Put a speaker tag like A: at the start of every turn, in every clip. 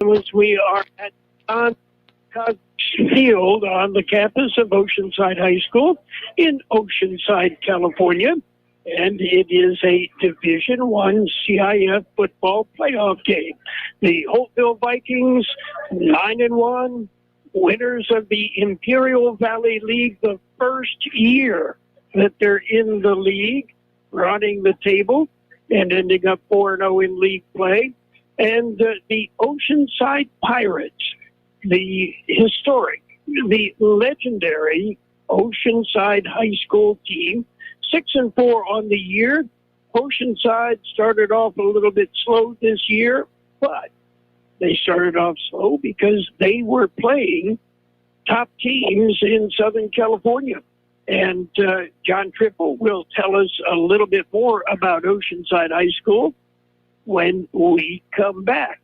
A: We are at John Cox Field on the campus of Oceanside High School in Oceanside, California, and it is a Division I CIF football playoff game. The Holtville Vikings, 9-1, winners of the Imperial Valley League, the first year that they're in the league, running the table and ending up 4-0 in league play. And the Oceanside Pirates, the historic, the legendary Oceanside High School team, 6-4 on the year. Oceanside started off a little bit slow this year, but they started off slow because they were playing top teams in Southern California. And John Driffle will tell us a little bit more about Oceanside High School when we come back.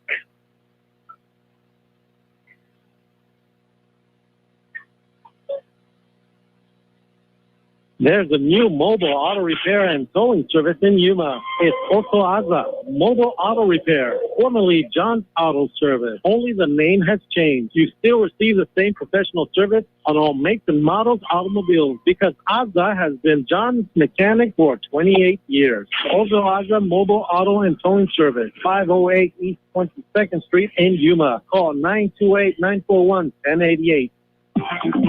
B: There's a new mobile auto repair and towing service in Yuma. It's Oceanside Mobile Auto Repair, formerly John's Auto Service. Only the name has changed. You still receive the same professional service on all makes and models automobiles because Azza has been John's mechanic for 28 years. Oceanside Mobile Auto and Towing Service, 508 East 22nd Street in Yuma. Call 928-941-1088.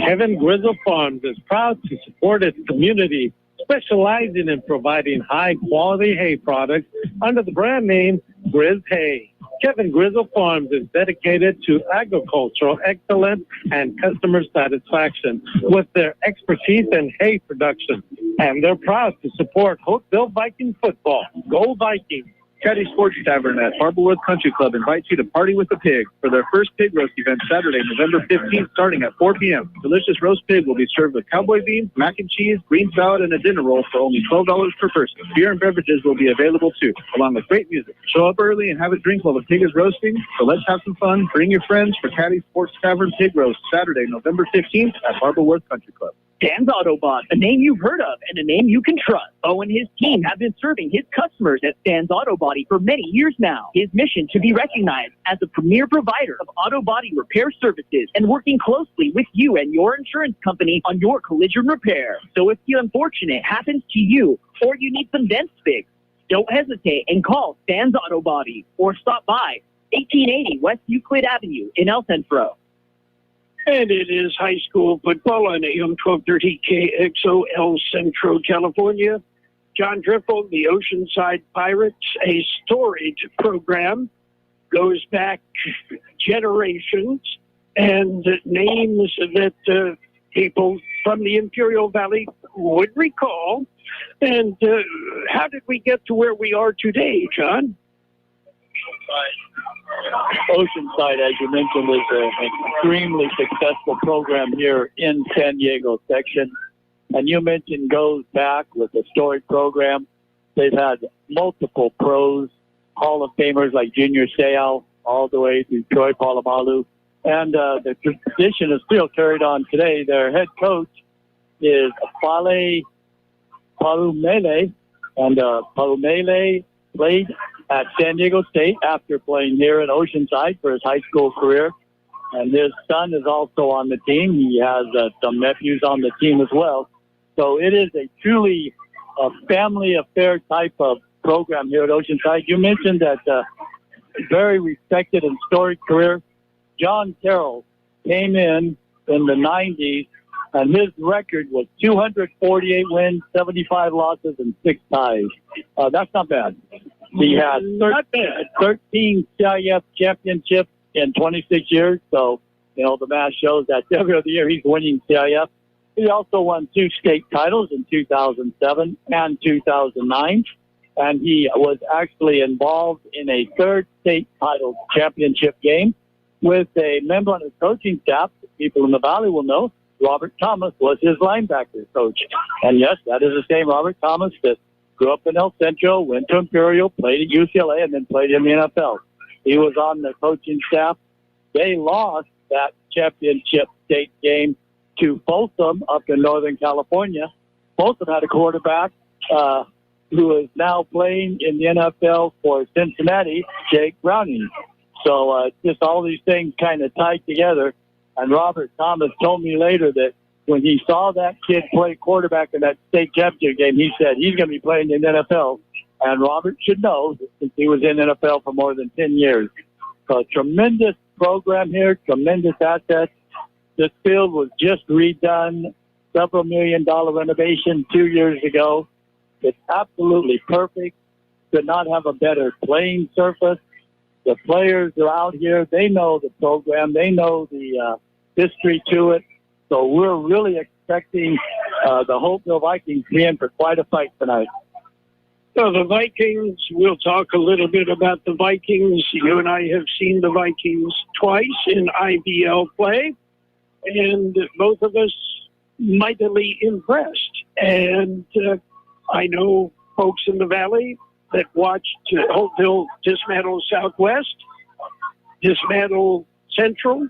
B: Kevin Grizzle Farms is proud to support its community, specializing in providing high-quality hay products under the brand name Grizz Hay. Kevin Grizzle Farms is dedicated to agricultural excellence and customer satisfaction with their expertise in hay production. And they're proud to support Holtville Vikings football. Go Vikings!
C: Caddy Sports Tavern at Harborwood Country Club invites you to party with the pig for their first pig roast event Saturday, November 15th, starting at 4 p.m. Delicious roast pig will be served with cowboy beans, mac and cheese, green salad, and a dinner roll for only $12 per person. Beer and beverages will be available too, along with great music. Show up early and have a drink while the pig is roasting. So let's have some fun. Bring your friends for Caddy Sports Tavern Pig Roast Saturday, November 15th at Harborwood Country Club.
D: Dan's Autobot, a name you've heard of and a name you can trust. Bo and his team have been serving his customers at Dan's Auto Body for many years now. His mission to be recognized as a premier provider of auto body repair services and working closely with you and your insurance company on your collision repair. So if the unfortunate happens to you or you need some dents fixed, don't hesitate and call Dan's Auto Body or stop by 1880 West Euclid Avenue in El Centro.
A: And it is high school football on AM 1230 KXO El Centro, California. John Driffle, the Oceanside Pirates, a storied program, goes back generations, and names that people from the Imperial Valley would recall. And how did we get to where we are today, John?
E: Oceanside, as you mentioned, is an extremely successful program here in San Diego Section. And you mentioned goes back with a storied program. They've had multiple pros, Hall of Famers like Junior Seau, all the way to Troy Polamalu. And the tradition is still carried on today. Their head coach is Fale Palumele, and Palumele played at San Diego State after playing here in Oceanside for his high school career. And his son is also on the team. He has some nephews on the team as well. So it is a truly family affair type of program here at Oceanside. You mentioned that very respected and storied career. John Carroll came in the 90s, and his record was 248 wins, 75 losses, and 6 ties. That's not bad. He had 13 CIF championships in 26 years. So, the math shows that every other year he's winning CIF. He also won 2 state titles in 2007 and 2009. And he was actually involved in a 3rd state title championship game with a member on his coaching staff. People in the Valley will know Robert Thomas was his linebacker coach. And yes, that is the same Robert Thomas that grew up in El Centro, went to Imperial, played at UCLA, and then played in the NFL. He was on the coaching staff. They lost that championship state game to Folsom up in Northern California. Folsom had a quarterback who is now playing in the NFL for Cincinnati, Jake Browning. So just all these things kind of tied together. And Robert Thomas told me later that when he saw that kid play quarterback in that state championship game, he said he's going to be playing in the NFL. And Robert should know since he was in NFL for more than 10 years. So tremendous program here, tremendous assets. This field was just redone, several $1 million renovation 2 years ago. It's absolutely perfect. Could not have a better playing surface. The players are out here. They know the program. They know the history to it. So we're really expecting the Holtville Vikings to be in for quite a fight tonight.
A: So the Vikings, we'll talk a little bit about the Vikings. You and I have seen the Vikings twice in IBL play, and both of us mightily impressed. And I know folks in the Valley that watched Holtville dismantle Southwest, dismantle Centro,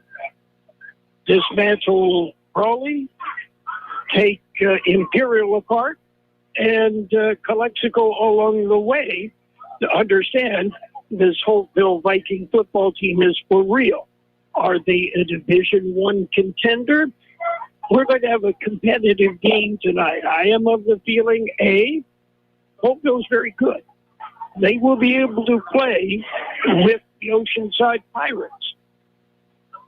A: dismantle Raleigh, take Imperial apart, and Calexico along the way to understand this Holtville Viking football team is for real. Are they a Division I contender? We're going to have a competitive game tonight. I am of the feeling, Holtville's very good. They will be able to play with the Oceanside Pirates.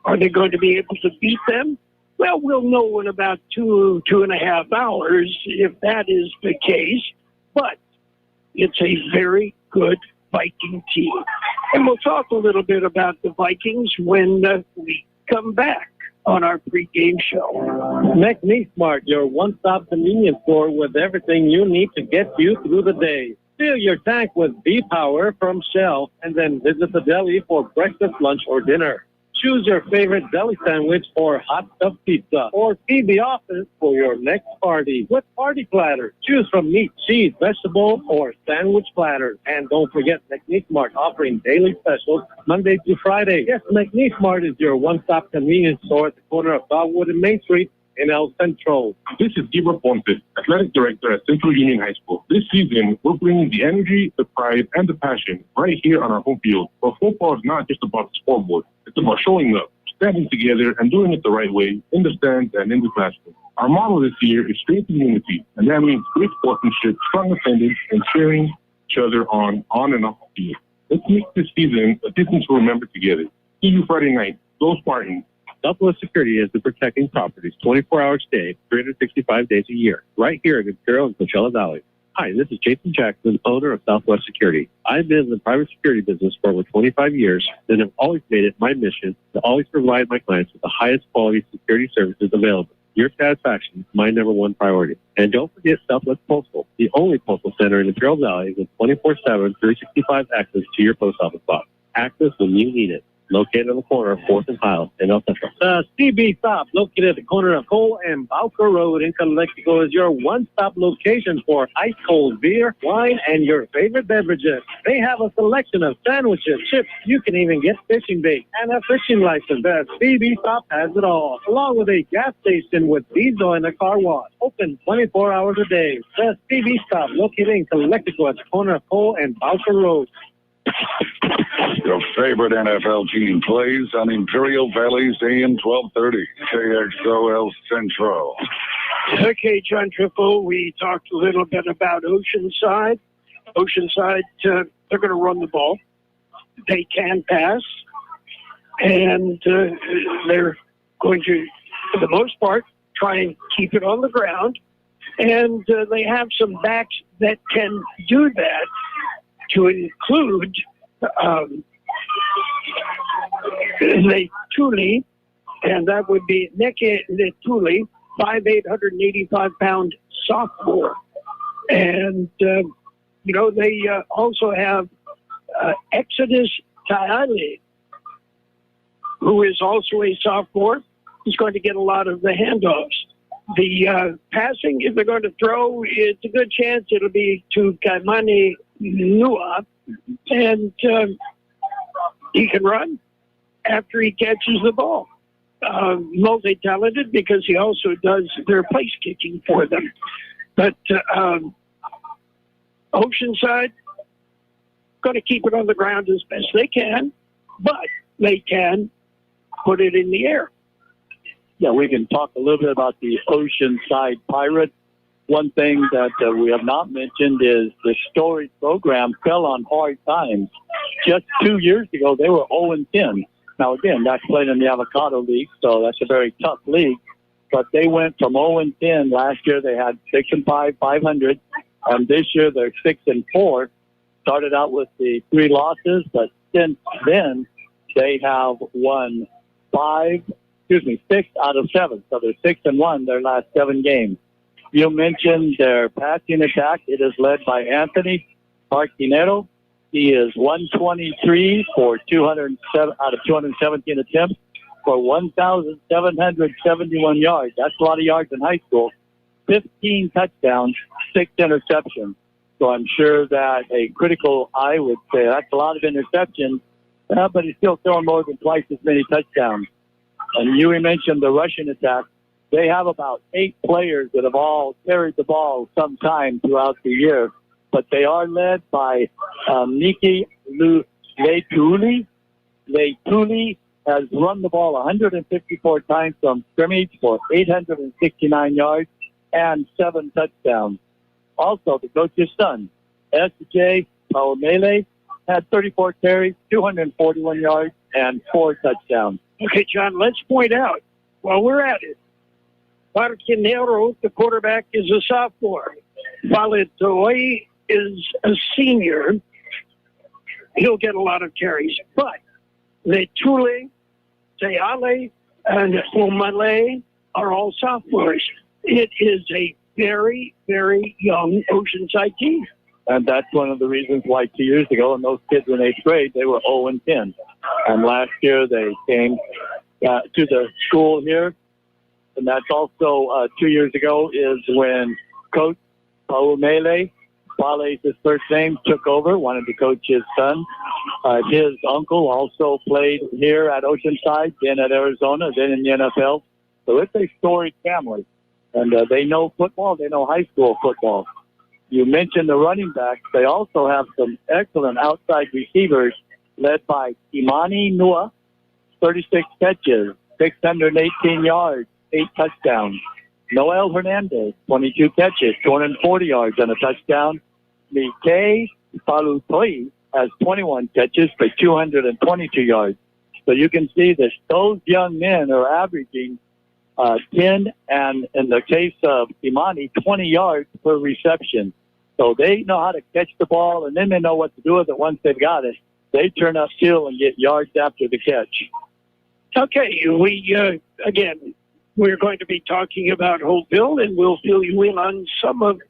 A: Are they going to be able to beat them? Well, we'll know in about 2.5 hours if that is the case. But it's a very good Viking team. And we'll talk a little bit about the Vikings when we come back on our pregame show.
B: McNeesmart, your one-stop convenience store with everything you need to get you through the day. Fill your tank with V-Power from Shell and then visit the deli for breakfast, lunch, or dinner. Choose your favorite deli sandwich or hot stuffed pizza, or feed the office for your next party with party platters. Choose from meat, cheese, vegetable, or sandwich platters. And don't forget McNeesmart offering daily specials Monday through Friday. Yes, McNeesmart is your one-stop convenience store at the corner of Dogwood and Main Street in El Centro.
F: This is Gabriel Ponce, Athletic Director at Central Union High School. This season, we're bringing the energy, the pride, and the passion right here on our home field. But football is not just about the scoreboard. It's about showing up, standing together, and doing it the right way in the stands and in the classroom. Our motto this year is strength and unity, and that means great sportsmanship, strong attendance, and cheering each other on and off the field. Let's make this season a season to remember together. See you Friday night. Go Spartans.
G: Southwest Security has been protecting properties 24 hours a day, 365 days a year, right here in Carroll and Coachella Valley. Hi, this is Jason Jackson, owner of Southwest Security. I've been in the private security business for over 25 years and have always made it my mission to always provide my clients with the highest quality security services available. Your satisfaction is my number one priority. And don't forget Southwest Postal, the only postal center in the Carroll Valley with 24/7, 365 access to your post office box. Access when you need it. Located on the corner of 4th and Highland in El Centro. CB Stop, located at the corner of Cole and Bowker Road in Calexico, is your one-stop location for ice-cold beer, wine, and your favorite beverages. They have a selection of sandwiches, chips. You can even get fishing bait and a fishing license. CB Stop has it all, along with a gas station with diesel and a car wash. Open 24 hours a day. The CB Stop, located in Calexico at the corner of Cole and Bowker Road.
H: Your favorite NFL team plays on Imperial Valley's AM 1230, KXO El Centro.
A: Okay, John Driffle, we talked a little bit about Oceanside. Oceanside, they're going to run the ball. They can pass. And they're going to, for the most part, try and keep it on the ground. And they have some backs that can do that, to include Netuli, and that would be Netuli, 5'8", 185-pound sophomore. And, they also have Exodus Taale, who is also a sophomore. He's going to get a lot of the handoffs. The passing, if they're going to throw, it's a good chance it'll be to Kaimane Nua, and he can run after he catches the ball. Multi-talented because he also does their place kicking for them. But Oceanside going to keep it on the ground as best they can. but they can put it in the air.
E: Yeah, we can talk a little bit about the Oceanside Pirates. One thing that we have not mentioned is the storied program fell on hard times. Just 2 years ago, they were 0-10. Now, again, that's played in the Avocado League, so that's a very tough league. But they went from 0-10. Last year, they had 6-5, 500. This year, they're 6-4. Started out with the 3 losses, but since then, they have won 6 out of 7. So they're 6-1 their last 7 games. You mentioned their passing attack. It is led by Anthony Martinero. He is 123 for 207 out of 217 attempts for 1,771 yards. That's a lot of yards in high school. 15 touchdowns, 6 interceptions. So I'm sure that a critical eye would say that's a lot of interceptions, but he's still throwing more than twice as many touchdowns. And you mentioned the rushing attack. They have about 8 players that have all carried the ball sometime throughout the year, but they are led by Niki Leituli. Leituli has run the ball 154 times from scrimmage for 869 yards and 7 touchdowns. Also, the coach's son, S.J. Paumele, had 34 carries, 241 yards, and 4 touchdowns.
A: Okay, John, let's point out, while we're at it, Martinero, the quarterback, is a sophomore. Valetoy is a senior. He'll get a lot of carries. But Letule, Teale, and Omale are all sophomores. It is a very, very young Oceanside team.
E: And that's one of the reasons why 2 years ago, when those kids were in 8th grade, they were 0-10. And last year they came to the school here. And that's also 2 years ago is when Coach Paumele, Wale's his first name, took over, wanted to coach his son. His uncle also played here at Oceanside, then at Arizona, then in the NFL. So it's a storied family. And they know football. They know high school football. You mentioned the running backs. They also have some excellent outside receivers led by Imani Nua, 36 catches, 618 yards, 8 touchdowns. Noel Hernandez, 22 catches, 240 yards and a touchdown. Mike Palutoi has 21 catches for 222 yards. So you can see that those young men are averaging 10 and, in the case of Imani, 20 yards per reception. So they know how to catch the ball, and then they know what to do with it once they've got it. They turn upfield and get yards after the catch.
A: Okay, again, we're going to be talking about Holtville, and we'll fill you in on some of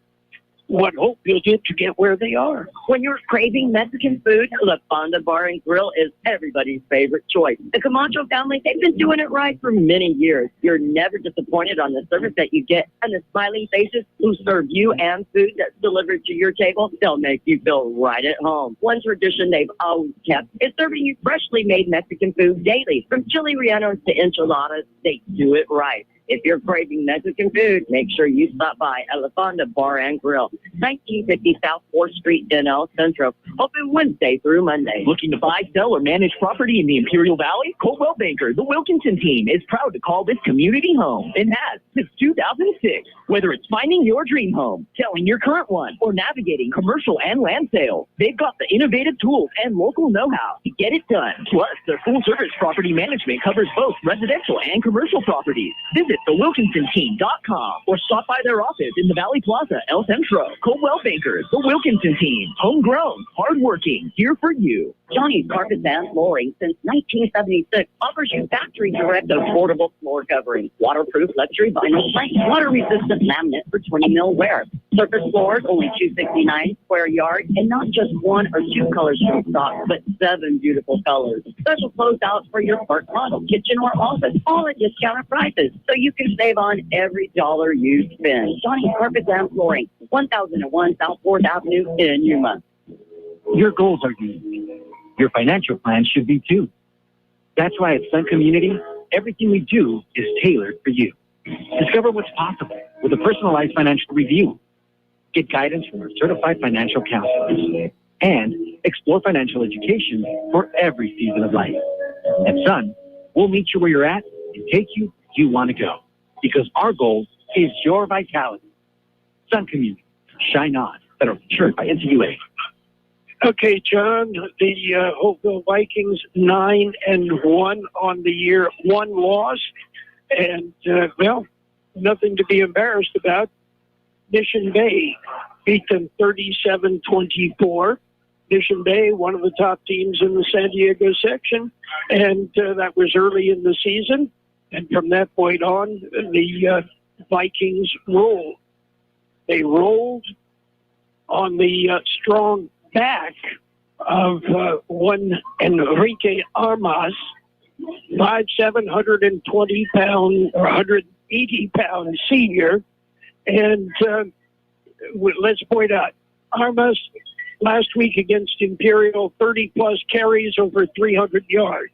A: what Holtville did to get where they are.
I: When you're craving Mexican food, La Fonda Bar and Grill is everybody's favorite choice. The Camacho family, they've been doing it right for many years. You're never disappointed on the service that you get, and the smiling faces who serve you and food that's delivered to your table, they'll make you feel right at home. One tradition they've always kept is serving you freshly made Mexican food daily. From chili rellenos to enchiladas, they do it right. If you're craving Mexican food, make sure you stop by at La Fonda Bar and Grill, 1950 South 4th Street in El Centro, open Wednesday through Monday.
D: Looking to buy, sell, or manage property in the Imperial Valley? Coldwell Banker, the Wilkinson team, is proud to call this community home and has since 2006. Whether it's finding your dream home, selling your current one, or navigating commercial and land sales, they've got the innovative tools and local know-how to get it done. Plus, their full-service property management covers both residential and commercial properties. Visit thewilkinsonteam.com or stop by their office in the Valley Plaza, El Centro. Coldwell Bankers, the Wilkinson team. Homegrown, hardworking, here for you.
I: Johnny's Carpets and Flooring, since 1976, offers you factory-direct affordable floor covering, waterproof luxury vinyl plank, water-resistant laminate for 20 mil wear. Surface floors, only $269 square yard, and not just 1 or 2 colors from stock, but 7 beautiful colors. Special closeouts for your park model, kitchen, or office, all at discounted prices, so you can save on every dollar you spend. Johnny's Carpets and Flooring, 1001 South 4th Avenue in Yuma.
J: Your goals are unique. Your financial plan should be too. That's why at Sun Community, everything we do is tailored for you. Discover what's possible with a personalized financial review. Get guidance from our certified financial counselors. and explore financial education for every season of life. At Sun, we'll meet you where you're at and take you where you want to go, because our goal is your vitality. Sun Community, shine on. Federal insured by NCUA.
A: Okay, John, the Holtville Vikings 9-1 on the year, 1 loss, and well, nothing to be embarrassed about. Mission Bay beat them 37-24. Mission Bay, one of the top teams in the San Diego section, and that was early in the season. And from that point on, the Vikings rolled. They rolled on the strong back of one Enrique Armas, 5'7", 120-pound or 180-pound senior. And let's point out, Armas last week against Imperial, 30-plus carries over 300 yards.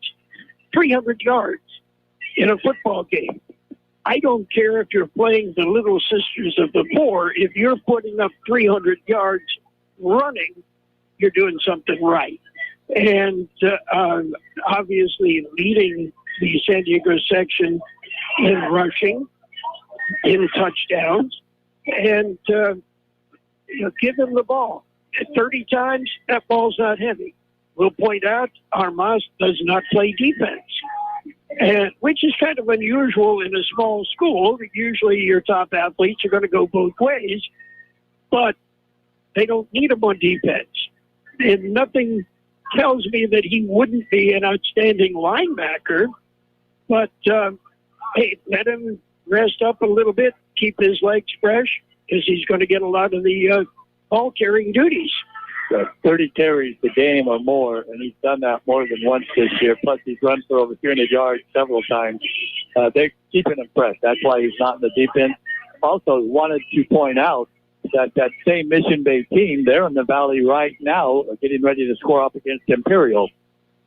A: 300 yards in a football game. I don't care if you're playing the Little Sisters of the Poor. If you're putting up 300 yards running, you're doing something right. And obviously leading the San Diego section in rushing, in touchdowns, and give him the ball. 30 times, that ball's not heavy. We'll point out Armas does not play defense, and which is kind of unusual in a small school. Usually your top athletes are going to go both ways, but they don't need him on defense. And nothing tells me that he wouldn't be an outstanding linebacker, but hey, let him rest up a little bit, keep his legs fresh, because he's going to get a lot of the ball-carrying duties.
E: 30 carries a game or more, and he's done that more than once this year. Plus, he's run for over 300 yards several times. They're keeping him fresh. That's why he's not in the defense. Also, wanted to point out that same Mission Bay team, they're in the Valley right now, getting ready to score up against Imperial.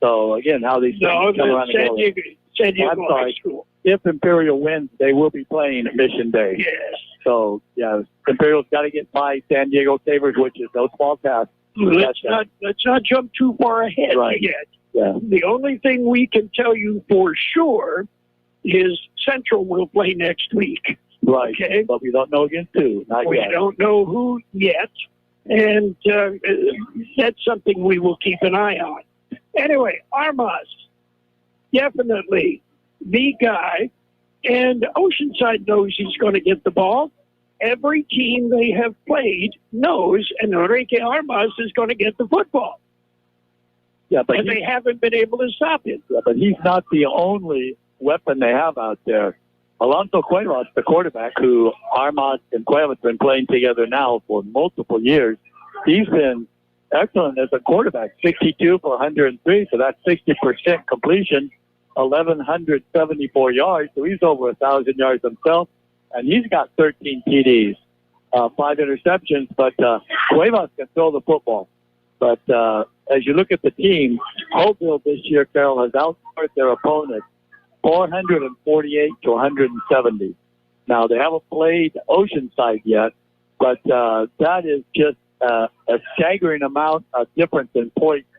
E: So, again, how these things come around
A: San Diego High School.
E: If Imperial wins, they will be playing Mission Bay.
A: Yes.
E: So, yeah, Imperial's got to get by San Diego Sabres, which is no small task.
A: Let's not jump too far ahead yet.
E: Yeah.
A: The only thing we can tell you for sure is Centro will play next week.
E: Right.
A: Okay.
E: But we don't know against who.
A: We don't know who yet, and that's something we will keep an eye on. Anyway, Armas, definitely the guy, and Oceanside knows he's going to get the ball. Every team they have played knows Enrique Armas is going to get the football.
E: Yeah, but
A: they haven't been able to stop him.
E: Yeah, but he's not the only weapon they have out there. Alonso Cuevas, the quarterback, who Armas and Cuevas have been playing together now for multiple years, he's been excellent as a quarterback, 62 for 103, so that's 60% completion, 1,174 yards, so he's over 1,000 yards himself. And he's got 13 TDs, 5 interceptions, but Cuevas can throw the football. But as you look at the team, Holtville this year, Carroll, has outscored their opponent 448 to 170. Now, they haven't played Oceanside yet, but that is just a staggering amount of difference in points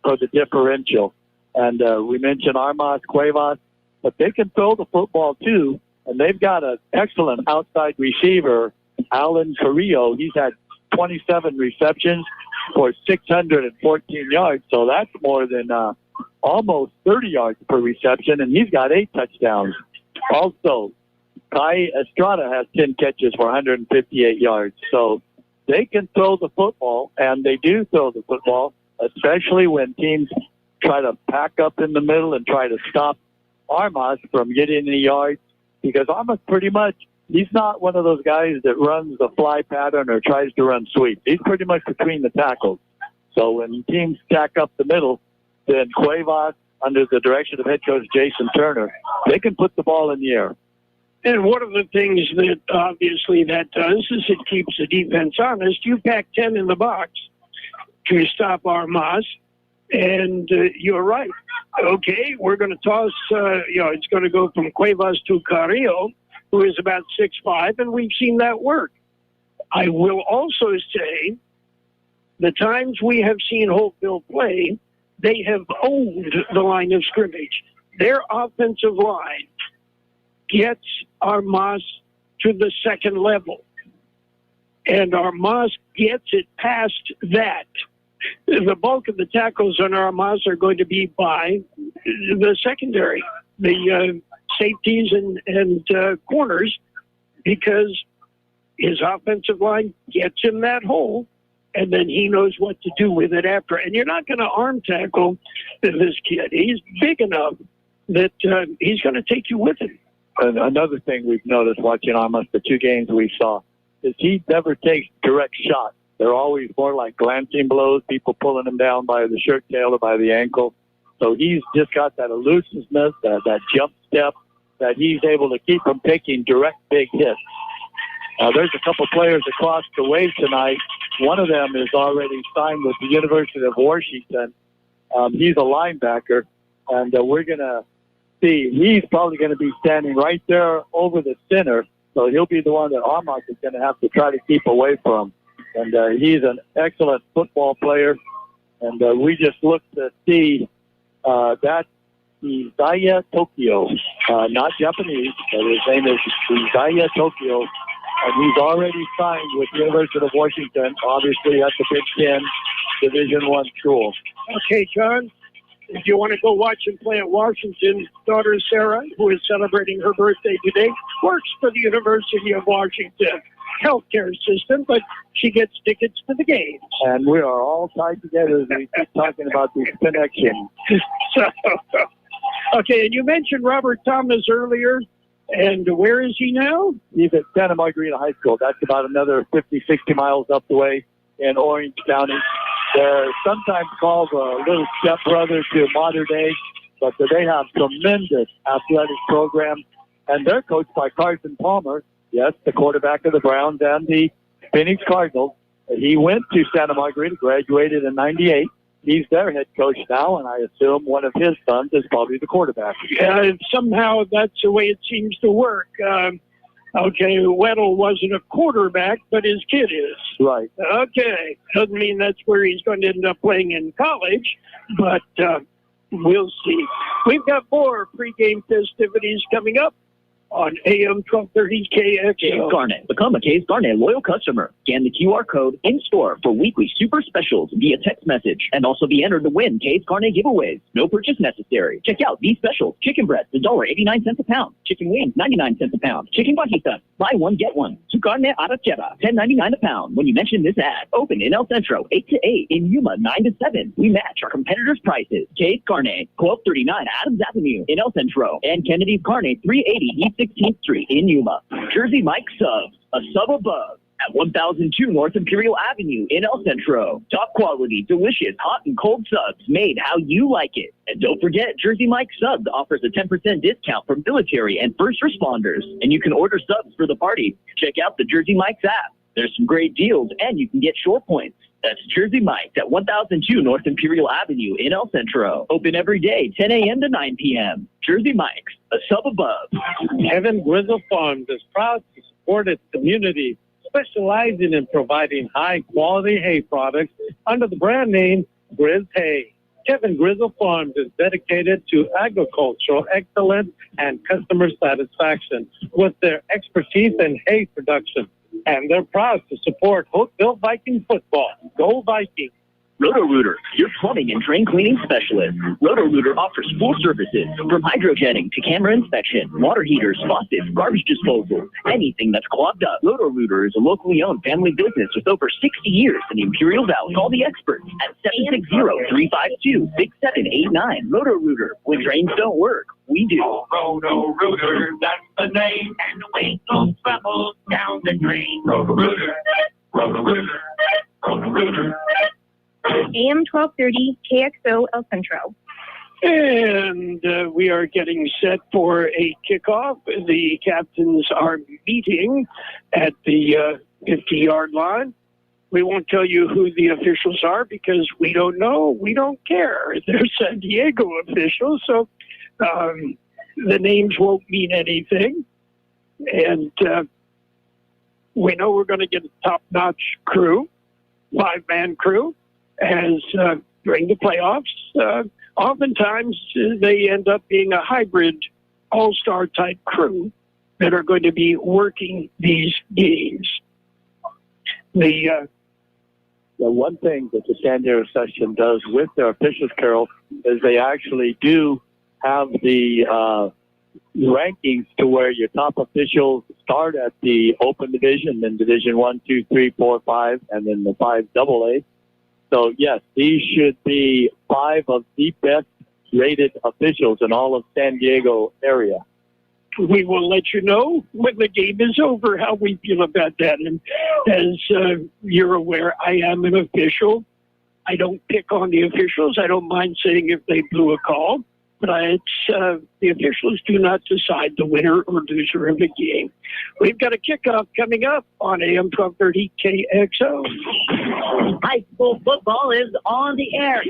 E: for the differential. And we mentioned Armas, Cuevas, but they can throw the football too. And they've got an excellent outside receiver, Alan Carrillo. He's had 27 receptions for 614 yards. So that's more than almost 30 yards per reception, and he's got 8 touchdowns. Also, Kai Estrada has 10 catches for 158 yards. So they can throw the football, and they do throw the football, especially when teams try to pack up in the middle and try to stop Armas from getting any yards. Because Armas pretty much, he's not one of those guys that runs the fly pattern or tries to run sweep. He's pretty much between the tackles. So when teams stack up the middle, then Cuevas, under the direction of head coach Jason Turner, they can put the ball in the air.
A: And one of the things that obviously that does is it keeps the defense honest. You pack 10 in the box to stop Armas, and you're right. Okay, we're going to toss, it's going to go from Cuevas to Carrillo, who is about 6'5", and we've seen that work. I will also say the times we have seen Holtville play, they have owned the line of scrimmage. Their offensive line gets Armas to the second level, and Armas gets it past that. The bulk of the tackles on Armas are going to be by the secondary, the safeties and corners, because his offensive line gets him that hole, and then he knows what to do with it after. And you're not going to arm tackle this kid. He's big enough that he's going to take you with him.
E: And another thing we've noticed watching almost the two games we saw is he never takes direct shots. They're always more like glancing blows, people pulling him down by the shirt tail or by the ankle. So he's just got that elusiveness, that jump step, that he's able to keep from taking direct big hits. There's a couple players across the way tonight. One of them is already signed with the University of Washington. He's a linebacker, and we're going to see. He's probably going to be standing right there over the center, so he'll be the one that Armas is going to have to try to keep away from. And he's an excellent football player, and we just look to see that Isaiah Tokyo, not Japanese, but his name is Isaiah Tokyo. And he's already signed with the University of Washington, obviously at the Big Ten Division I school.
A: Okay, John, if you want to go watch him play at Washington, daughter Sarah, who is celebrating her birthday today, works for the University of Washington healthcare system, but she gets tickets to the games.
E: And we are all tied together as we keep talking about these connections.
A: Okay, and you mentioned Robert Thomas earlier. And where is he now?
E: He's at Santa Margarita High School. That's about another 50, 60 miles up the way in Orange County. They're sometimes called a little stepbrother to modern day, but they have tremendous athletic program. And they're coached by Carson Palmer, yes, the quarterback of the Browns and the Phoenix Cardinals. He went to Santa Margarita, graduated in 98. He's their head coach now, and I assume one of his sons is probably the quarterback.
A: Somehow that's the way it seems to work. Okay, Weddle wasn't a quarterback, but his kid is.
E: Right.
A: Okay. Doesn't mean that's where he's going to end up playing in college, but we'll see. We've got more pregame festivities coming up on AM 1230 KXO.
D: Case Garnet. Become a Case Garnet loyal customer. Scan the QR code in-store for weekly super specials via text message and also be entered to win Case Garnet giveaways. No purchase necessary. Check out these specials. Chicken breast, $1.89 a pound. Chicken wings, 99 cents a pound. Chicken fajitas, buy one, get one. Su carne arrachera, $10.99 a pound. When you mention this ad, open in El Centro, 8 to 8, in Yuma, 9 to 7. We match our competitors' prices. Case Garnet, 1239 Adams Avenue in El Centro, and Kennedy's Carne, 380 East 16th Street in Yuma. Jersey Mike Subs, a sub above at 1002 North Imperial Avenue in El Centro. Top quality, delicious, hot and cold subs made how you like it. And don't forget, Jersey Mike Subs offers a 10% discount for military and first responders. And you can order subs for the party. Check out the Jersey Mike's app. There's some great deals, and you can get shore points. That's Jersey Mike's at 1002 North Imperial Avenue in El Centro. Open every day, 10 a.m. to 9 p.m. Jersey Mike's, a sub above.
B: Kevin Grizzle Farms is proud to support its community, specializing in providing high-quality hay products under the brand name Grizz Hay. Kevin Grizzle Farms is dedicated to agricultural excellence and customer satisfaction with their expertise in hay production. And they're proud to support Holtville Vikings football. Go Vikings!
D: Roto-Rooter, your plumbing and drain cleaning specialist. Roto-Rooter offers full services from hydrojetting to camera inspection, water heaters, faucets, garbage disposal, anything that's clogged up. Roto-Rooter is a locally owned family business with over 60 years in the Imperial Valley. Call the experts at 760-352-6789. Roto-Rooter, when drains don't work, we do.
K: Roto-Rooter, that's the name, and the weight goes travels down the drain. Roto-Rooter, Roto-Rooter, Roto-Rooter.
L: AM 1230 KXO El Centro.
A: And we are getting set for a kickoff. The captains are meeting at the 50-yard line. We won't tell you who the officials are because we don't know. We don't care. They're San Diego officials, so the names won't mean anything. And we know we're going to get a top-notch crew. 5-man crew, as during the playoffs, oftentimes they end up being a hybrid all-star type crew that are going to be working these games. The
E: one thing that the San Diego Section does with their officials, Carroll, is they actually do have the rankings to where your top officials start at the open division, then division 1, 2, 3, 4, 5, and then the 5 AA. So yes, these should be 5 of the best rated officials in all of San Diego area.
A: We will let you know when the game is over how we feel about that. And as you're aware, I am an official. I don't pick on the officials. I don't mind saying if they blew a call. But the officials do not decide the winner or loser of the game. We've got a kickoff coming up on AM 1230 KXO.
I: High school football is on the air.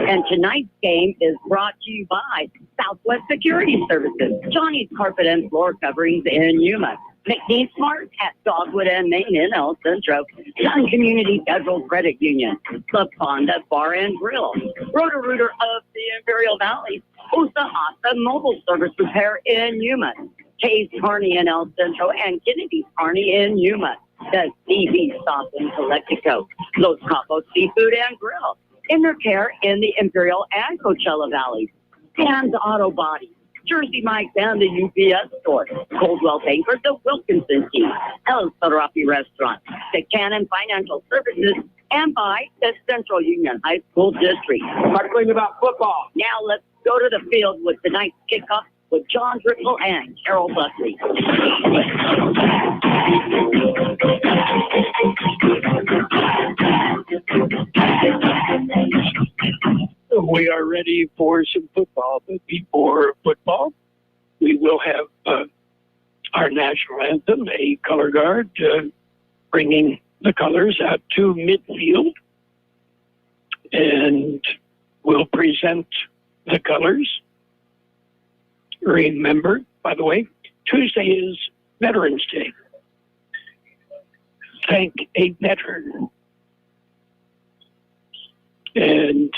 I: And tonight's game is brought to you by Southwest Security Services, Johnny's Carpet and Floor Coverings in Yuma, McNeil Smart at Dogwood and Main in El Centro, Sun Community Federal Credit Union, La Fonda Bar and Grill, Roto-Rooter of the Imperial Valley, Osa Mobile Service Repair in Yuma, Kay's Carney in El Centro, and Kennedy's Carney in Yuma, the CB Stop in Calexico, Los Capos Seafood and Grill, Inner Care in the Imperial and Coachella Valleys, Dan's Auto Body, Jersey Mike's and the UPS store, Coldwell Banker, the Wilkinson team, El Sarapi Restaurant, the Cannon Financial Services, and by the Central Union High School District.
K: Talking about football.
I: Now let's go to the field with tonight's kickoff with John Driffle and Carroll Buckley.
A: We are ready for some football, but before football, we will have our national anthem, a color guard bringing the colors out to midfield, and we'll present the colors. Remember, by the way, Tuesday is Veterans Day. Thank a veteran. And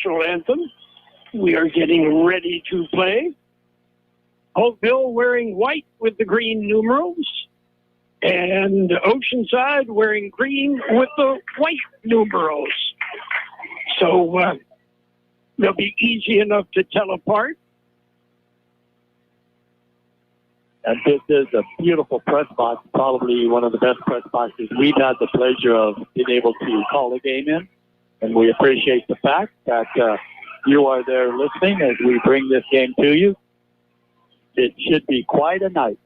A: national anthem. We are getting ready to play. Holtville wearing white with the green numerals, and Oceanside wearing green with the white numerals. So they'll be easy enough to tell apart.
E: And this is a beautiful press box, probably one of the best press boxes we've had the pleasure of being able to call a game in. And we appreciate the fact that you are there listening as we bring this game to you. It should be quite a night.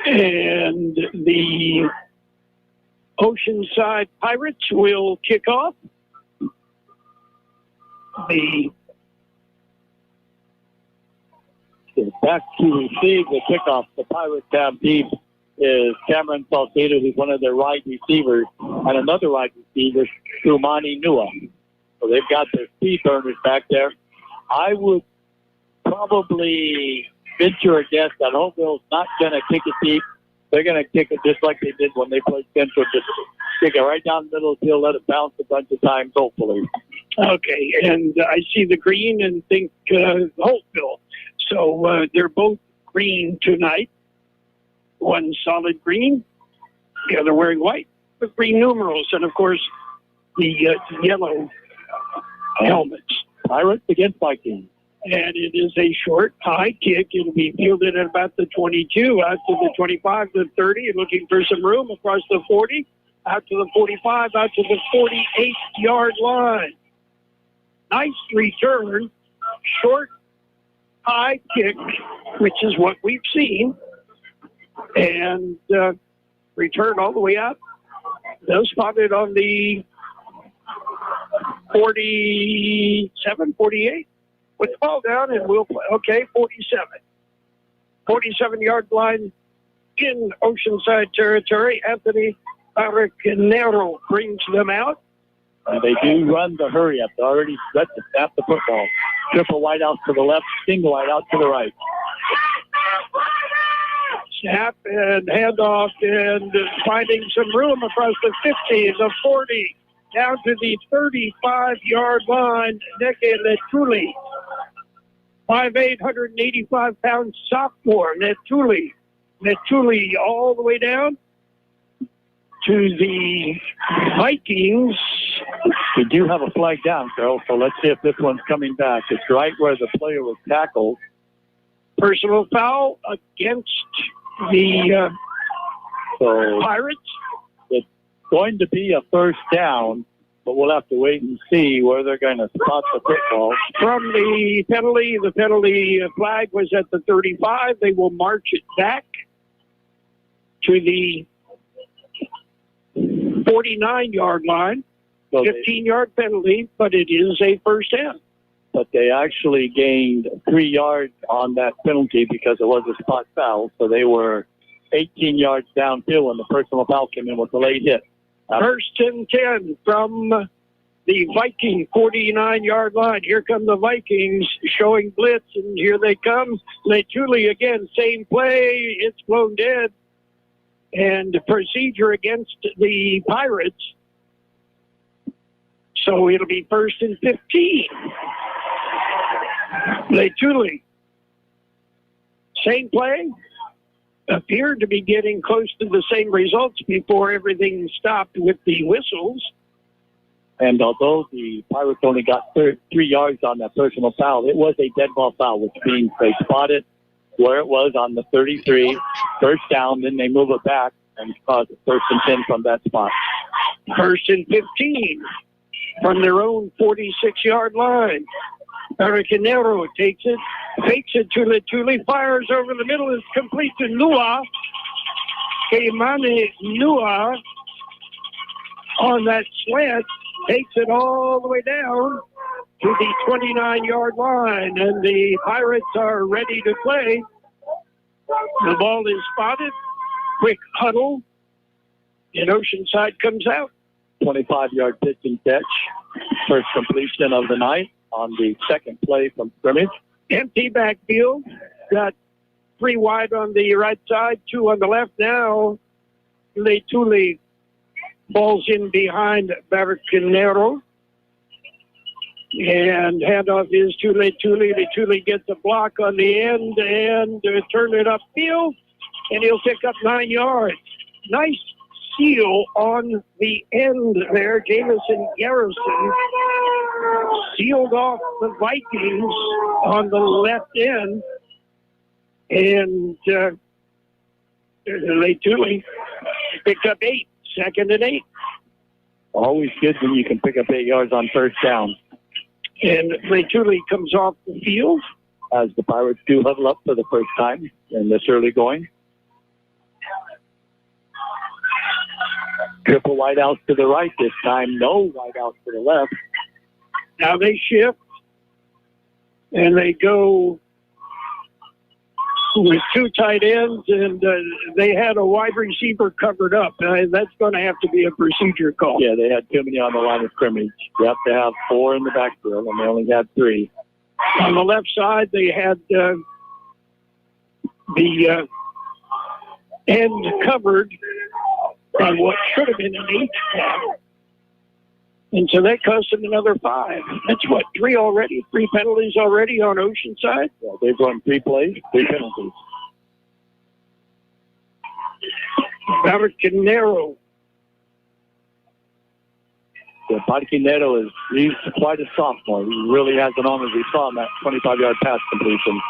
A: And the Oceanside Pirates will kick off. the
E: back to receive the kickoff. The Pirates have deep is Cameron Salcedo, who's one of their wide receivers, and another wide receiver, Sumani Nua. So they've got their speed burners back there. I would probably venture a guess that Holtville's not going to kick it deep. They're going to kick it just like they did when they played Centro, just kick it right down the middle of the field, let it bounce a bunch of times, hopefully.
A: Okay, and I see the green and think Holtville. So they're both green tonight. One solid green, the other wearing white with green numerals, and of course the yellow helmets.
E: Pirates against Vikings.
A: And it is a short, high kick. It'll be fielded at about the 22, out to the 25, the 30, looking for some room across the 40, out to the 45, out to the 48-yard line. Nice return, short, high kick, which is what we've seen, and return all the way out. They'll spot it on the 47, 48. With the ball down, and we'll play. Okay, 47. 47-yard line in Oceanside territory. Anthony Aracanero brings them out.
E: And they do run the hurry up. They already set to snap the football. Triple wide out to the left, single wide out to the right.
A: Snap and handoff and finding some room across the 50, the 40, down to the 35-yard line. Neke Letuli. 5'8", 185-pound sophomore, Letuli all the way down to the Vikings.
E: We do have a flag down, Carroll, so let's see if this one's coming back. It's right where the player was tackled.
A: Personal foul against the Pirates.
E: It's going to be a first down, but we'll have to wait and see where they're going to spot the football.
A: From the penalty flag was at the 35. They will march it back to the 49-yard line. So 15-yard penalty, but it is a first down.
E: But they actually gained 3 yards on that penalty because it was a spot foul. So they were 18 yards downfield when the personal foul came in with a late hit.
A: First and 10 from the Viking 49-yard line. Here come the Vikings showing blitz, and here they come. Letuli again, same play. It's blown dead. And procedure against the Pirates. So it'll be first and 15. Letuli. Same play. Appeared to be getting close to the same results before everything stopped with the whistles.
E: And although the Pirates only got 3 yards on that personal foul, it was a dead ball foul, which means they spotted where it was on the 33, first down, then they move it back and cause it first and 10 from that spot.
A: First and 15 from their own 46-yard line. Aracanero takes it, fakes it to Letuli, fires over the middle, is complete to Nua. Keimane Nua on that slant takes it all the way down to the 29-yard line, and the Pirates are ready to play. The ball is spotted. Quick huddle, and Oceanside comes out.
E: 25-yard pitch and catch. First completion of the night on the second play from scrimmage.
A: Empty backfield. Got 3 wide on the right side, 2 on the left. Now Letuli falls in behind Aracanero. And handoff is to Letuli. Letuli gets a block on the end and turn it upfield. And he'll pick up 9 yards. Nice seal on the end there. Jamison Garrison sealed off the Vikings on the left end. And Letuli picked up 8. Second and 8.
E: Always good when you can pick up 8 yards on first down.
A: And Letuli comes off the field.
E: As the Pirates do huddle up for the first time in this early going. Triple wide out to the right this time. No wide out to the left.
A: Now they shift. And they go with two tight ends, and they had a wide receiver covered up. That's going to have to be a procedure call.
E: Yeah, they had too many on the line of scrimmage. You have to have 4 in the backfield, and they only had 3.
A: On the left side, they had the end covered on what should have been an H-back. And so that cost them another 5. That's what, 3 already? 3 penalties already on Oceanside?
E: Yeah, they've run 3 plays, 3 penalties.
A: Barracanero.
E: Yeah, Barracanero he's quite a sophomore. He really has an arm, as we saw in that 25-yard pass completion.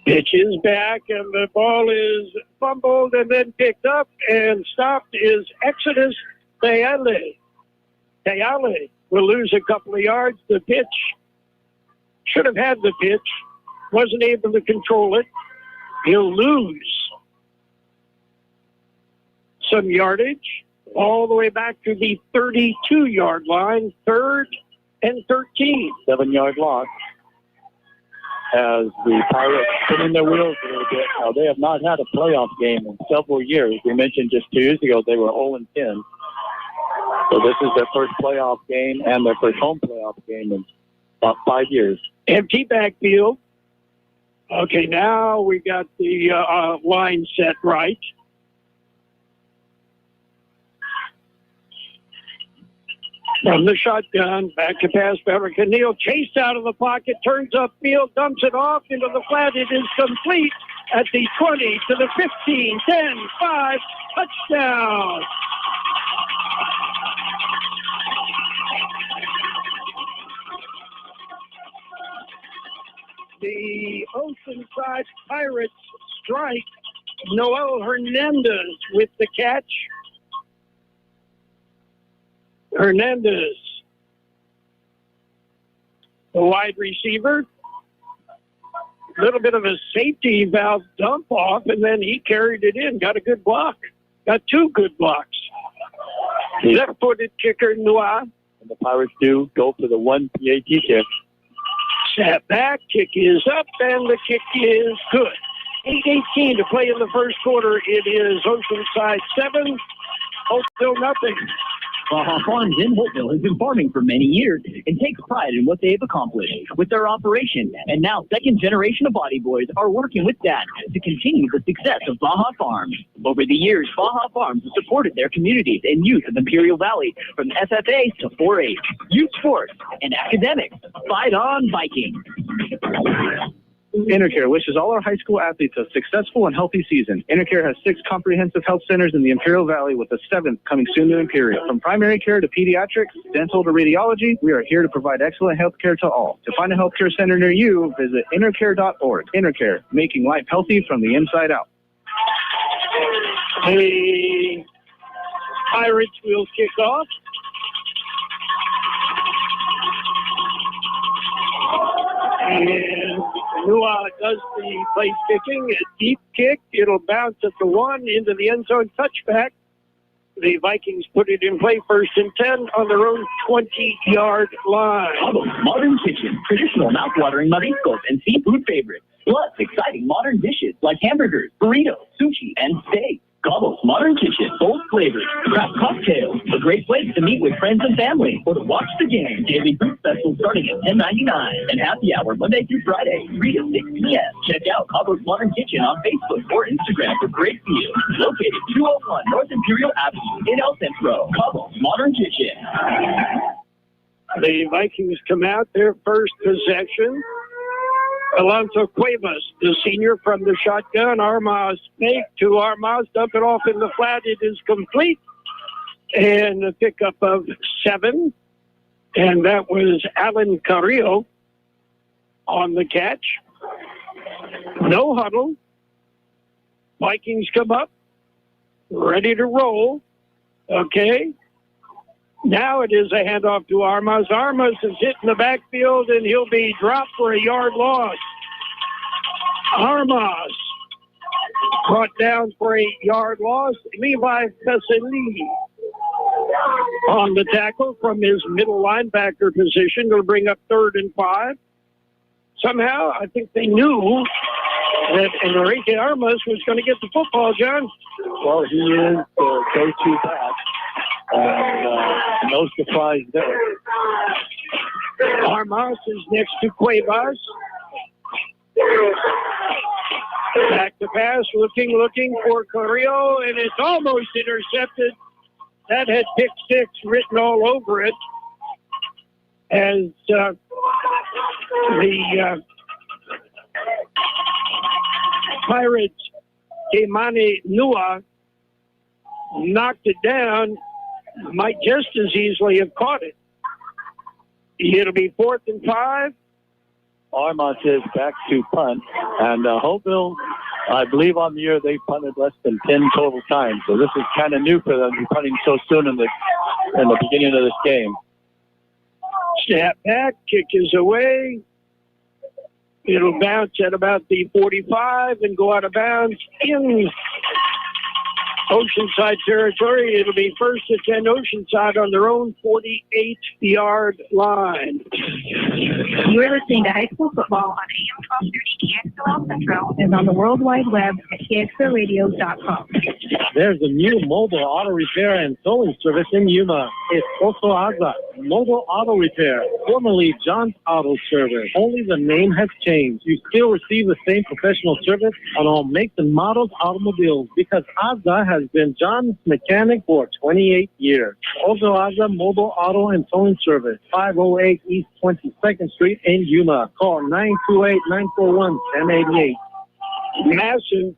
A: Pitch is back, and the ball is fumbled and then picked up and stopped is Exodus Tayale. Tayale will lose a couple of yards. The pitch should have had the pitch, wasn't able to control it. He'll lose some yardage all the way back to the 32-yard line, 3rd and 13.
E: 7-yard loss. As the Pirates spinning their wheels a little bit. Now, they have not had a playoff game in several years. We mentioned just 2 years ago they were 0-10. So this is their first playoff game and their first home playoff game in about 5 years.
A: Empty backfield. Okay, now we got the line set right. From the shotgun, back to pass, Barracanero chased out of the pocket, turns upfield, dumps it off into the flat. It is complete at the 20 to the 15, 10, 5, touchdown. The Oceanside Pirates strike Noel Hernandez with the catch. Hernandez, the wide receiver, a little bit of a safety valve dump off, and then he carried it in, got a good block, got 2 good blocks. Left-footed kicker, Noah.
E: And the Pirates do go for the 1 PAT kick.
A: Snap back, kick is up, and the kick is good. 8:18 to play in the first quarter. It is Oceanside 7, Holtville nothing.
D: Baja Farms in Holtville has been farming for many years and takes pride in what they have accomplished with their operation. And now, second generation of Body Boys are working with Dad to continue the success of Baja Farms. Over the years, Baja Farms has supported their communities and youth of Imperial Valley, from FFA to 4-H, youth sports, and academics. Fight on, Vikings!
C: Intercare wishes all our high school athletes a successful and healthy season. Intercare has 6 comprehensive health centers in the Imperial Valley, with a 7th coming soon to Imperial. From primary care to pediatrics, dental to radiology, we are here to provide excellent health care to all. To find a healthcare center near you, visit intercare.org. Intercare, making life healthy from the inside out.
A: The Pirates will kick off. And Nua does the place kicking, a deep kick. It'll bounce at the 1 into the end zone, touchback. The Vikings put it in play, 1st and 10 on their own 20-yard line.
D: Carroll Modern Kitchen, traditional mouth-watering mariscos and seafood favorites, plus exciting modern dishes like hamburgers, burritos, sushi, and steak. Gabo's Modern Kitchen, bold flavors, craft cocktails, a great place to meet with friends and family, or to watch the game. Daily food specials starting at $10.99, and happy hour Monday through Friday, 3 to 6 p.m. Check out Gabo's Modern Kitchen on Facebook or Instagram for great deals. Located 201 North Imperial Avenue in El Centro. Gabo's Modern Kitchen.
A: The Vikings come out their first possession. Alonso Cuevas, the senior, from the shotgun. Armas fake to Armas, dump it off in the flat. It is complete. And a pickup of 7. And that was Alan Carrillo on the catch. No huddle. Vikings come up, ready to roll. Okay. Now it is a handoff to Armas. Armas is hit in the backfield, and he'll be dropped for a yard loss. Armas brought down for a yard loss. Levi Fesselini on the tackle from his middle linebacker position to bring up 3rd and 5. Somehow, I think they knew that Enrique Armas was going to get the football, John.
E: Well, he is the go-to back, and no surprise there.
A: Armas is next to Cuevas. Back to pass, looking for Carrillo, and it's almost intercepted. That had pick 6 written all over it as the Pirates, Keimani Nua, knocked it down, might just as easily have caught it. It'll be 4th and 5.
E: Armas is back to punt, and Holtville, I believe on the year they punted less than 10 total times, so this is kind of new for them, punting so soon in the beginning of this game.
A: Snap back, kick is away. It'll bounce at about the 45 and go out of bounds in Oceanside territory. It'll be 1st and 10 Oceanside on their own 48-yard line.
L: You are listening to high school football on AM 1230 KXO Centro and on the World Wide Web at KXORadio.com.
B: There's a new mobile auto repair and towing service in Yuma. It's Oceanside Mobile Auto Repair, formerly John's Auto Service. Only the name has changed. You still receive the same professional service on all makes and models automobiles because Azza has been John's mechanic for 28 years. Also Azza Mobile Auto and Towing Service, 508 East 22nd Street in Yuma. Call 928-941-1088.
A: Massive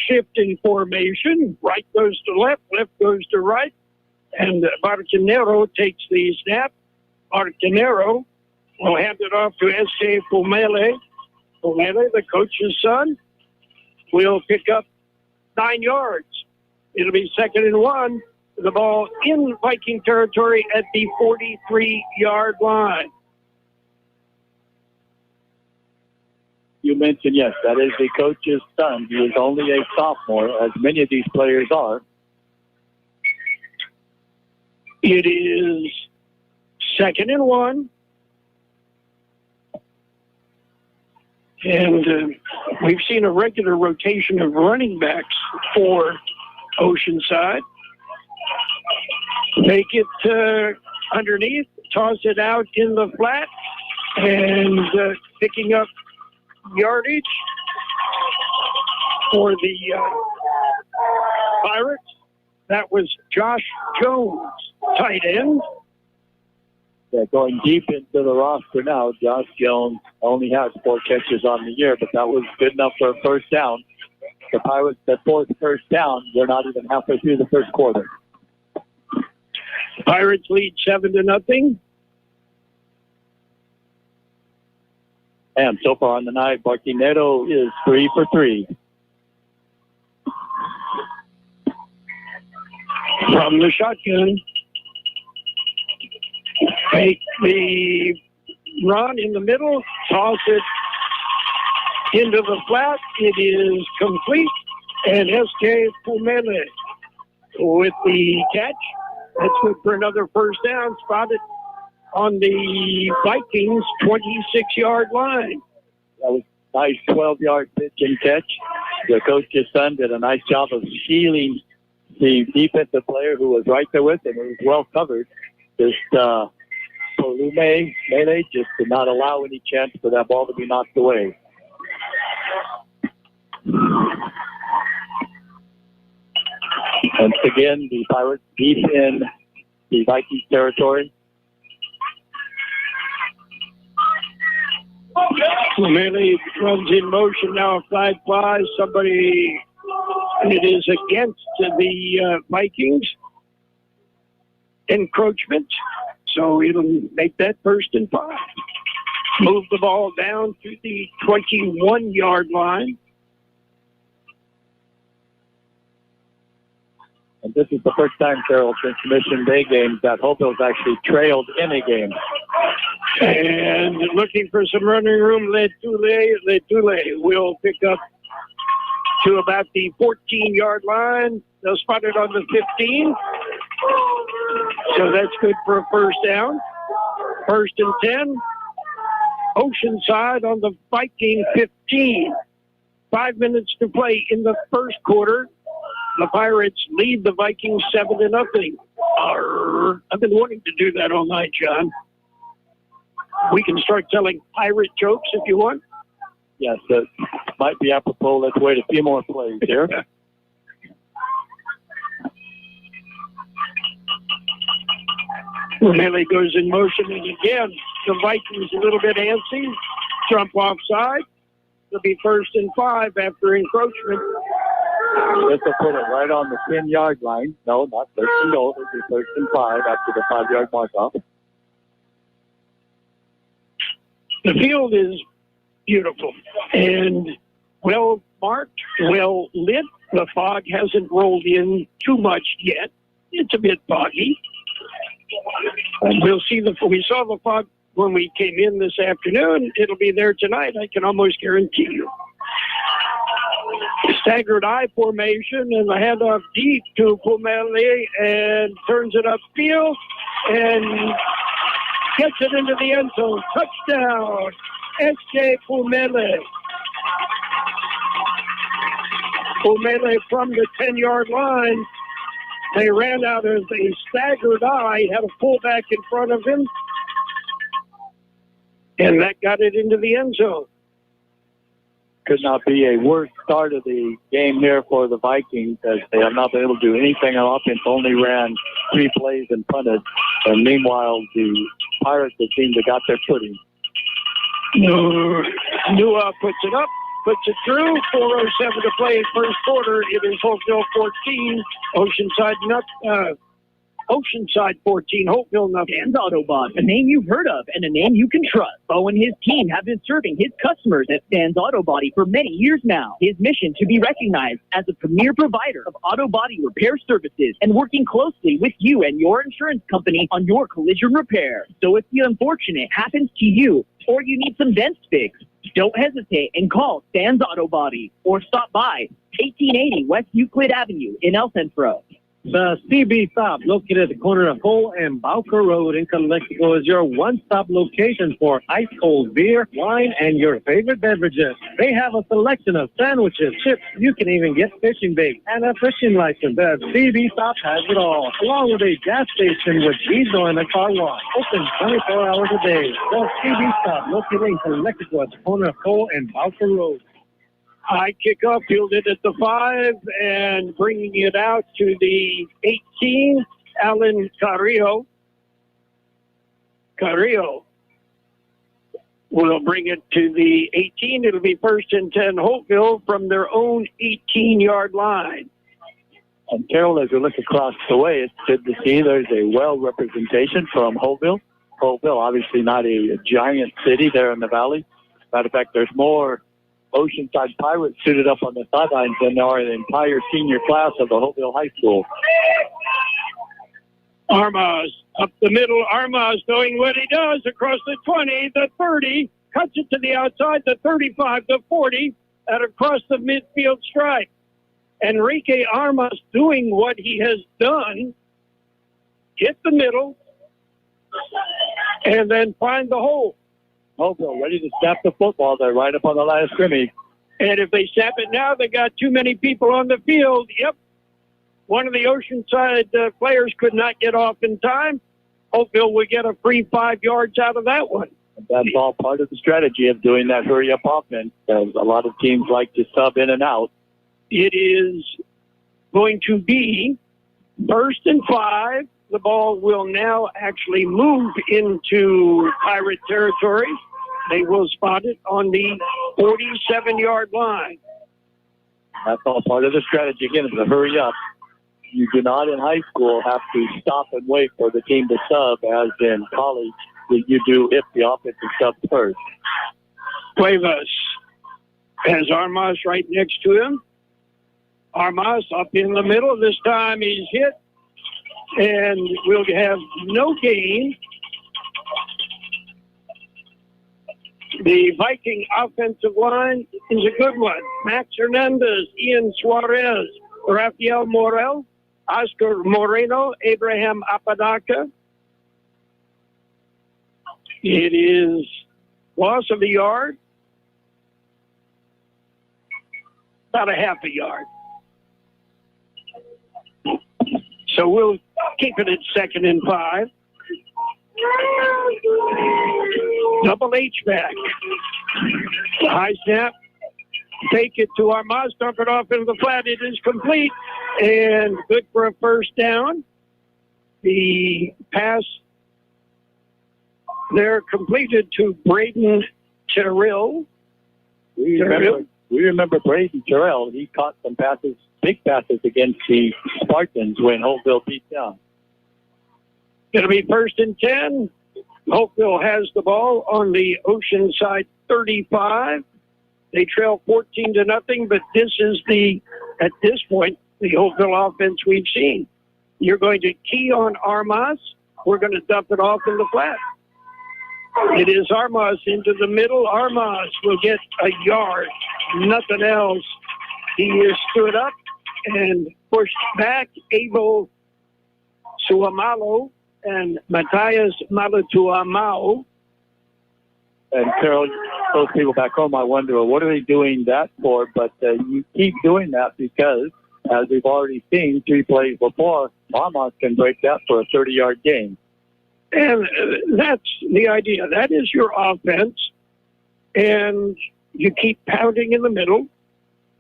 A: shift in formation. Right goes to left goes to right. And Barcanero takes the snap. Barcanero will hand it off to S.J. Pumele. Pumele, the coach's son, will pick up 9 yards. It'll be 2nd and 1. The ball in Viking territory at the 43-yard line.
E: You mentioned, yes, that is the coach's son. He is only a sophomore, as many of these players are.
A: It is 2nd and 1. And we've seen a regular rotation of running backs for Oceanside. Take it underneath, toss it out in the flat, and picking up yardage for the Pirates. That was Josh Jones, tight end.
E: Yeah, going deep into the roster now. Josh Jones only has 4 catches on the year, but that was good enough for a first down. The Pirates, that 4th first down, they're not even halfway through the first quarter.
A: Pirates lead 7-0.
E: And so far on the night, Barquinero is 3 for 3.
A: From the shotgun. Take the run in the middle, toss it into the flat. It is complete. And S.K. Pumele with the catch. That's good for another first down. Spotted on the Vikings 26-yard line.
E: That was a nice 12-yard pitch and catch. The coach's son did a nice job of shielding the defensive player who was right there with him. It was well covered. Just Polume Mele just did not allow any chance for that ball to be knocked away. Once again, the Pirates deep in the Vikings territory.
A: Pumele runs in motion now, flag flies. Somebody, it is against the Vikings encroachment. So it'll make that 1st and 5. Move the ball down to the 21-yard line.
E: And this is the first time, Carroll, since Mission Day games that Holtville's actually trailed in a game.
A: And looking for some running room, Letule will pick up to about the 14-yard line. They'll spot it on the 15. So that's good for a first down. 1st and 10. Oceanside on the Viking 15. 5 minutes to play in the first quarter. The Pirates lead the Vikings 7-0. I've been wanting to do that all night, John. We can start telling pirate jokes if you want.
E: Yes, that might be apropos. Let's wait a few more plays here.
A: O'Malley goes in motion, and again, the Vikings a little bit antsy. Jump offside. It'll be 1st and 5 after encroachment.
E: This will put it right on the 10-yard line. No, not 1st and goal. It'll be 1st and 5 after the 5-yard mark-off.
A: The field is beautiful and well marked, well lit. The fog hasn't rolled in too much yet. It's a bit foggy. We'll see we saw the fog when we came in this afternoon. It'll be there tonight, I can almost guarantee you. Staggered I formation, and the handoff deep to Pumele, and turns it upfield and gets it into the end zone. Touchdown, S.J. Pumele. Pumele from the 10-yard line. They ran out as a staggered I, had a fullback in front of him, and that got it into the end zone.
E: Could not be a worse start of the game here for the Vikings, as they have not been able to do anything on offense, only ran 3 plays and punted. And meanwhile, the Pirates, it seemed, to got their footing.
A: Nua puts it up, puts it through. 4:07 to play in first quarter. It is Holtville 14, Oceanside 14, Holtville nothing.
D: Dan's Autobot, a name you've heard of and a name you can trust. Bo and his team have been serving his customers at Dan's Auto Body for many years now. His mission to be recognized as a premier provider of auto body repair services and working closely with you and your insurance company on your collision repair. So if the unfortunate happens to you or you need some dents fixed, don't hesitate and call Dan's Auto Body or stop by 1880 West Euclid Avenue in El Centro.
B: The CB Stop, located at the corner of Cole and Bowker Road in Calexico, is your one-stop location for ice-cold beer, wine, and your favorite beverages. They have a selection of sandwiches, chips. You can even get fishing bait and a fishing license. The CB Stop has it all, along with a gas station with diesel and a car wash. Open 24 hours a day. The CB Stop, located in Calexico at the corner of Cole and Bowker Road.
A: High kickoff, fielded at the 5 and bringing it out to the 18, Alan Carrillo. Carrillo will bring it to the 18. It'll be 1st and 10 Holtville from their own 18-yard line.
E: And Carroll, as we look across the way, it's good to see there's a well representation from Holtville. Holtville, obviously not a giant city there in the valley. Matter of fact, there's more Oceanside Pirates suited up on the sidelines than there are the entire senior class of the Holtville High School.
A: Armas up the middle. Armas doing what he does across the 20, the 30, cuts it to the outside, the 35, the 40, and across the midfield stripe. Enrique Armas doing what he has done, hit the middle, and then find the hole.
E: Holtville ready to snap the football. They're right up on the line of scrimmage.
A: And if they snap it now, they got too many people on the field. Yep. One of the Oceanside players could not get off in time. Holtville will get a free 5 yards out of that one.
E: That's all part of the strategy of doing that hurry-up offense. A lot of teams like to sub in and out.
A: It is going to be 1st and 5. The ball will now actually move into Pirate territory. They will spot it on the 47-yard line.
E: That's all part of the strategy. Again, it's a hurry up. You do not in high school have to stop and wait for the team to sub, as in college you do if the offense is sub first.
A: Cuevas has Armas right next to him. Armas up in the middle. This time he's hit, and we'll have no gain. The Viking offensive line is a good one. Max Hernandez, Ian Suarez, Rafael Morel, Oscar Moreno, Abraham Apodaca. It is loss of a yard, about a half a yard. So we'll keep it at 2nd and 5. Double H back. High snap. Take it to Armas. Dump it off into the flat. It is complete and good for a first down. The pass there completed to Braden Terrell.
E: We remember Braden Terrell. He caught some passes, big passes against the Spartans when Holtville beat them.
A: It'll be 1st and 10. Holtville has the ball on the Oceanside 35. They trail 14-0, but this is at this point, the Holtville offense we've seen. You're going to key on Armas. We're going to dump it off in the flat. It is Armas into the middle. Armas will get a yard, nothing else. He is stood up and pushed back. Abel Suamalo and Matthias Malatuamao.
E: And Carroll, those people back home, I wonder, what are they doing that for? But you keep doing that because, as we've already seen 3 plays before, Armas can break that for a 30-yard gain.
A: And that's the idea. That is your offense. And you keep pounding in the middle.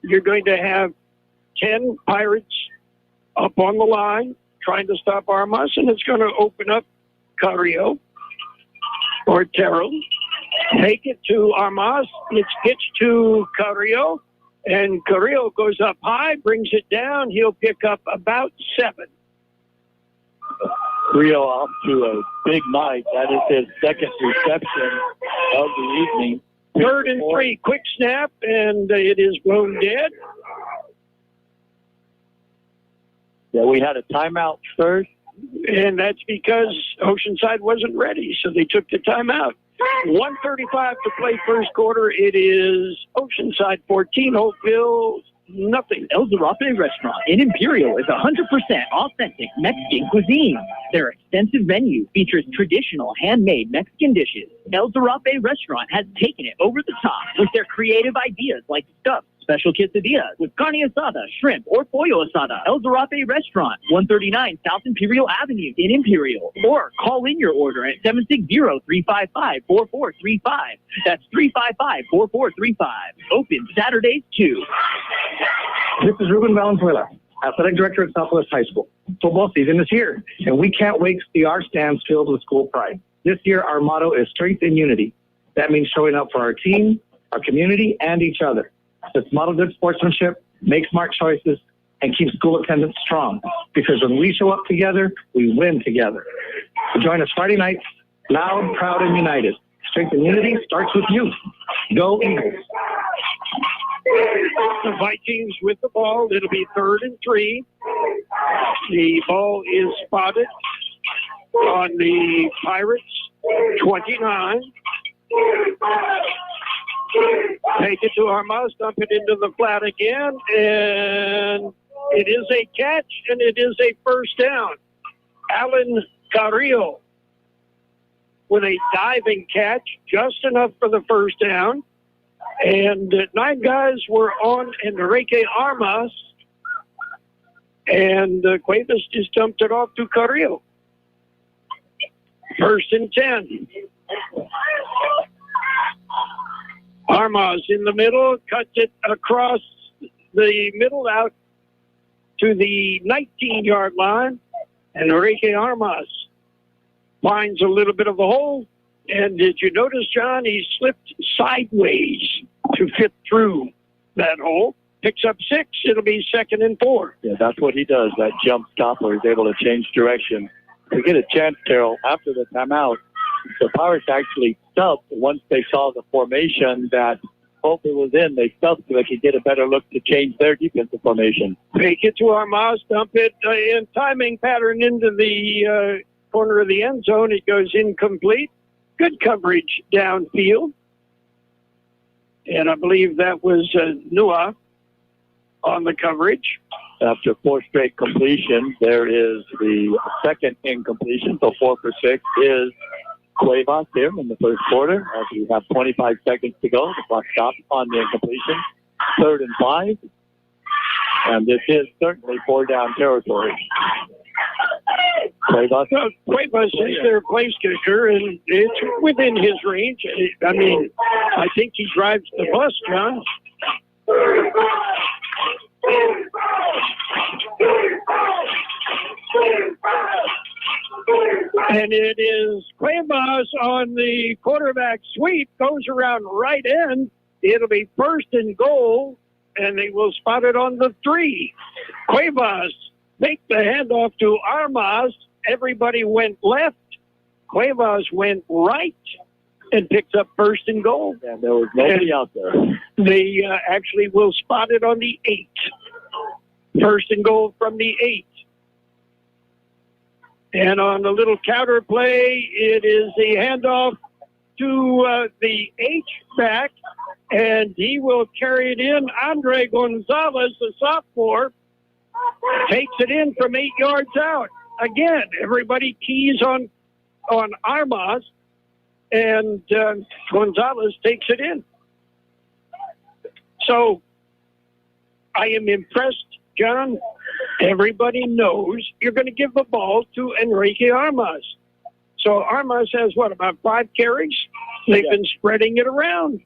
A: You're going to have 10 Pirates up on the line trying to stop Armas, and it's going to open up Carrillo or Terrell. Take it to Armas. It's pitched to Carrillo, and Carrillo goes up high, brings it down. He'll pick up about 7.
E: Rio off to a big night. That is his 2nd reception of the evening.
A: 3rd and 3, quick snap, and it is blown dead.
E: Yeah, we had a timeout first.
A: And that's because Oceanside wasn't ready, so they took the timeout. 1:35 to play first quarter. It is Oceanside 14, Holtville nothing.
D: El Zarape Restaurant in Imperial is 100% authentic Mexican cuisine. Their extensive menu features traditional handmade Mexican dishes. El Zarape Restaurant has taken it over the top with their creative ideas like stuffed special quesadillas with carne asada, shrimp, or pollo asada. El Zarape Restaurant, 139 South Imperial Avenue in Imperial. Or call in your order at 760-355-4435. That's 355-4435. Open Saturdays too.
J: This is Ruben Valenzuela, Athletic Director at Southwest High School. Football season is here, and we can't wait to see our stands filled with school pride. This year, our motto is strength and unity. That means showing up for our team, our community, and each other. Let's model good sportsmanship, make smart choices, and keep school attendance strong. Because when we show up together, we win together. So join us Friday nights, loud, proud, and united. Strength and unity starts with you. Go Eagles.
A: The Vikings with the ball. It'll be 3rd and 3. The ball is spotted on the Pirates 29. Take it to Armas, dump it into the flat again, and it is a catch, and it is a first down. Alan Carrillo with a diving catch, just enough for the first down. And 9 guys were on Enrique Armas, and Cuevas just dumped it off to Carrillo. 1st and 10. Armas in the middle, cuts it across the middle out to the 19-yard line. And Enrique Armas finds a little bit of a hole. And did you notice, John, he slipped sideways to fit through that hole. Picks up 6. It'll be 2nd and 4.
E: Yeah, that's what he does, that jump stopper. He's able to change direction. To get a chance, Carroll, after the timeout, the Pirates actually subbed once they saw the formation that Holtville was in. They subbed so they could get a better look to change their defensive formation.
A: Take it to Armas, dump it in timing pattern into the corner of the end zone. It goes incomplete. Good coverage downfield. And I believe that was Nua on the coverage.
E: After 4 straight completions, there is the second incompletion. So 4 for 6 is Cuevas here in the first quarter. As we have 25 seconds to go, the clock stops on the incompletion. 3rd and 5. And this is certainly 4-down territory. Cuevas
A: is their place kicker, and it's within his range. I mean, I think he drives the bus, John. And it is Cuevas on the quarterback sweep, goes around right end. It'll be 1st and goal, and they will spot it on the 3. Cuevas make the handoff to Armas. Everybody went left. Cuevas went right and picks up 1st and goal.
E: And there was nobody out there.
A: They actually will spot it on the 8. 1st and goal from the 8. And on the little counter play, it is the handoff to the H-back, and he will carry it in. Andre Gonzalez, the sophomore, takes it in from 8 yards out. Again, everybody keys on Armas, and Gonzalez takes it in. So I am impressed, John. Everybody knows you're going to give the ball to Enrique Armas. So Armas has, about 5 carries? They've been spreading it around.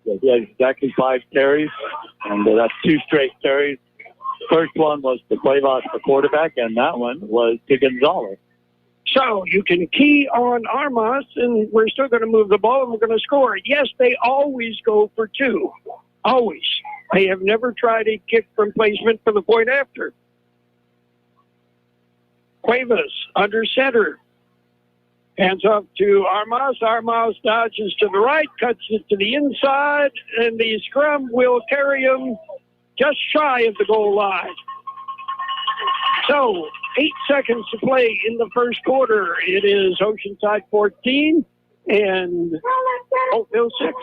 E: Yeah, exactly 5 carries, and that's 2 straight carries. First one was to Cuevas, the quarterback, and that one was to Gonzalez.
A: So you can key on Armas, and we're still going to move the ball, and we're going to score. Yes, they always go for 2. Always. They have never tried a kick from placement for the point after. Cuevas under center. Hands off to Armas. Armas dodges to the right, cuts it to the inside, and the scrum will carry him just shy of the goal line. So, 8 seconds to play in the first quarter. It is Oceanside 14 and Holtville 6.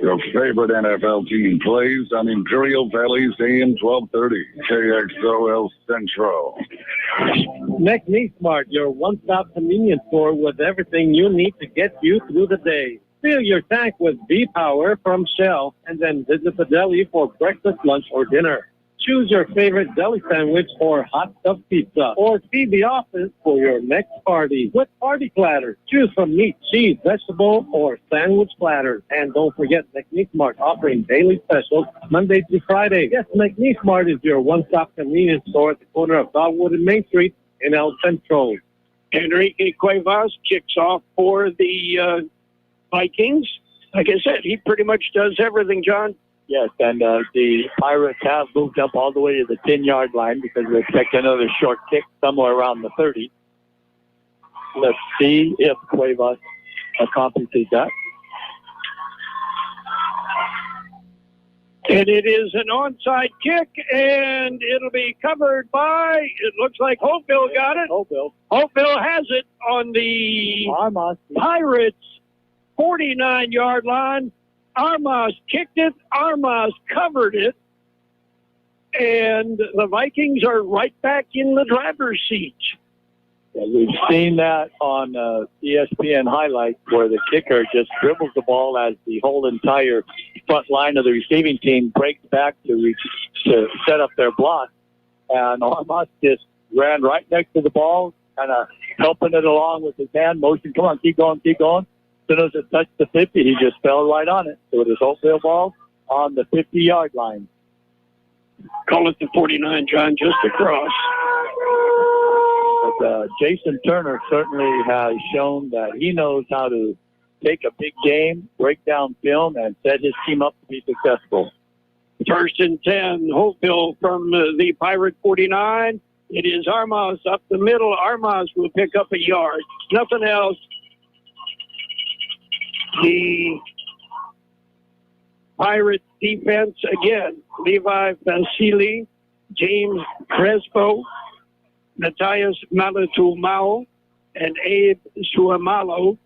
H: Your favorite NFL team plays on Imperial Valley's AM 1230, KXO Centro.
B: McNeesmart, your one-stop convenience store with everything you need to get you through the day. Fill your tank with V-Power from Shell, and then visit the deli for breakfast, lunch, or dinner. Choose your favorite deli sandwich or hot stuffed pizza, or feed the office for your next party with party platters. Choose from meat, cheese, vegetable, or sandwich platters. And don't forget McNeesmart offering daily specials Monday through Friday. Yes, McNeesmart is your one-stop convenience store at the corner of Dogwood and Main Street in El Centro.
A: Enrique Cuevas kicks off for the Vikings. Like I said, he pretty much does everything, John.
E: Yes, and the Pirates have moved up all the way to the 10-yard line because they expect another short kick somewhere around the 30. Let's see if Cuevas accomplishes that.
A: And it is an onside kick, and it'll be covered by, it looks like Holtville got it. Holtville has it on the
E: Armas.
A: Pirates' 49-yard line. Armas kicked it. Armas covered it. And the Vikings are right back in the driver's seat.
E: Yeah, we've seen that on ESPN highlights where the kicker just dribbles the ball as the whole entire front line of the receiving team breaks back to set up their block. And Armas just ran right next to the ball, kind of helping it along with his hand motion. Come on, keep going, keep going. As soon as it touched the 50, he just fell right on it. So it is Holtville ball on the 50-yard line.
A: Call it the 49, John, just across.
E: But Jason Turner certainly has shown that he knows how to take a big game, break down film, and set his team up to be successful.
A: 1st and 10, Holtville from the Pirate 49. It is Armas up the middle. Armas will pick up a yard. Nothing else. The Pirate defense, again, Levi Vasili, James Crespo, Matthias Malatumau, and Abe Suamalo.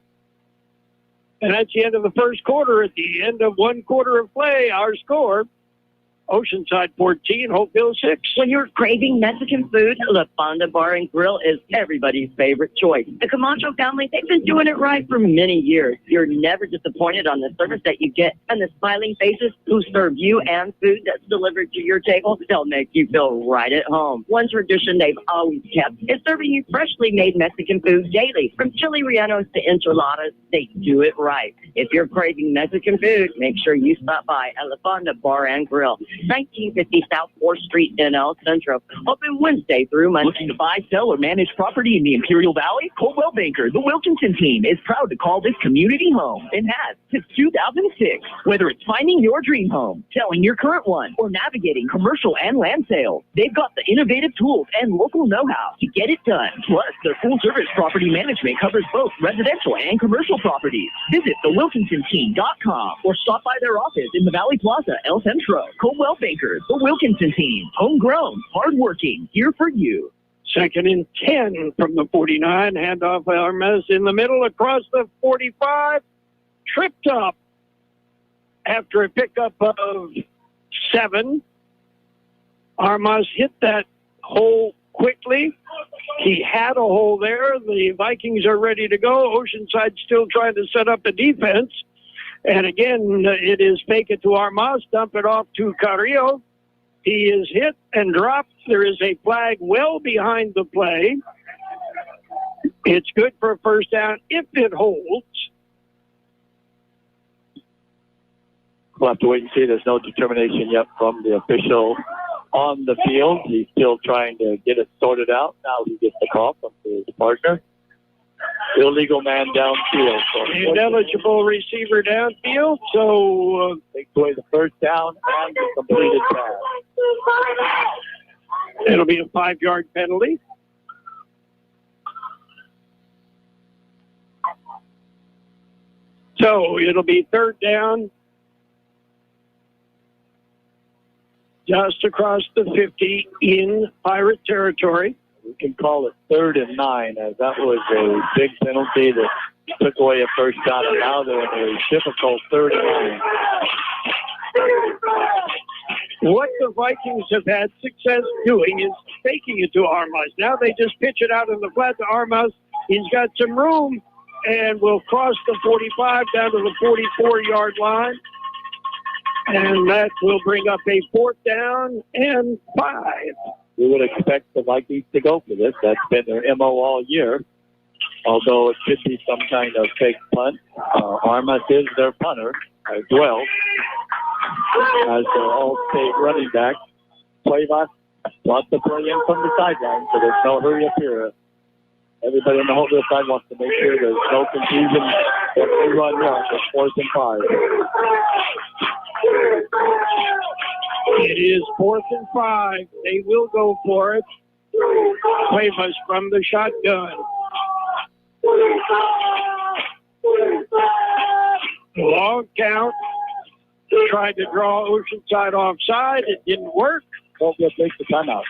A: And that's the end of the first quarter. At the end of one quarter of play, our score, Oceanside 14, Holtville 6.
I: When you're craving Mexican food, La Fonda Bar and Grill is everybody's favorite choice. The Camacho family, they've been doing it right for many years. You're never disappointed on the service that you get, and the smiling faces who serve you and food that's delivered to your table, they'll make you feel right at home. One tradition they've always kept is serving you freshly made Mexican food daily. From chili rellenos to enchiladas, they do it right. If you're craving Mexican food, make sure you stop by at La Fonda Bar and Grill, 1950 South 4th Street in El Centro. Open Wednesday through Monday.
D: Looking to buy, sell, or manage property in the Imperial Valley? Coldwell Banker, the Wilkinson team, is proud to call this community home and has since 2006. Whether it's finding your dream home, selling your current one, or navigating commercial and land sales, they've got the innovative tools and local know-how to get it done. Plus, their full-service property management covers both residential and commercial properties. Visit thewilkinsonteam.com or stop by their office in the Valley Plaza, El Centro. Coldwell Banker, the Wilkinson team, homegrown, hardworking, here for you.
A: 2nd and 10 from the 49. Handoff Armas in the middle across the 45. Tripped up after a pickup of 7. Armas hit that hole quickly. He had a hole there. The Vikings are ready to go. Oceanside still trying to set up a defense. And again, it is fake it to Armas, dump it off to Carrillo. He is hit and dropped. There is a flag well behind the play. It's good for a first down if it holds.
E: We'll have to wait and see. There's no determination yet from the official on the field. He's still trying to get it sorted out. Now he gets the call from his partner. Illegal man downfield. So
A: ineligible receiver downfield, so
E: takes away the first down and the completed pass.
A: It'll be a 5-yard penalty. So it'll be 3rd down, just across the 50 in Pirate territory.
E: We can call it 3rd and 9, as that was a big penalty that took away a first down, and now they're in a difficult 3rd and 9.
A: What the Vikings have had success doing is faking it to Armas. Now they just pitch it out in the flat to Armas. He's got some room and will cross the 45 down to the 44-yard line. And that will bring up a 4th down and 5.
E: We would expect the Vikings to go for this. That's been their MO all year, although it could be some kind of fake punt. Armas is their punter as well, as their all-state running back. Cuevas wants to play in from the sideline, so there's no hurry up here. Everybody on the Holtville side wants to make sure there's no confusion if they run wrong. It's 4th and 5.
A: It is 4th and 5. They will go for it. Cuevas from the shotgun. Long count. Tried to draw Oceanside offside. It didn't work.
E: Holtville takes the timeout.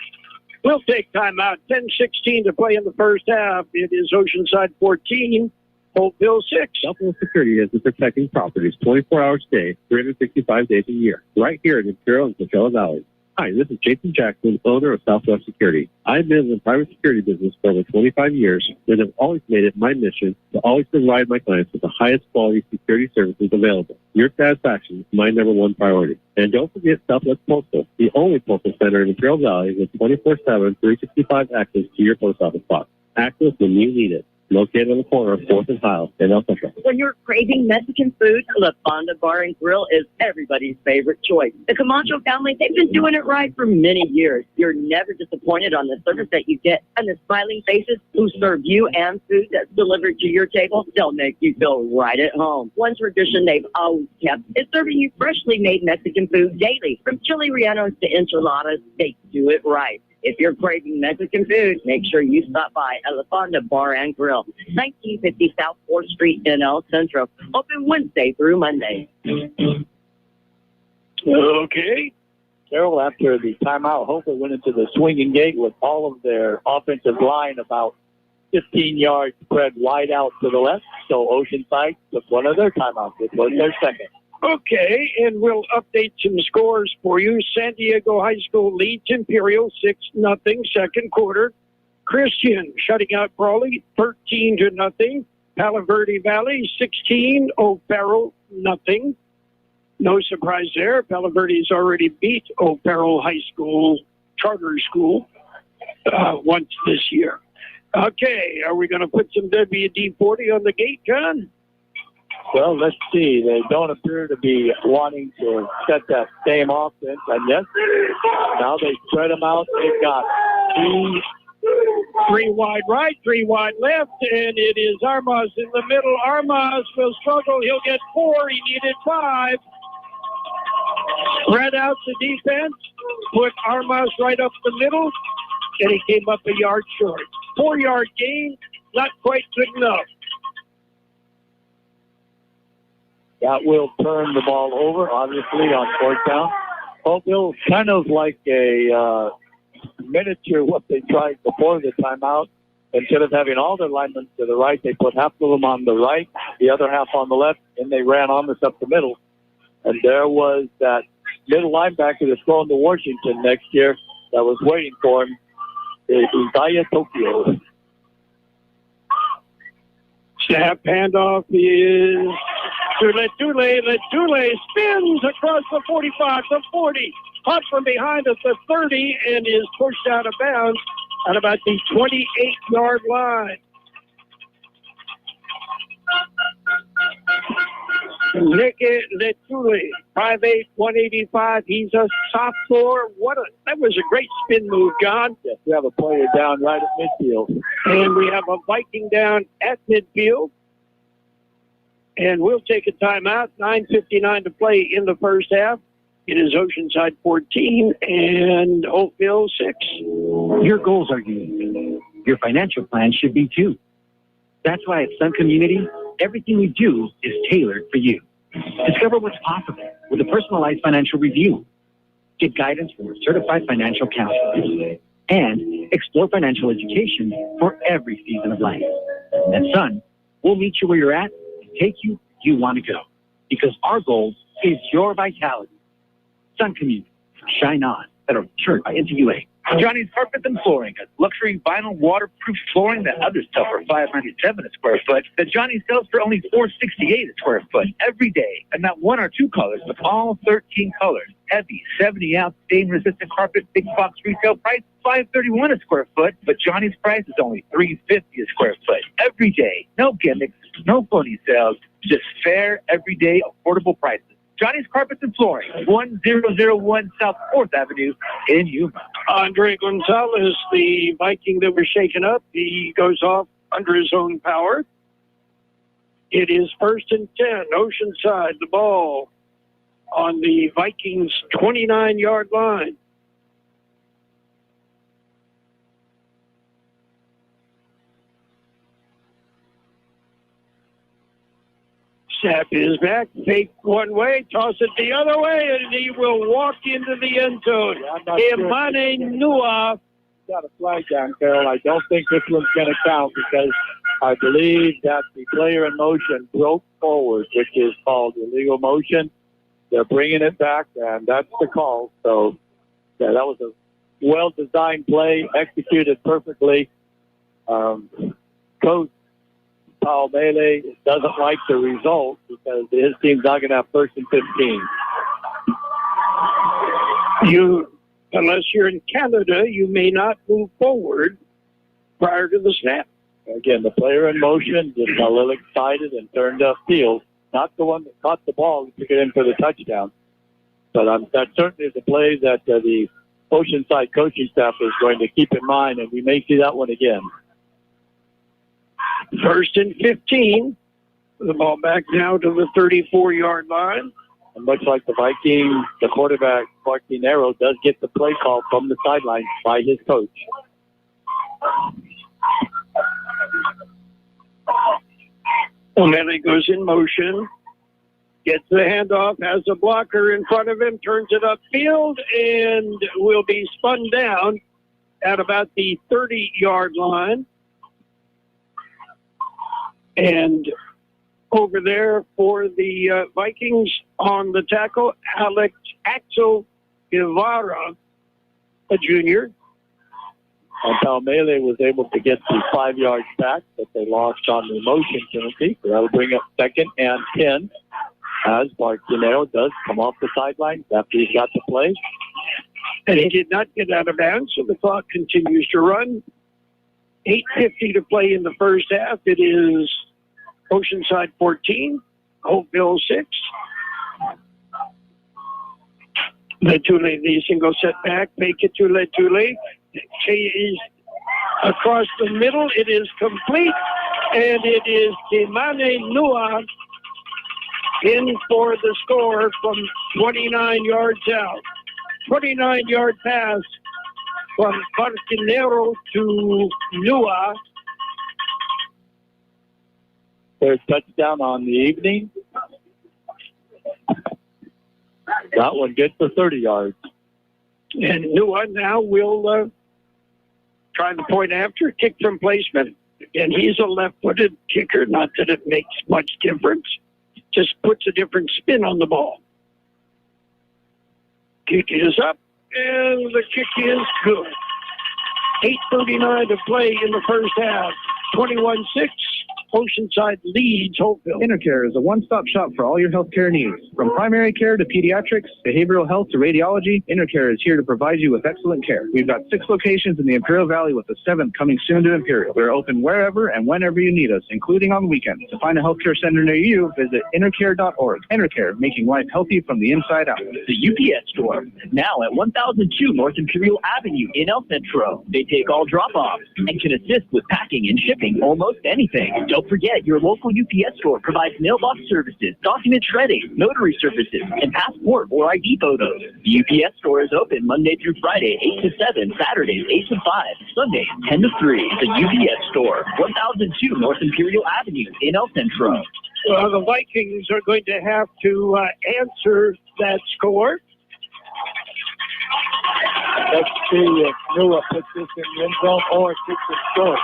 A: We'll take timeout. 10:16 to play in the first half. It is Oceanside 14, Holtville 6.
G: Southwest Security is protecting properties 24 hours a day, 365 days a year, right here in the Carroll and Coachella Valley. Hi, this is Jason Jackson, owner of Southwest Security. I've been in the private security business for over 25 years and have always made it my mission to always provide my clients with the highest quality security services available. Your satisfaction is my number one priority. And don't forget Southwest Postal, the only postal center in the Carroll Valley with 24/7, 365 access to your post office box. Access when you need it. Located on the corner of 4th and Highland in El Centro.
I: When you're craving Mexican food, La Fonda Bar and Grill is everybody's favorite choice. The Camacho family, they've been doing it right for many years. You're never disappointed on the service that you get, and the smiling faces who serve you and food that's delivered to your table, they'll make you feel right at home. One tradition they've always kept is serving you freshly made Mexican food daily. From chili rellenos to enchiladas, they do it right. If you're craving Mexican food, make sure you stop by at La Fonda Bar and Grill, 1950 South 4th Street in El Centro. Open Wednesday through Monday.
A: Okay.
E: Carroll, after the timeout, hopefully went into the swinging gate with all of their offensive line about 15 yards spread wide out to the left. So Oceanside took one of their timeouts. It was their second.
A: Okay, and we'll update some scores for you. San Diego High School leads Imperial 6-0, second quarter. Christian shutting out Brawley 13-0. Palo Verde Valley 16, O'Farrell nothing. No surprise there. Palo Verde's already beat O'Farrell High School charter school once this year. Okay, are we going to put some WD-40 on the gate, John?
E: Well, let's see. They don't appear to be wanting to set that same offense. And yes, now they spread them out. They've got
A: three wide right, 3 wide left, and it is Armas in the middle. Armas will struggle. He'll get 4. He needed 5. Spread out the defense, put Armas right up the middle, and he came up a yard short. 4-yard gain, not quite good enough.
E: That will turn the ball over, obviously, on fourth down. Holtville kind of like a miniature what they tried before the timeout. Instead of having all their linemen to the right, they put half of them on the right, the other half on the left, and they ran almost up the middle. And there was that middle linebacker that's going to Washington next year that was waiting for him, Isaiah Tokyo.
A: Snap handoff is Tule spins across the 45, the 40, caught from behind at the 30, and is pushed out of bounds at about the 28-yard line. Nicky Letule, 5'8", 185. He's a sophomore. That was a great spin move, John.
E: Yes, we have a player down right at midfield.
A: And we have a Viking down at midfield. And we'll take a timeout. 9:59 to play in the first half. It is Oceanside 14 and Holtville 6.
J: Your goals are unique. Your financial plan should be too. That's why at Sun Community, everything we do is tailored for you. Discover what's possible with a personalized financial review. Get guidance from a certified financial counselor. And explore financial education for every season of life. At Sun, we'll meet you where you're at and take you where you want to go. Because our goal is your vitality. Sun Community. Shine on. Federal Church by NCUA.
M: Johnny's Carpet and Flooring, a luxury vinyl waterproof flooring that others sell for $597 a square foot, that Johnny sells for only $468 a square foot every day. And not 1 or 2 colors, but all 13 colors. Heavy 70-ounce stain-resistant carpet, big box retail price, $531 a square foot, but Johnny's price is only $350 a square foot every day. No gimmicks, no phony sales, just fair, everyday, affordable prices. Johnny's Carpets and Flooring, 1001 South 4th Avenue in Yuma.
A: Andre Gonzalez, the Viking that was shaken up, he goes off under his own power. It is 1st and 10, Oceanside, the ball on the Vikings' 29-yard line. Snap is back, fake one way, toss it the other way, and he will walk into the end zone. Imane Nua.
E: Got a flag down, Carroll. I don't think this one's going to count because I believe that the player in motion broke forward, which is called illegal motion. They're bringing it back, and that's the call. So, yeah, that was a well-designed play, executed perfectly. Coach Paul Melee doesn't like the result because his team's not going to have 1st and 15.
A: Unless you're in Canada, you may not move forward prior to the snap.
E: Again, the player in motion just got a little excited and turned upfield. Not the one that caught the ball and took it in for the touchdown. But that certainly is a play that the Oceanside coaching staff is going to keep in mind, and we may see that one again.
A: 1st and 15. The ball back now to the 34-yard line.
E: And much like the Vikings, the quarterback, Mark Dinero, does get the play call from the sideline by his coach.
A: O'Malley goes in motion, gets the handoff, has a blocker in front of him, turns it upfield, and will be spun down at about the 30-yard line. And over there for the Vikings on the tackle, KXO Guevara, a junior.
E: And Palmele was able to get the 5 yards back, but they lost on the motion penalty. So that'll bring up 2nd and 10 as Martinero does come off the sidelines after he's got the play.
A: And he did not get out of bounds, so the clock continues to run. 8:50 to play in the first half. It is Oceanside 14, Holtville 6. Letule, the single setback, make it to Letule. Is across the middle. It is complete, and it is Kimane Nua in for the score from 29 yards out. 29-yard pass from Martinero to Nua.
E: Third touchdown on the evening. That one good for 30 yards.
A: And Nua now will try the point after, kick from placement. And he's a left-footed kicker, not that it makes much difference. Just puts a different spin on the ball. Kick is up, and the kick is good. 8:39 to play in the first half. 21-6. Oceanside leads Holtville.
C: Intercare is a one-stop shop for all your healthcare needs. From primary care to pediatrics, behavioral health to radiology, Intercare is here to provide you with excellent care. We've got 6 locations in the Imperial Valley with a 7th coming soon to Imperial. We're open wherever and whenever you need us, including on weekends. To find a healthcare center near you, visit intercare.org. Intercare, making life healthy from the inside out.
D: The UPS store, now at 1002 North Imperial Avenue in El Centro. They take all drop-offs and can assist with packing and shipping almost anything. Don't forget, your local UPS store provides mailbox services, document shredding, notary services, and passport or ID photos. The UPS store is open Monday through Friday, 8 to 7, Saturdays, 8 to 5, Sundays, 10 to 3. The UPS store, 1002 North Imperial Avenue in El Centro.
A: Well, the Vikings are going to have to answer that score.
E: Let's see if Nua puts this in the end zone or kicks it short.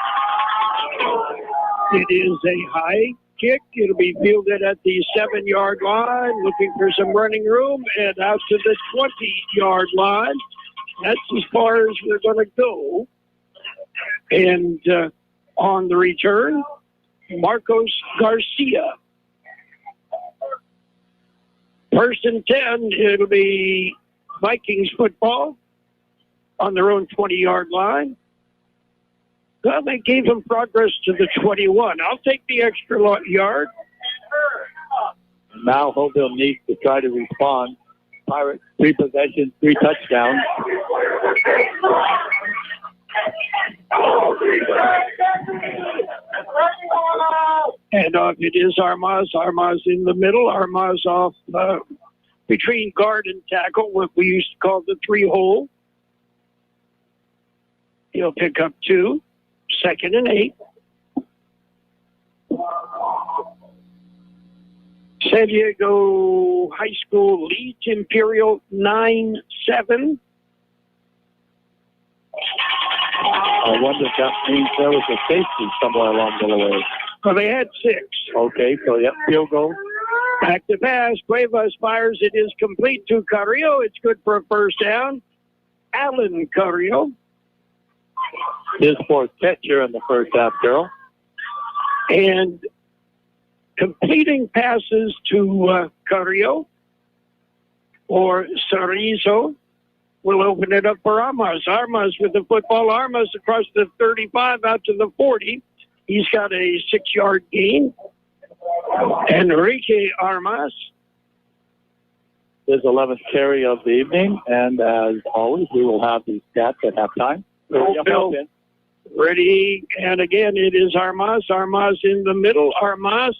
A: It is a high kick. It'll be fielded at the 7-yard line, looking for some running room, and out to the 20-yard line. That's as far as we're going to go. And on the return, Marcos Garcia. 1st and 10, it'll be Vikings football on their own 20-yard line. Well, they gave him progress to the 21. I'll take the extra yard.
E: Now Holtville needs to try to respond. Pirates, 3 possessions, 3 touchdowns.
A: And off it is Armaz. Armaz in the middle. Armaz off between guard and tackle, what we used to call the 3-hole. He'll pick up 2. 2nd and 8. San Diego High School leads Imperial 9-7.
E: I wonder if that means there was a safety somewhere along the way.
A: Well, they had 6.
E: Okay, so yep, field goal.
A: Back to pass. Cuevas fires. It is complete to Carrillo. It's good for a first down. Alan Carrillo.
E: His 4th catch here in the first half, Carroll.
A: And completing passes to Carrillo or Sarizo will open it up for Armas. Armas with the football. Armas across the 35 out to the 40. He's got a 6-yard gain. Enrique Armas.
E: His 11th carry of the evening. And as always, we will have these stats at halftime.
A: Bill, ready, and again, it is Armas. Armas in the middle. Armas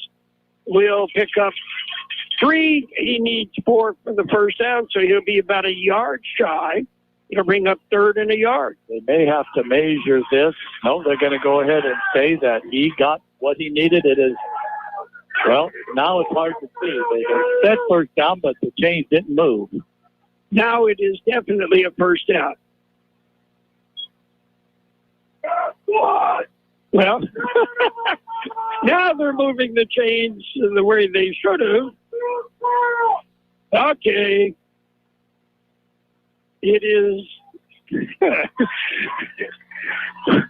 A: will pick up 3. He needs 4 for the first down, so he'll be about a yard shy. He'll bring up 3rd and a yard.
E: They may have to measure this. No, they're going to go ahead and say that he got what he needed. It is, well, now it's hard to see. They said first down, but the chains didn't move.
A: Now it is definitely a first down. Well, now they're moving the chains the way they should have. Okay. It is.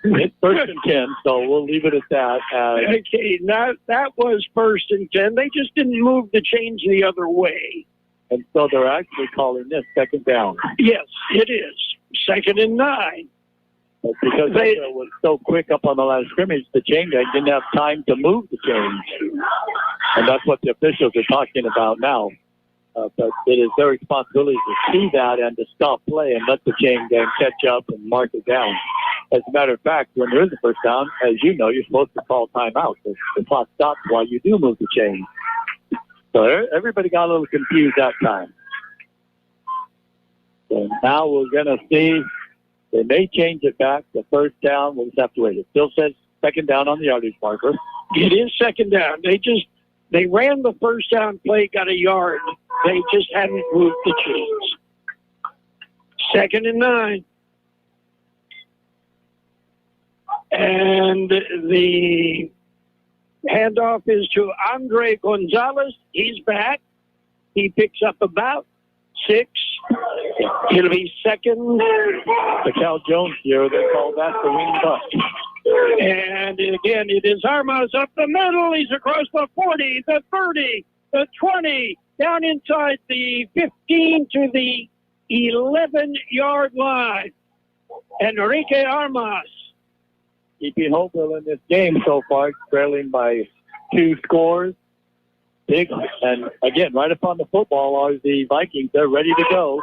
E: It's 1st and 10, so we'll leave it at that.
A: Okay, now that was 1st and 10. They just didn't move the chains the other way.
E: And so they're actually calling this 2nd down.
A: Yes, it is. 2nd and 9.
E: But because they was so quick up on the line of scrimmage, the chain gang didn't have time to move the chains. And that's what the officials are talking about now. But it is their responsibility to see that and to stop play and let the chain gang catch up and mark it down. As a matter of fact, when there is a 1st down, as you know, you're supposed to call timeout. The clock stops while you do move the chain. So everybody got a little confused that time. So now we're going to see. They may change it back to 1st down. We'll just have to wait. It still says 2nd down on the yardage marker.
A: It is 2nd down. They ran the 1st down play, got a yard. They just hadn't moved the chains. 2nd and 9. And the handoff is to Andre Gonzalez. He's back. He picks up about 6. It'll be 2nd.
E: The Cal Jones here, they call that the wing buck.
A: And again, it is Armas up the middle. He's across the 40, the 30, the 20, down inside the 15 to the 11-yard line. Enrique Armas.
E: keeping Holtville in this game so far, trailing by 2 scores. Big, and again, right up on the football are the Vikings. They're ready to go.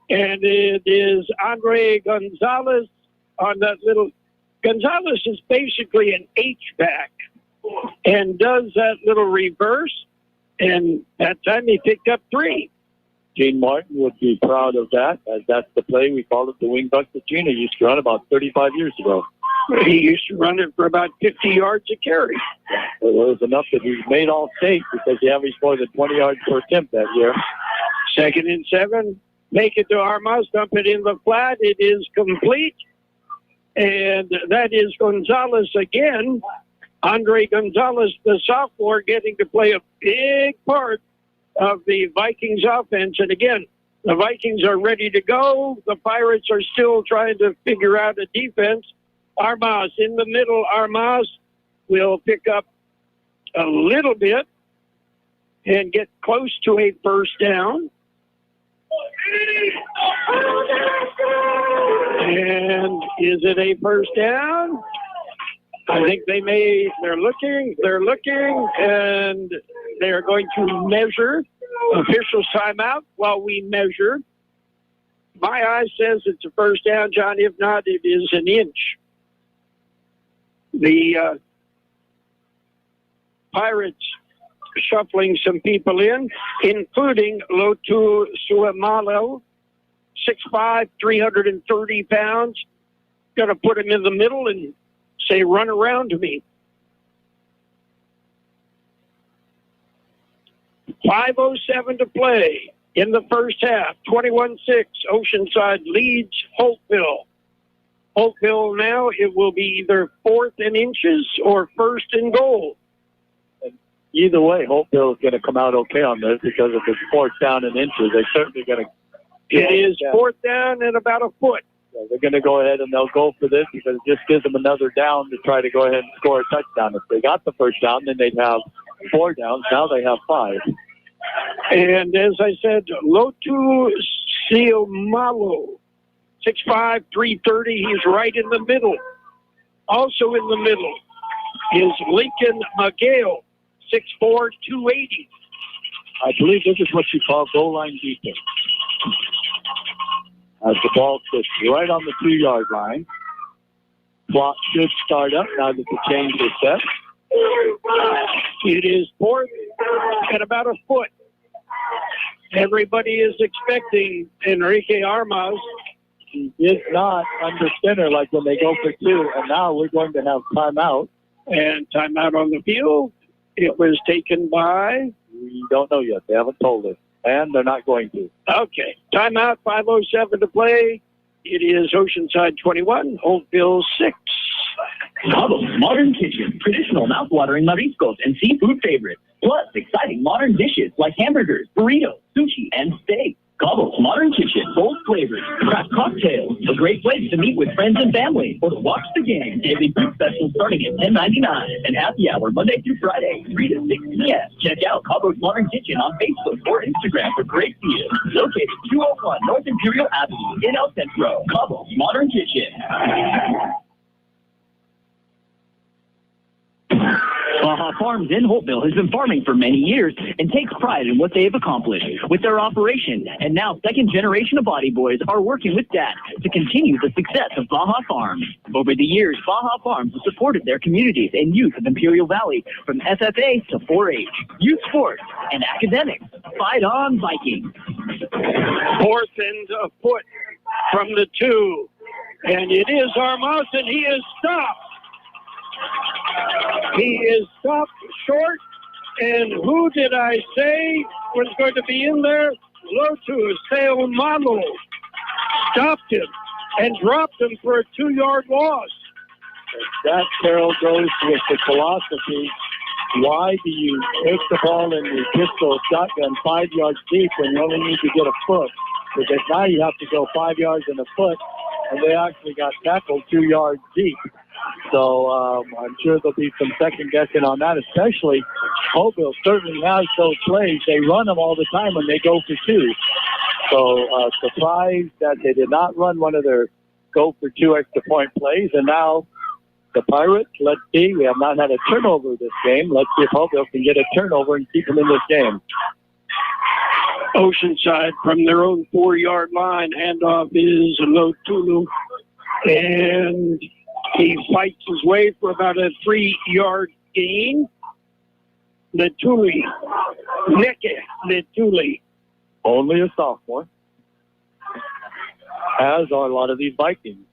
A: And it is Andre Gonzalez on that little. Gonzalez is basically an H-back and does that little reverse. And that time he picked up 3.
E: Gene Martin would be proud of that, as that's the play we call it the wing buck that Gina used to run about 35 years ago.
A: He used to run it for about 50 yards a carry.
E: It was enough that he made All-State because he averaged more than 20 yards per attempt that year.
A: 2nd and 7. Make it to Armas. Dump it in the flat. It is complete. And that is Gonzalez again. Andre Gonzalez, the sophomore, getting to play a big part of the Vikings offense. And again, the Vikings are ready to go. The Pirates are still trying to figure out a defense. Armas in the middle. Armas will pick up a little bit and get close to a first down. And is it a first down? I think they're looking, and they're going to measure. Officials timeout while we measure. My eye says it's a first down, John. If not, it is an inch. The Pirates shuffling some people in, including Lotu Suamalo, 6'5", 330 pounds. Going to put him in the middle and say, run around to me. 5:07 to play in the first half. 21-6. Oceanside leads Holtville. Holtville now, it will be either 4th and inches or 1st and goal.
E: And either way, Holtville is going to come out okay on this because if it's 4th down and inches, they're certainly going to.
A: It is 4th down and about a foot.
E: Yeah, they're going to go ahead and they'll go for this because it just gives them another down to try to go ahead and score a touchdown. If they got the first down, then they'd have 4 downs. Now they have 5.
A: And as I said, Lotu Siomalo, 6'5", 330. He's right in the middle. Also in the middle is Lincoln McGale, 6'4", 280.
E: I believe this is what you call goal line defense. As the ball sits right on the 2-yard line. Clock should start up now that the change is set.
A: It is 4th and about a foot. Everybody is expecting Enrique Armas.
E: He is not under center like when they go for 2, and now we're going to have timeout.
A: And timeout on the field. It was taken by?
E: We don't know yet. They haven't told us, and they're not going to.
A: Okay. Timeout, 5:07 to play. It is Oceanside 21, Holtville 6.
D: Cabo's Modern Kitchen, traditional mouth-watering mariscos and seafood favorites, plus exciting modern dishes like hamburgers, burritos, sushi, and steak. Cabo's Modern Kitchen, bold flavors, craft cocktails, a great place to meet with friends and family or to watch the game. Daily food specials starting at $10.99 and happy hour Monday through Friday, 3 to 6 p.m. Check out Cabo's Modern Kitchen on Facebook or Instagram for great deals. Located 201 North Imperial Avenue in El Centro. Cabo's Modern Kitchen. Baja Farms in Holtville has been farming for many years and takes pride in what they have accomplished with their operation. And now second generation of Body Boys are working with Dad to continue the success of Baja Farms. Over the years, Baja Farms has supported their communities and youth of Imperial Valley from FFA to 4-H, youth sports, and academics. Fight on, Vikings.
A: Fourth and a foot from the 2. And it is Armas, and he is stopped. He is stopped short, and who did I say was going to be in there? Lotu Seomalo stopped him and dropped him for a 2-yard loss.
E: That, Carroll, goes with the philosophy. Why do you take the ball in the pistol shotgun 5 yards deep when you only need to get a foot? Because now you have to go 5 yards and a foot, and they actually got tackled 2 yards deep. So I'm sure there'll be some second guessing on that, especially Holtville certainly has those plays. They run them all the time when they go for 2. So surprised that they did not run one of their go for 2 extra point plays. And now the Pirates, let's see, we have not had a turnover this game. Let's see if Holtville can get a turnover and keep them in this game.
A: Oceanside from their own 4-yard line. Handoff is Lotulu. And he fights his way for about a 3-yard gain. Letuli. Letuli.
E: Only a sophomore. As are a lot of these Vikings.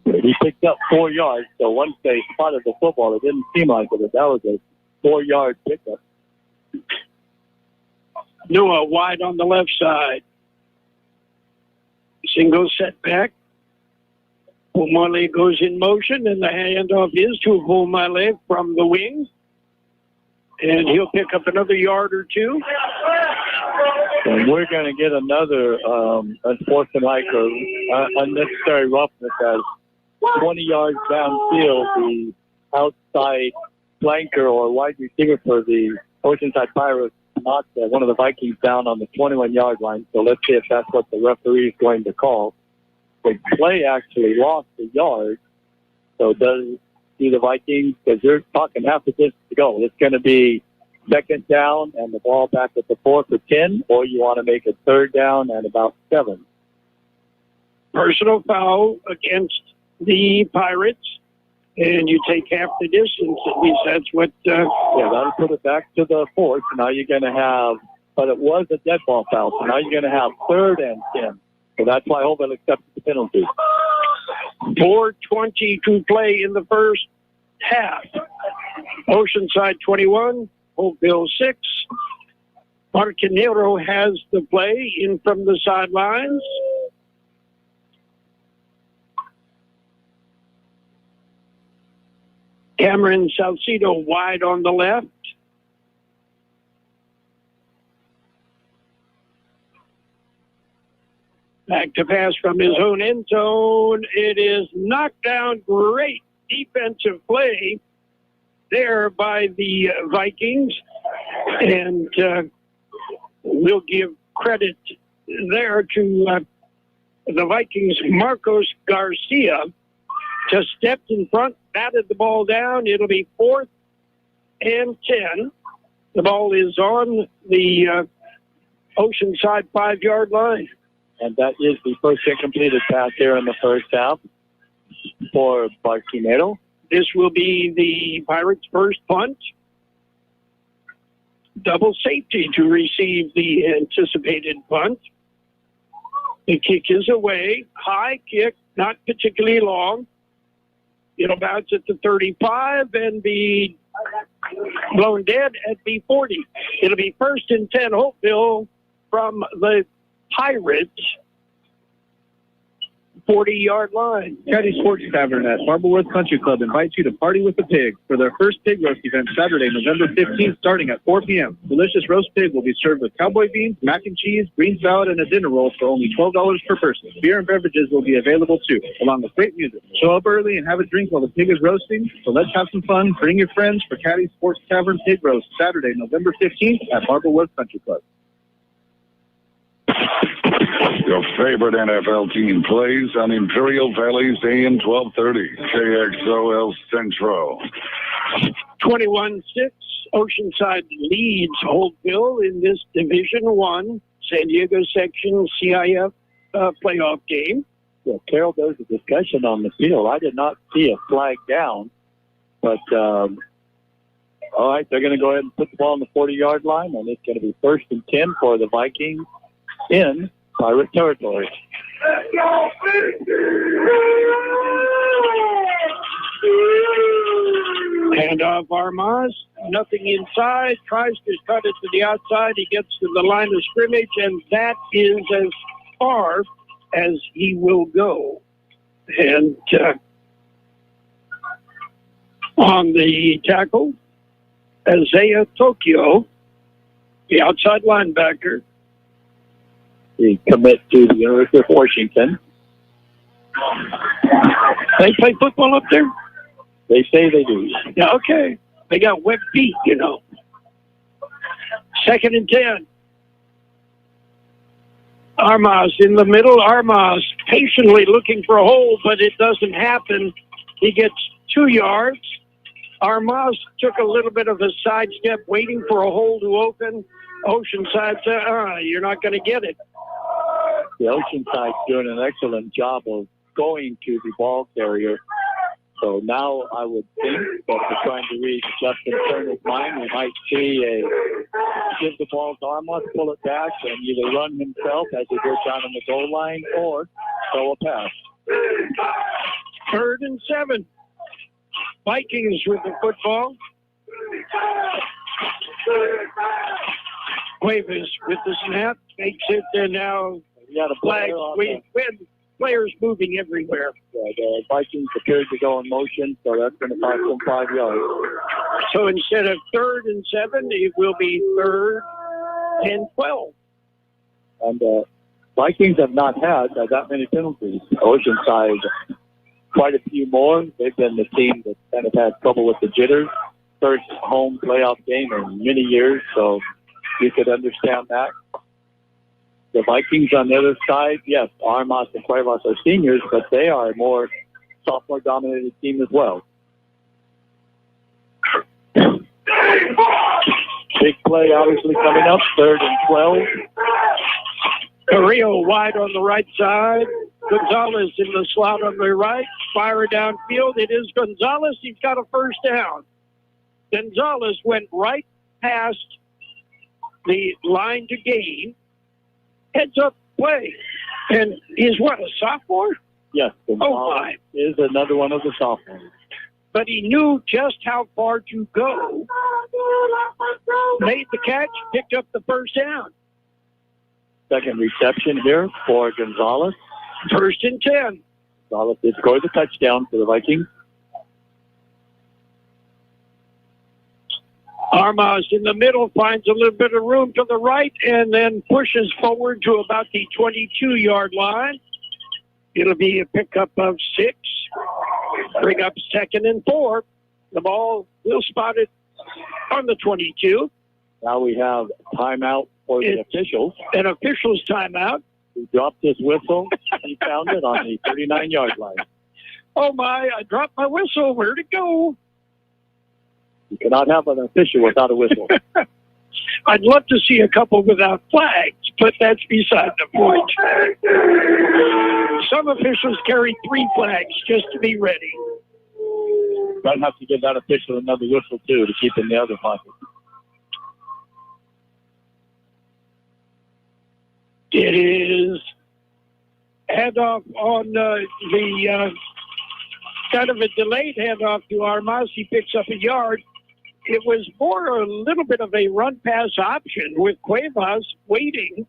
E: He picked up 4 yards, so once they spotted the football, it didn't seem like it, but that was a 4-yard pickup.
A: Noah wide on the left side. Single setback. Humale goes in motion, and the handoff is to Humale from the wing. And he'll pick up another yard or 2.
E: And we're going to get another unsportsmanlike or unnecessary roughness as 20 yards downfield, the outside flanker or wide receiver for the Oceanside Pirates knocked one of the Vikings down on the 21-yard line. So let's see if that's what the referee is going to call. The play actually lost a yard. So does see the Vikings, because they're talking half the distance to go. It's going to be second down and the ball back at the 4 for 10, or you want to make a third down and about 7.
A: Personal foul against the Pirates, and you take half the distance. At least that's what...
E: yeah, that'll put it back to the 4. So now you're going to have... But it was a dead ball foul, so now you're going to have 3rd and 10. So that's why Holtville accepted the penalty.
A: 4:20 to play in the first half. Oceanside 21, Holtville 6. Marcanero has the play in from the sidelines. Cameron Salcido wide on the left. Back to pass from his own end zone. It is knocked down. Great defensive play there by the Vikings. And we'll give credit there to the Vikings. Marcos Garcia just stepped in front, batted the ball down. It'll be 4th and 10. The ball is on the Oceanside 5-yard line.
E: And that is the first incompleted pass here in the first half for Marcanero.
A: This will be the Pirates' first punt. Double safety to receive the anticipated punt. The kick is away. High kick, not particularly long. It'll bounce at the 35 and be blown dead at the 40. It'll be 1st and 10 Holtville from the Pirates. 40-yard line.
C: Caddy Sports Tavern at Marbleworth Country Club invites you to party with the pig for their first pig roast event Saturday, November 15th, starting at 4 p.m. Delicious roast pig will be served with cowboy beans, mac and cheese, green salad, and a dinner roll for only $12 per person. Beer and beverages will be available too, along with great music. Show up early and have a drink while the pig is roasting. So let's have some fun. Bring your friends for Caddy Sports Tavern Pig Roast Saturday, November 15th at Marbleworth Country Club.
H: Your favorite NFL team plays on Imperial Valley's AM 1230, KXO Centro.
A: 21-6, Oceanside leads Holtville in this Division I San Diego Section CIF playoff game.
E: Yeah, Carroll, there's a discussion on the field. I did not see a flag down, but all right, they're going to go ahead and put the ball on the 40-yard line, and it's going to be 1st and 10 for the Vikings in Pirate territory.
A: Handoff Armaz, nothing inside, tries to cut it to the outside. He gets to the line of scrimmage, and that is as far as he will go. And on the tackle, Isaiah Tokyo, the outside linebacker.
E: He commit to the University of Washington.
A: They play football up there?
E: They say they do.
A: Yeah, okay. They got wet feet, you know. 2nd and 10. Armaz in the middle. Armaz patiently looking for a hole, but it doesn't happen. He gets 2 yards. Armaz took a little bit of a sidestep, waiting for a hole to open. Oceanside said, you're not going to get it.
E: The Oceanside's doing an excellent job of going to the ball carrier. So now I would think that they're trying to read Justin Turner's mind. We might see give the ball to Armaz, pull it back, and either run himself as he goes down on the goal line or throw a pass.
A: 3rd and 7. Vikings with the football. Cuevas with the snap, makes it, and now flags. Players moving everywhere.
E: Yeah, the Vikings appeared to go in motion, so that's going to cost them 5 yards.
A: So instead of 3rd and 7, it will be 3rd and 12.
E: And Vikings have not had that many penalties. Oceanside, quite a few more. They've been the team that kind of had trouble with the jitters. First home playoff game in many years, so you could understand that. The Vikings on the other side, yes, Armas and Cuevas are seniors, but they are a more sophomore-dominated team as well. Big play obviously coming up, 3rd and 12.
A: Carrillo wide on the right side. Gonzalez in the slot on the right. Fire downfield. It is Gonzalez. He's got a 1st down. Gonzalez went right past the line to gain. Heads up play. And he's what, a sophomore?
E: Yes.
A: My.
E: Is another one of the sophomores.
A: But he knew just how far to go. Made the catch, picked up the 1st down.
E: Second reception here for Gonzalez.
A: 1st and 10.
E: Gonzalez did score the touchdown for the Vikings.
A: Armaz in the middle, finds a little bit of room to the right, and then pushes forward to about the 22-yard line. It'll be a pickup of 6. Bring up 2nd and 4. The ball will spot it on the 22.
E: Now we have timeout for the officials.
A: An official's timeout.
E: He dropped his whistle. He found it on the 39-yard line.
A: Oh, my, I dropped my whistle. Where'd it go?
E: You cannot have an official without a whistle.
A: I'd love to see a couple without flags, but that's beside the point. Some officials carry 3 flags just to be ready.
E: Might have to give that official another whistle, too, to keep in the other pocket.
A: It is handoff on the kind of a delayed handoff to Armas. He picks up a yard. It was more a little bit of a run-pass option with Cuevas waiting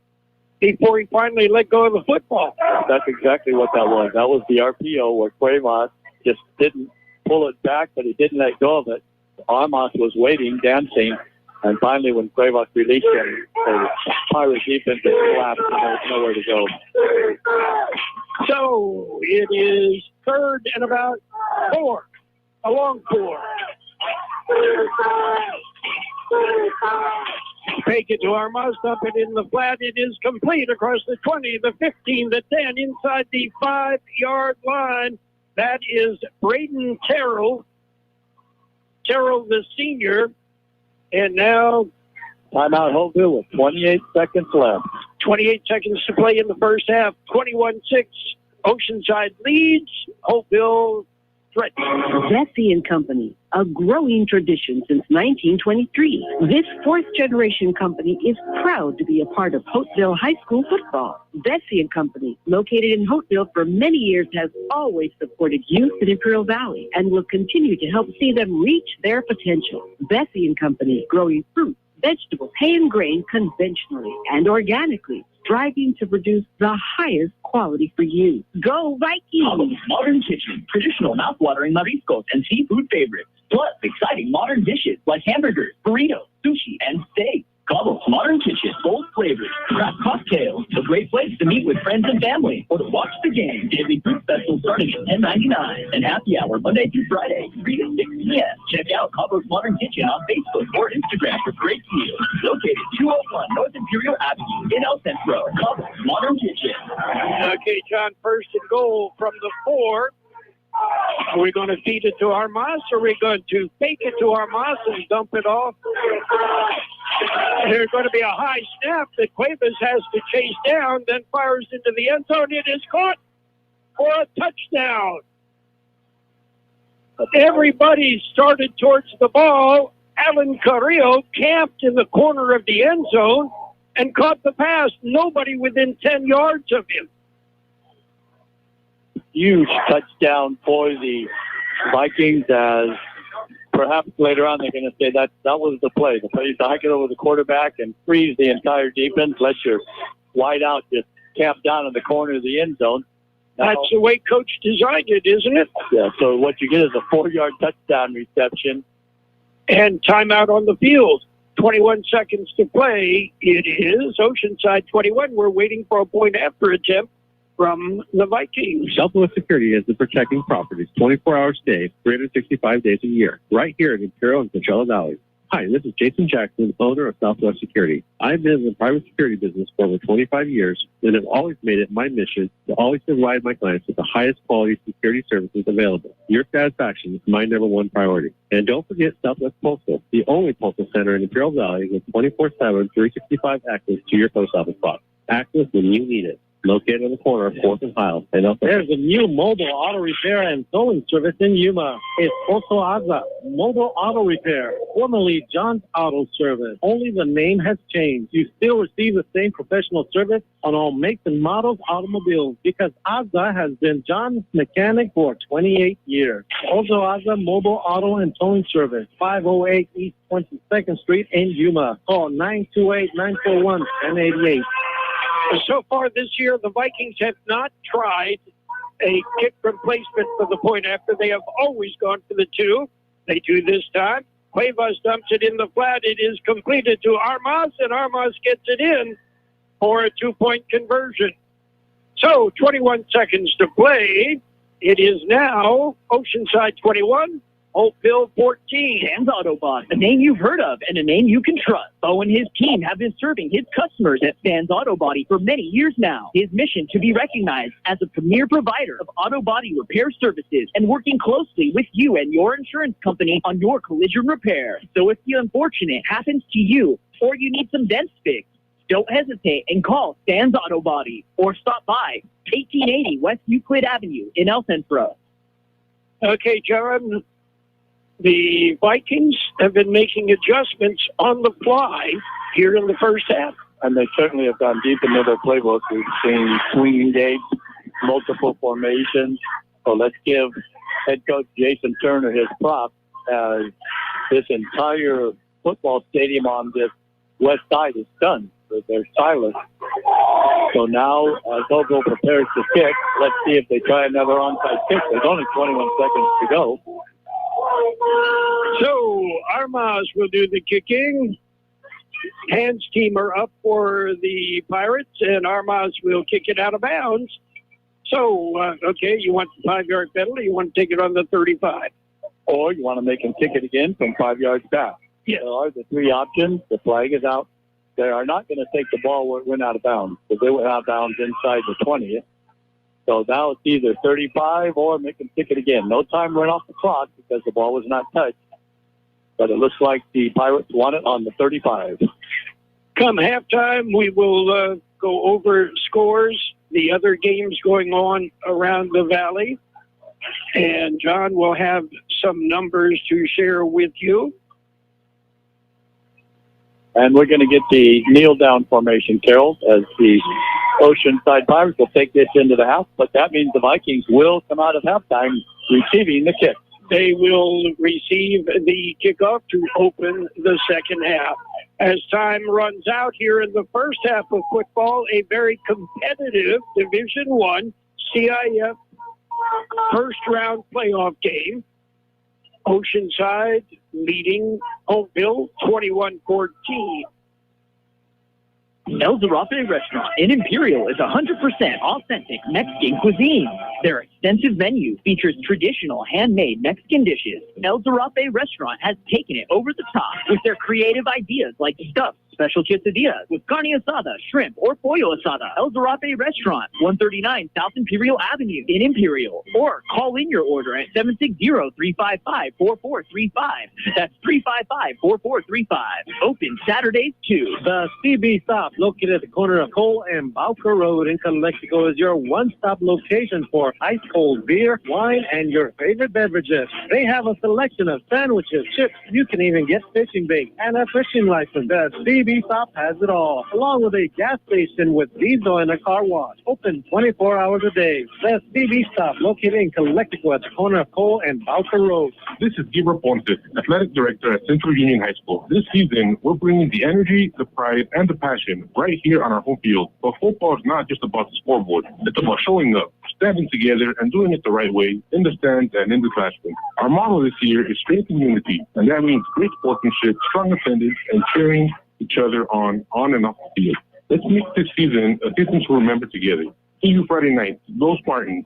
A: before he finally let go of the football.
E: That's exactly what that was. That was the RPO where Cuevas just didn't pull it back, but he didn't let go of it. Armas was waiting, dancing, and finally when Cuevas released him, the Pirates defense collapsed and there was nowhere to go.
A: So it is 3rd and about 4, a long 4. Take it to Armas, dump it in the flat. It is complete across the 20, the 15, the 10, inside the 5-yard line. That is Braden Carroll. Carroll, the senior. And now
E: timeout Holtville with 28 seconds left.
A: 28 seconds to play in the first half. 21-6. Oceanside leads. Holtville threatens.
N: Vesey and Company, a growing tradition since 1923. This 4th-generation company is proud to be a part of Holtville High School football. Vesey and Company, located in Holtville for many years, has always supported youth in Imperial Valley and will continue to help see them reach their potential. Vesey and Company, growing fruit, vegetables, hay, and grain conventionally and organically, striving to produce the highest quality for you. Go Vikings!
D: Modern kitchen, traditional mouth-watering mariscos and seafood favorites, plus exciting modern dishes like hamburgers, burritos, sushi, and steak. Cabos Modern Kitchen, bold flavors, craft cocktails, a great place to meet with friends and family or to watch the game. Daily food specials starting at $10.99 and happy hour Monday through Friday, 3 to 6 p.m. Check out Cabos Modern Kitchen on Facebook or Instagram for great deals. Located 201 North Imperial Avenue in El Centro. Cabos Modern Kitchen.
A: Okay, John, 1st and goal from the 4. Are we going to feed it to Armas, or are we going to fake it to Armas and dump it off? There's going to be a high snap that Cuevas has to chase down, then fires into the end zone. It is caught for a touchdown. Everybody started towards the ball. Alan Carrillo camped in the corner of the end zone and caught the pass. Nobody within 10 yards of him.
E: Huge touchdown for the Vikings, as perhaps later on they're going to say that was the play. The play is to hike it over the quarterback and freeze the entire defense. Let your wide out just camp down in the corner of the end zone.
A: That's the way Coach designed it, isn't it?
E: Yeah, so what you get is a 4-yard touchdown reception.
A: And timeout on the field. 21 seconds to play. It is Oceanside 21. We're waiting for a point after attempt from the Vikings.
G: Southwest Security is the protecting properties 24 hours a day, 365 days a year, right here in Carroll and Coachella Valley. Hi, this is Jason Jackson, owner of Southwest Security. I've been in the private security business for over 25 years and have always made it my mission to always provide my clients with the highest quality security services available. Your satisfaction is my number one priority. And don't forget Southwest Postal, the only postal center in Imperial Valley with 24/7, 365 access to your post office box. Access when you need it. Located on the corner of 4th and Hiles.
B: There's a new mobile auto repair and towing service in Yuma. It's Oso Aza Mobile Auto Repair, formerly John's Auto Service. Only the name has changed. You still receive the same professional service on all makes and models automobiles because Aza has been John's mechanic for 28 years. Oso Aza Mobile Auto and Towing Service, 508 East 22nd Street in Yuma. Call 928-941-1088.
A: So far this year, the Vikings have not tried a kick replacement for the point after. They have always gone for the 2. They do this time. Cuevas dumps it in the flat. It is completed to Armas, and Armas gets it in for a 2-point conversion. So 21 seconds to play. It is now Oceanside 21, Holtville 14.
D: Dan's Autobot, a name you've heard of and a name you can trust. Bo and his team have been serving his customers at Dan's Auto Body for many years now. His mission to be recognized as a premier provider of auto body repair services and working closely with you and your insurance company on your collision repair. So if the unfortunate happens to you or you need some dents fixed, don't hesitate and call Dan's Auto Body or stop by 1880 West Euclid Avenue in El Centro.
A: Okay, John. The Vikings have been making adjustments on the fly here in the first half.
E: And they certainly have gone deep into their playbook. We've seen swinging gates, multiple formations. So let's give head coach Jason Turner his props, as this entire football stadium on this west side is stunned. They're silent. So now, as Holtville prepares to kick, let's see if they try another onside kick. There's only 21 seconds to go.
A: So Armas will do the kicking. Hands team are up for the Pirates, and Armas will kick it out of bounds. So, okay, you want the 5-yard penalty, you want to take it on the 35.
E: Or you want to make him kick it again from 5 yards back.
A: Yes.
E: There are the three options. The flag is out. They are not going to take the ball where it went out of bounds, because they went out of bounds inside the 20th. So now it's either 35 or make them kick it again. No time run off the clock because the ball was not touched. But it looks like the Pirates won it on the 35.
A: Come halftime, we will go over scores, the other games going on around the valley. And John will have some numbers to share with you.
E: And we're going to get the kneel-down formation, Carroll, as the Oceanside Pirates will take this into the house. But that means the Vikings will come out of halftime receiving the kick.
A: They will receive the kickoff to open the second half. As time runs out here in the first half of football, a very competitive Division I CIF first-round playoff game. Oceanside leading Holtville 21-14.
D: El Zarape Restaurant in Imperial is 100% authentic Mexican cuisine. Their extensive menu features traditional handmade Mexican dishes. El Zarape Restaurant has taken it over the top with their creative ideas like stuffed special quesadillas with carne asada, shrimp, or pollo asada. El Zarape Restaurant, 139 South Imperial Avenue in Imperial. Or call in your order at 760-355-4435. That's 355-4435. Open Saturdays too.
B: The CB Stop, located at the corner of Cole and Bowker Road in Calexico, is your one-stop location for ice-cold beer, wine, and your favorite beverages. They have a selection of sandwiches, chips. You can even get fishing bait and a fishing license. The CB Stop has it all, along with a gas station with diesel and a car wash. Open 24 hours a day. The CB Stop, located in Calexico at the corner of Cole and Bowker Road.
F: This is Gabriel Ponce, Athletic Director at Centro Union High School. This season, we're bringing the energy, the pride, and the passion right here on our home field. But football is not just about the scoreboard. It's about showing up, standing together, and doing it the right way in the stands and in the classroom. Our motto this year is strength and unity, and that means great sportsmanship, strong attendance, and cheering each other on and off the field. Let's make this season a season to remember together. See you Friday night. Go Spartans.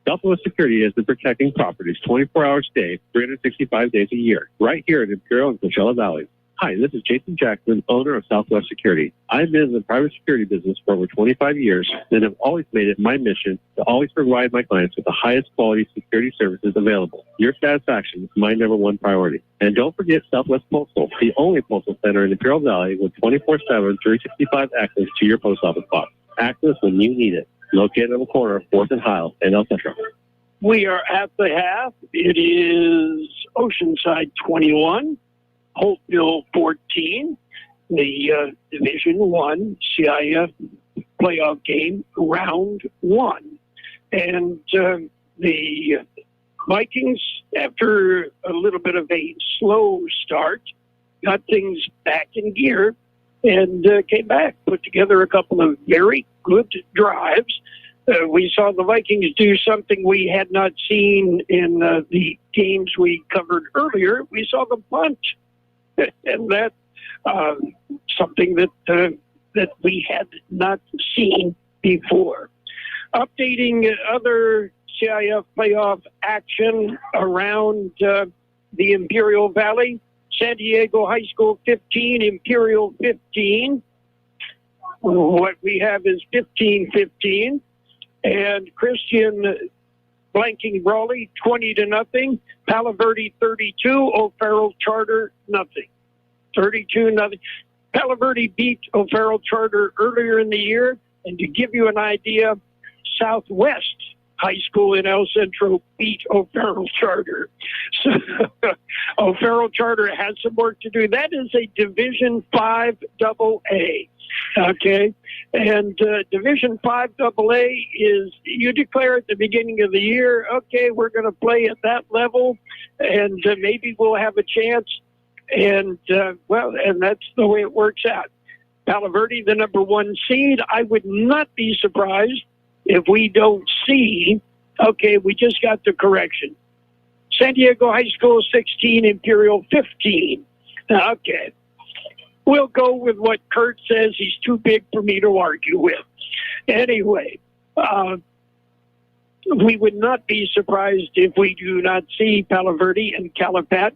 G: Southwest Security has been protecting properties 24 hours a day, 365 days a year, right here in Carroll and Coachella Valley. Hi, this is Jason Jackson, owner of Southwest Security. I've been in the private security business for over 25 years and have always made it my mission to always provide my clients with the highest quality security services available. Your satisfaction is my number one priority. And don't forget Southwest Postal, the only postal center in Imperial Valley with 24/7, 365 access to your post office box. Access when you need it. Located on the corner of 4th and Highland and El Centro.
A: We are at the half. It is Oceanside 21. Holtville 14, the Division I CIF playoff game, round one. And the Vikings, after a little bit of a slow start, got things back in gear and came back, put together a couple of very good drives. We saw the Vikings do something we had not seen in the games we covered earlier. We saw them punt. And that's something that we had not seen before. Updating other CIF playoff action around the Imperial Valley. San Diego High School 15, Imperial 15. What we have is 15-15. And Christian blanking Brawley 20-0. Palo Verde 32, O'Farrell Charter nothing. 32-0. Palo Verde beat O'Farrell Charter earlier in the year, and to give you an idea, Southwest High School in El Centro beat O'Farrell Charter. So O'Farrell Charter has some work to do. That is a Division 5 AA. Okay, and Division 5 AA is, you declare at the beginning of the year, okay, we're going to play at that level, and maybe we'll have a chance, and and that's the way it works out. Palo Verde, the number 1 seed. I would not be surprised if we don't see, okay, we just got the correction. San Diego High School 16, Imperial 15. Okay. We'll go with what Kurt says. He's too big for me to argue with. Anyway, we would not be surprised if we do not see Palo Verde and Calapat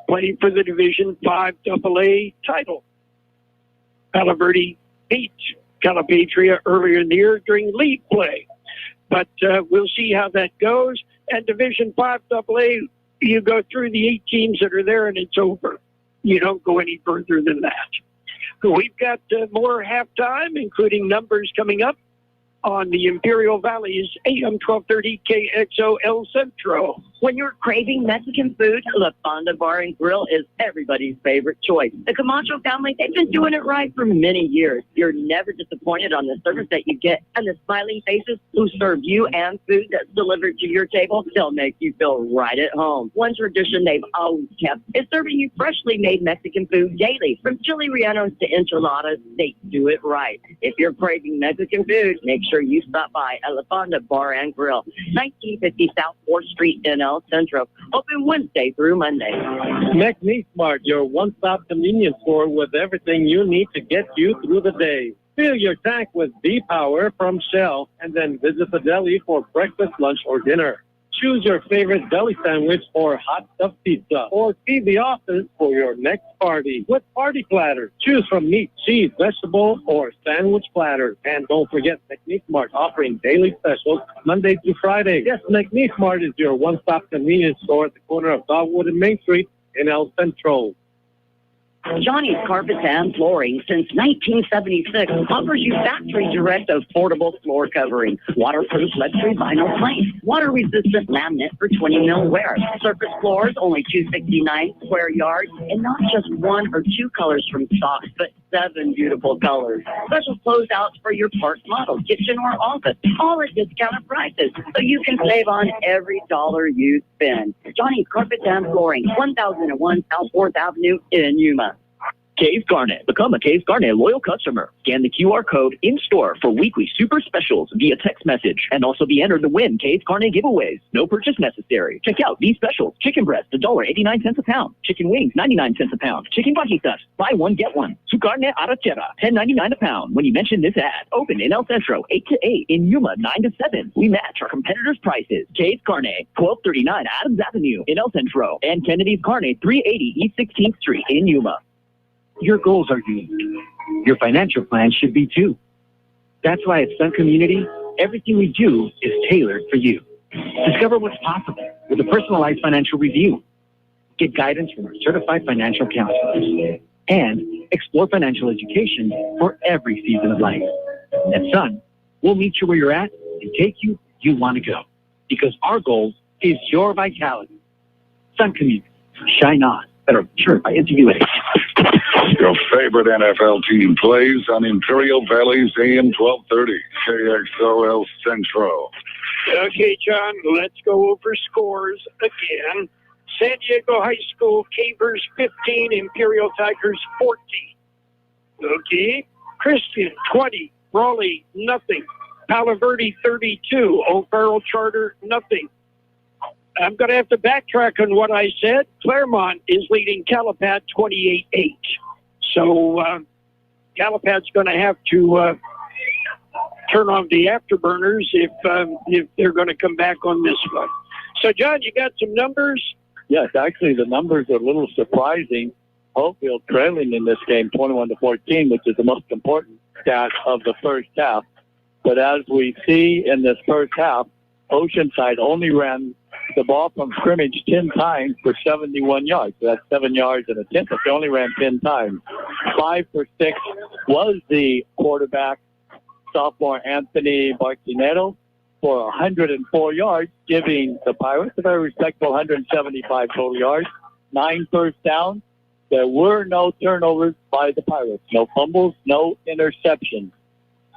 A: playing for the Division 5 AA title. Palo Verde beat Calipatria earlier in the year during league play. But we'll see how that goes. And Division 5 AA, you go through the 8 teams that are there and it's over. You don't go any further than that. We've got more halftime, including numbers coming up on the Imperial Valley's AM 1230 KXO El Centro.
I: When you're craving Mexican food, La Fonda Bar and Grill is everybody's favorite choice. The Camacho family, they've been doing it right for many years. You're never disappointed on the service that you get. And the smiling faces who serve you and food that's delivered to your table, they'll make you feel right at home. One tradition they've always kept is serving you freshly made Mexican food daily. From chili rellenos to enchiladas, they do it right. If you're craving Mexican food, make sure you stop by at La Fonda Bar and Grill, 1950 South 4th Street in El Centro, open Wednesday through Monday.
B: McNeesmart, your one-stop convenience store with everything you need to get you through the day. Fill your tank with V-Power from Shell and then visit the deli for breakfast, lunch, or dinner. Choose your favorite deli sandwich or hot stuffed pizza, or feed the office for your next party with party platters. Choose from meat, cheese, vegetable, or sandwich platters. And don't forget McNeesmart offering daily specials Monday through Friday. Yes, McNeesmart is your one-stop convenience store at the corner of Dogwood and Main Street in El Centro.
I: Johnny's Carpets and Flooring, since 1976, offers you factory direct affordable floor covering, waterproof luxury vinyl planks, water-resistant laminate for 20 mil wear, surface floors only $269 square yards, and not just 1 or 2 colors from stock, but 7 beautiful colors. Special closeouts for your park model, kitchen, or office, all at discounted prices, so you can save on every dollar you spend. Johnny's Carpets and Flooring, 1001 South 4th Avenue in Yuma.
D: Cave Garnet. Become a Cave Garnet loyal customer. Scan the QR code in-store for weekly super specials via text message and also be entered to win Cave Garnet giveaways. No purchase necessary. Check out these specials. Chicken breast, $1.89 a pound. Chicken wings, 99 cents a pound. Chicken fajitas, buy one, get one. Su carne arrachera, $10.99 a pound. When you mention this ad, open in El Centro, 8 to 8, in Yuma, 9 to 7. We match our competitors' prices. Cave Garnet, 1239 Adams Avenue in El Centro, and Kennedy's Carne, 380 East 16th Street in Yuma.
J: Your goals are unique. Your financial plan should be too. That's why at Sun Community, everything we do is tailored for you. Discover what's possible with a personalized financial review. Get guidance from our certified financial counselors. And explore financial education for every season of life. At Sun, we'll meet you where you're at and take you where you want to go. Because our goal is your vitality. Sun Community. Shine on. Better shirt by NCUA.
H: Your favorite NFL team plays on Imperial Valley's AM 1230, KXO El Centro.
A: Okay, John, let's go over scores again. San Diego High School, Cavers 15, Imperial Tigers 14. Okay, Christian 20, Raleigh nothing. Palo Verde 32, O'Farrell Charter nothing. I'm going to have to backtrack on what I said. Claremont is leading Calapat 28-8. So Calipat's going to have to turn on the afterburners if they're going to come back on this one. So, John, you got some numbers?
E: Yes, actually, the numbers are a little surprising. Holtville trailing in this game 21-14, which is the most important stat of the first half. But as we see in this first half, Oceanside only ran the ball from scrimmage 10 times for 71 yards. So that's 7 yards and a tenth. But they only ran 10 times. 5 for 6 was the quarterback, sophomore Anthony Barcinero, for 104 yards, giving the Pirates a very respectable 175 total yards. 9 first downs. There were no turnovers by the Pirates. No fumbles, no interceptions.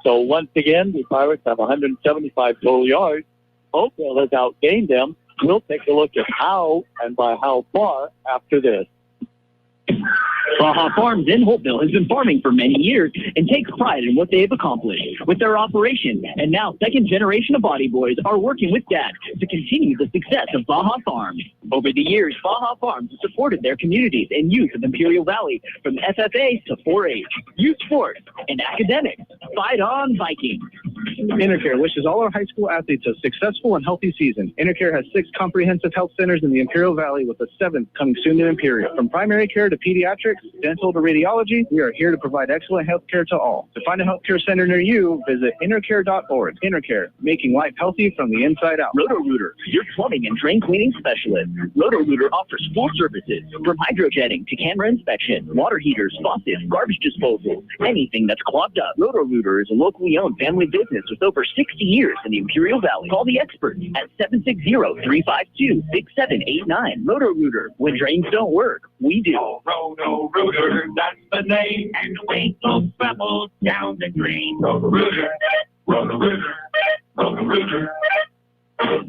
E: So once again, the Pirates have 175 total yards. Holtville has outgained them. We'll take a look at how and by how far after this.
D: Baja Farms in Holtville has been farming for many years and takes pride in what they have accomplished with their operation. And now second generation of Body Boys are working with Dad to continue the success of Baja Farms. Over the years, Baja Farms has supported their communities and youth of Imperial Valley from FFA to 4-H, youth sports, and academics. Fight on, Vikings!
C: Intercare wishes all our high school athletes a successful and healthy season. Intercare has 6 comprehensive health centers in the Imperial Valley with a 7th coming soon in Imperial. From primary care to pediatrics, dental to radiology, we are here to provide excellent health care to all. To find a healthcare center near you, visit intercare.org. Intercare, making life healthy from the inside out.
D: Roto-Rooter, your plumbing and drain cleaning specialist. Roto-Rooter offers full services from hydrojetting to camera inspection, water heaters, faucets, garbage disposal, anything that's clogged up. Roto-Rooter is a locally owned family business with over 60 years in the Imperial Valley. Call the experts at 760-352-6789. Roto-Rooter, when drains don't work, we do.
K: Roto-Rooter, that's the name, and the weight will travel down the drain. Roto-Rooter, Roto-Rooter, Roto-Rooter.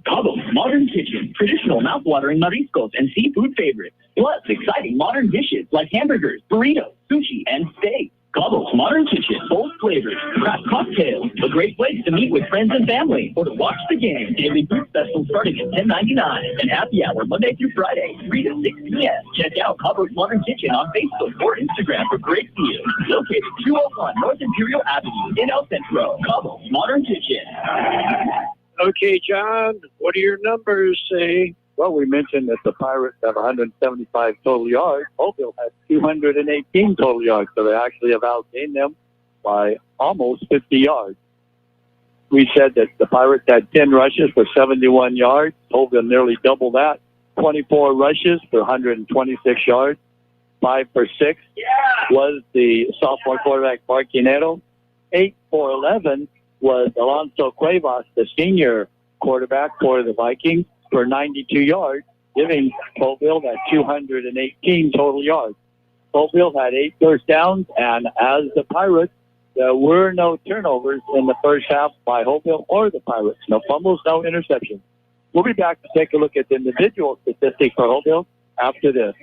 D: Cabo's Modern Kitchen, traditional mouth-watering mariscos and seafood favorites, plus exciting modern dishes like hamburgers, burritos, sushi, and steak. Cabo's Modern Kitchen, bold flavors, craft cocktails, a great place to meet with friends and family, or to watch the game. Daily food specials starting at $10.99, and happy hour Monday through Friday, 3 to 6 p.m. Check out Cabo's Modern Kitchen on Facebook or Instagram for great deals. Located 201 North Imperial Avenue in El Centro. Cabo's Modern Kitchen.
A: Okay, John, what do your numbers say?
E: Well, we mentioned that the Pirates have 175 total yards. Holtville has 218 total yards, so they actually have outgained them by almost 50 yards. We said that the Pirates had 10 rushes for 71 yards. Holtville nearly double that. 24 rushes for 126 yards. 5 for 6 was the sophomore quarterback, Marquinero. 8 for 11 was Alonso Cuevas, the senior quarterback for the Vikings, for 92 yards, giving Holtville that 218 total yards. Holtville had 8 first downs, and as the Pirates, there were no turnovers in the first half by Holtville or the Pirates. No fumbles, no interceptions. We'll be back to take a look at the individual statistics for Holtville after this.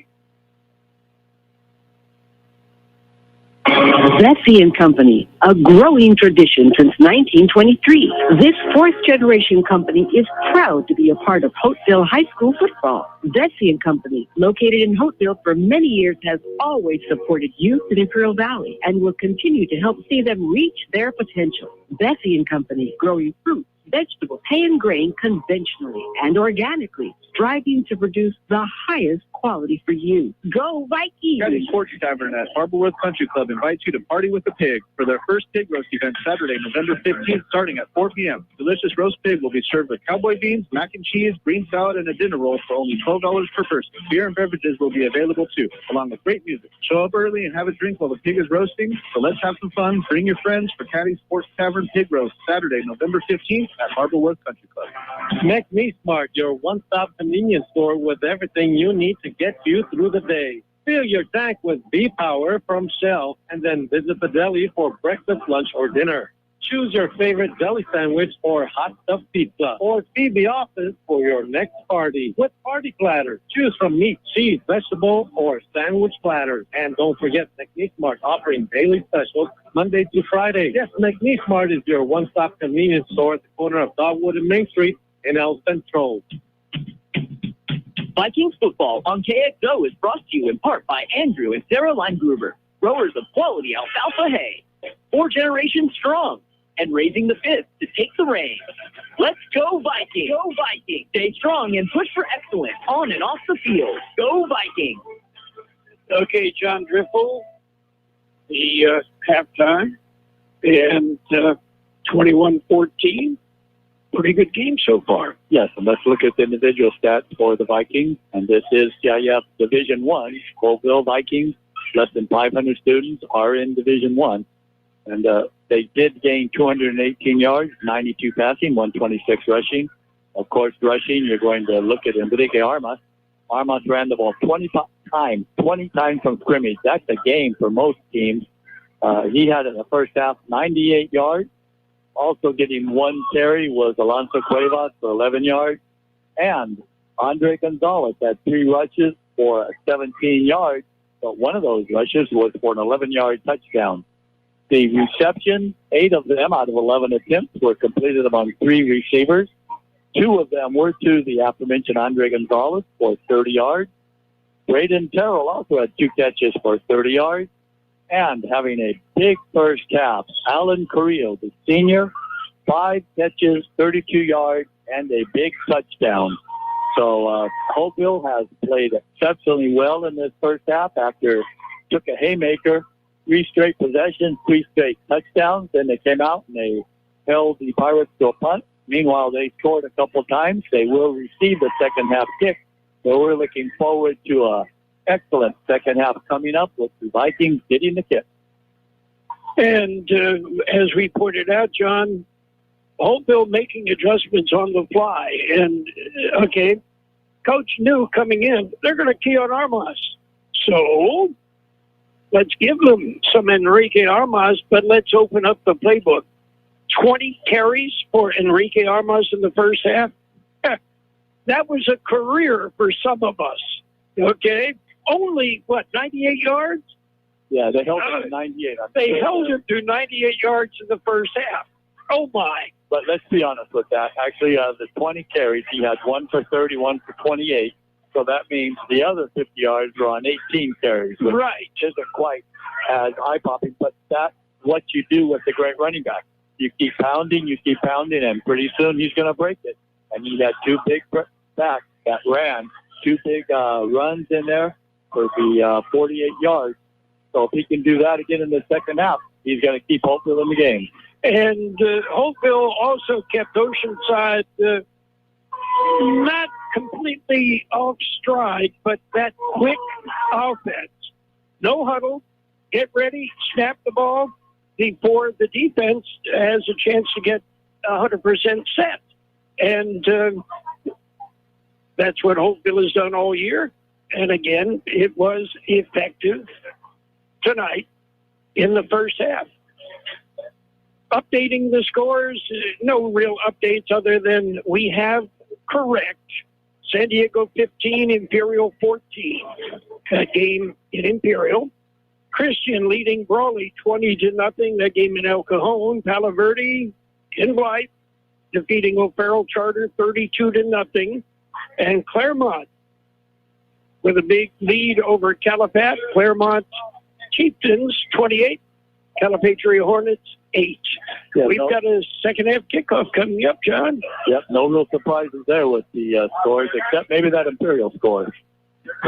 N: Betsy & Company, a growing tradition since 1923. This fourth-generation company is proud to be a part of Holtville High School football. Betsy & Company, located in Holtville for many years, has always supported youth in Imperial Valley and will continue to help see them reach their potential. Betsy & Company, growing fruit, vegetables, hay and grain conventionally and organically, striving to produce the highest quality for you. Go Vikings!
C: Scotty's Poetry Tavern at Harborworth Country Club invites you to party with the pig for their first pig roast event Saturday, November 15th, starting at 4 p.m. Delicious roast pig will be served with cowboy beans, mac and cheese, green salad, and a dinner roll for only $12 per person. Beer and beverages will be available too, along with great music. Show up early and have a drink while the pig is roasting. So let's have some fun. Bring your friends for Caddy Sports Tavern Pig Roast Saturday, November 15th at Harborworth Country Club.
B: Make Me Smart, your one-stop convenience store with everything you need to get you through the day. Fill your tank with B-Power from Shell and then visit the deli for breakfast, lunch, or dinner. Choose your favorite deli sandwich or hot stuffed pizza, or feed the office for your next party with party platters. Choose from meat, cheese, vegetable, or sandwich platters. And don't forget McNeese Smart offering daily specials Monday through Friday. Yes, McNeese Smart is your one-stop convenience store at the corner of Dogwood and Main Street in El Centro.
D: Vikings football on KXO is brought to you in part by Andrew and Sarah Leingruber, growers of quality alfalfa hay. 4 generations strong and raising the 5th to take the reins. Let's go Vikings! Go Vikings! Stay strong and push for excellence on and off the field. Go Vikings!
A: Okay, John Driffle, the halftime, and 21-14. Pretty good game so far.
E: Yes, and let's look at the individual stats for the Vikings. And this is CIF Division 1. Holtville Vikings, less than 500 students, are in Division 1. And they did gain 218 yards, 92 passing, 126 rushing. Of course, rushing, you're going to look at Enrique Armas. Armas ran the ball 20 times from scrimmage. That's a game for most teams. He had in the first half 98 yards. Also getting 1 carry was Alonso Cuevas for 11 yards. And Andre Gonzalez had 3 rushes for 17 yards. but one of those rushes was for an 11-yard touchdown. The reception, 8 of them out of 11 attempts were completed among 3 receivers. 2 of them were to the aforementioned Andre Gonzalez for 30 yards. Braden Carroll also had 2 catches for 30 yards. And having a big first half, Alan Carrillo, the senior, 5 catches, 32 yards, and a big touchdown. So Holtville has played exceptionally well in this first half after took a haymaker, 3 straight possessions, 3 straight touchdowns. Then they came out and they held the Pirates to a punt. Meanwhile, they scored a couple times. They will receive the second half kick. So we're looking forward to a excellent second half coming up with the Vikings getting the kick.
A: And as we pointed out, John, Holtville making adjustments on the fly. And, okay, Coach knew coming in, they're going to key on Armas. So let's give them some Enrique Armas, but let's open up the playbook. 20 carries for Enrique Armas in the first half. That was a career for some of us, okay? Only, 98 yards?
E: Yeah, they held him to 98.
A: They held him to 98 yards in the first half. Oh, my.
E: But let's be honest with that. Actually, the 20 carries, he had 1 for 30, 1 for 28. So that means the other 50 yards were on 18 carries. Which
A: right.
E: Isn't quite as eye-popping, but that's what you do with the great running back. You keep pounding, and pretty soon he's going to break it. And he had 2 big backs that ran, 2 big runs in there for the 48 yards. So if he can do that again in the second half, he's going to keep Holtville in the game.
A: And Holtville also kept Oceanside not completely off stride, but that quick offense. No huddle, get ready, snap the ball before the defense has a chance to get 100% set. And that's what Holtville has done all year. And again, it was effective tonight in the first half. Updating the scores, no real updates other than we have correct. San Diego 15, Imperial 14. That game in Imperial. Christian leading Brawley 20-0. That game in El Cajon. Palo Verde in Blythe defeating O'Farrell Charter 32-0. And Claremont with a big lead over Calipat. Claremont Chieftains 28. Calipatria Hornets 8.
E: Yeah,
A: We've got a second half kickoff coming up, John.
E: Yep, no real surprises there with the scores, except maybe that Imperial score.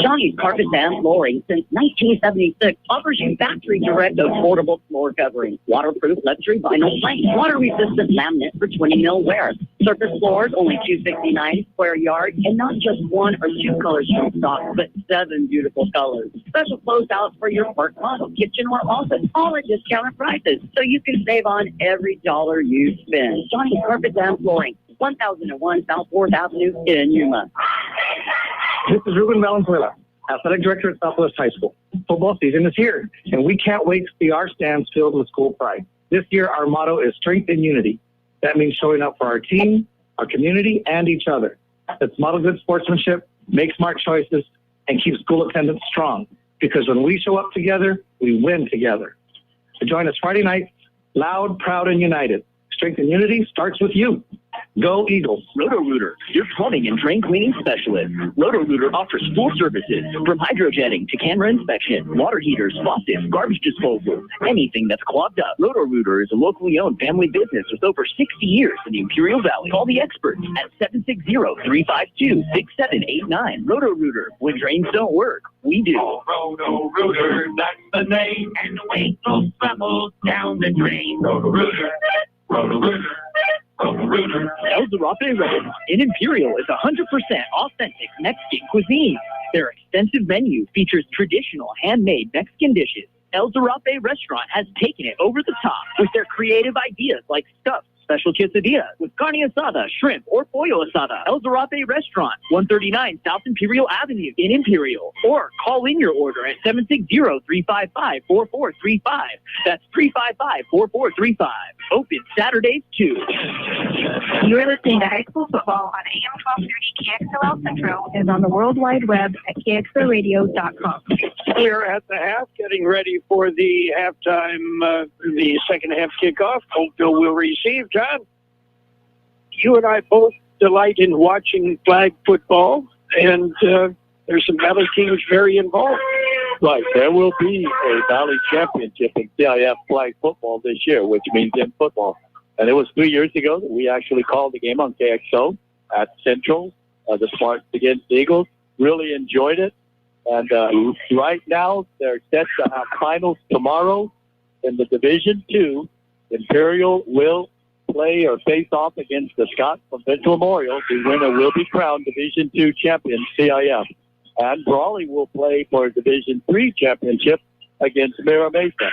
I: Johnny's Carpet and Flooring since 1976 offers you factory direct affordable floor covering, waterproof luxury vinyl plank, water resistant laminate for 20 mil wear. Surface floors only $269 square yard, and not just 1 or 2 colors from stock, but 7 beautiful colors. Special closeouts for your park model, kitchen or office, all at discounted prices, so you can save on every dollar you spend. Johnny's Carpet and Flooring, 1001 South 4th Avenue in Yuma.
J: This is Ruben Valenzuela, Athletic Director at Southwest High School. Football season is here, and we can't wait to see our stands filled with school pride. This year, our motto is strength and unity. That means showing up for our team, our community, and each other. Let's model good sportsmanship, make smart choices, and keep school attendance strong. Because when we show up together, we win together. So join us Friday nights, loud, proud, and united. Strength and unity starts with you. Go Eagles.
D: Roto-Rooter, your plumbing and drain cleaning specialist. Roto-Rooter offers full services from hydrojetting to camera inspection, water heaters, faucets, garbage disposal, anything that's clogged up. Roto-Rooter is a locally owned family business with over 60 years in the Imperial Valley. Call the experts at 760-352-6789. Roto-Rooter, when drains don't work, we do.
K: Roto-Rooter, that's the name, and the weight goes bubbles down the drain. Roto-Rooter, Roto-Rooter.
D: El Zarape Restaurant in Imperial is 100% authentic Mexican cuisine. Their extensive menu features traditional handmade Mexican dishes. El Zarape Restaurant has taken it over the top with their creative ideas like stuffed special quesadillas with carne asada, shrimp, or pollo asada. El Zarape Restaurant, 139 South Imperial Avenue in Imperial. Or call in your order at 760-355-4435. That's 355-4435. Open Saturdays too.
L: You're listening to high school football on AM 1230 KXO Centro and on the World Wide Web at KXORadio.com.
A: We're at the half, getting ready for the halftime, the second half kickoff. Holtville will receive. John, you and I both delight in watching flag football, and there's some Valley teams very involved.
E: Right. There will be a Valley championship in CIF flag football this year, which means in football. And it was 3 years ago that we actually called the game on KXO at Centro, the Spartans against the Eagles. Really enjoyed it. And right now, they're set to have finals tomorrow in the Division II. Imperial will play or face off against the Scott from Central Memorial. The winner will be crowned Division II champion, CIF. And Brawley will play for a Division III championship against Mira Mesa.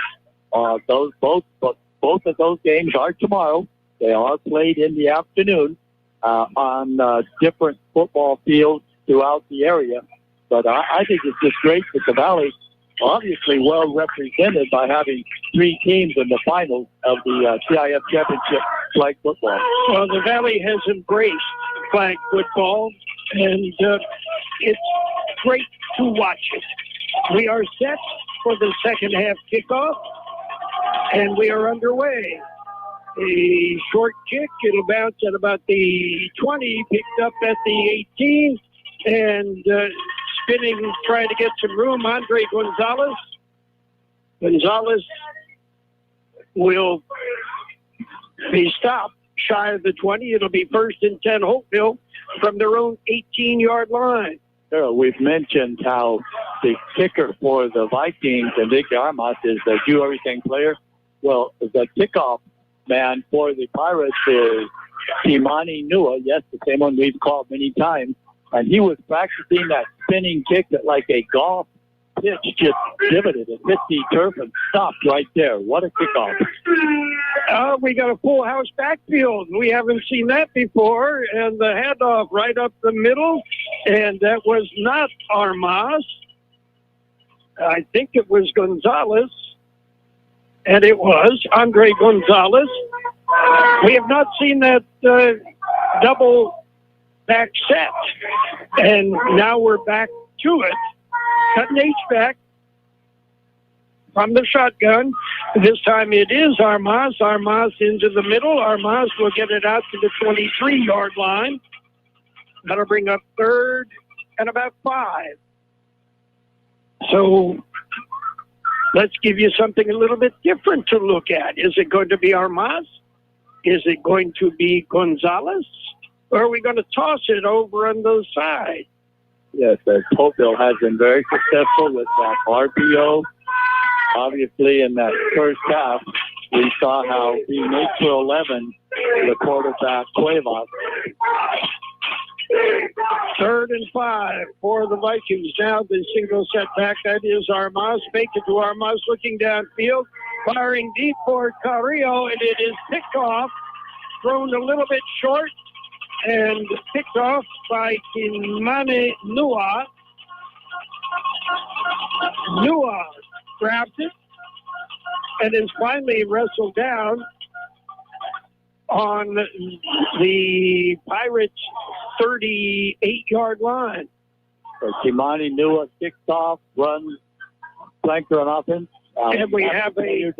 E: Both of those games are tomorrow. They are played in the afternoon on different football fields throughout the area. But I think it's just great that the Valley, obviously well represented by having three teams in the finals of the CIF Championship flag football.
A: Well, the Valley has embraced flag football, and it's great to watch it. We are set for the second half kickoff, and we are underway. A short kick, it'll bounce at about the 20, picked up at the 18, and spinning, trying to get some room, Andre Gonzalez. Gonzalez will be stopped shy of the 20. It'll be 1st and 10 Holtville from their own 18-yard line.
E: We've mentioned how the kicker for the Vikings, Enrique Armas, is a do-everything player. Well, the kickoff man for the Pirates is Imani Nua. Yes, the same one we've called many times. And he was practicing that spinning kick that like a golf pitch just divoted. It hit the turf and stopped right there. What a kickoff.
A: We got a full house backfield. We haven't seen that before. And the handoff right up the middle. And that was not Armas. I think it was Gonzalez. And it was Andre Gonzalez. We have not seen that double back set. And now we're back to it. Cutting H-back from the shotgun. This time it is Armas. Armas into the middle. Armas will get it out to the 23-yard line. That'll bring up 3rd and about 5. So let's give you something a little bit different to look at. Is it going to be Armas? Is it going to be Gonzalez? Or are we going to toss it over on the side?
E: Yes, Holtville has been very successful with that RPO. Obviously, in that first half, we saw how being 8-11, the quarterback, Cuevas.
A: 3rd and 5 for the Vikings. Now the single setback. That is Armas. Fake it to Armas, looking downfield, firing deep for Carrillo, and it is picked off, thrown a little bit short, and picked off by Kimane Nua. Nua grabs it and is finally wrestled down on the Pirates' 38-yard line.
E: So Kimani Nua kicks off, runs, flanker on offense.
A: And we have a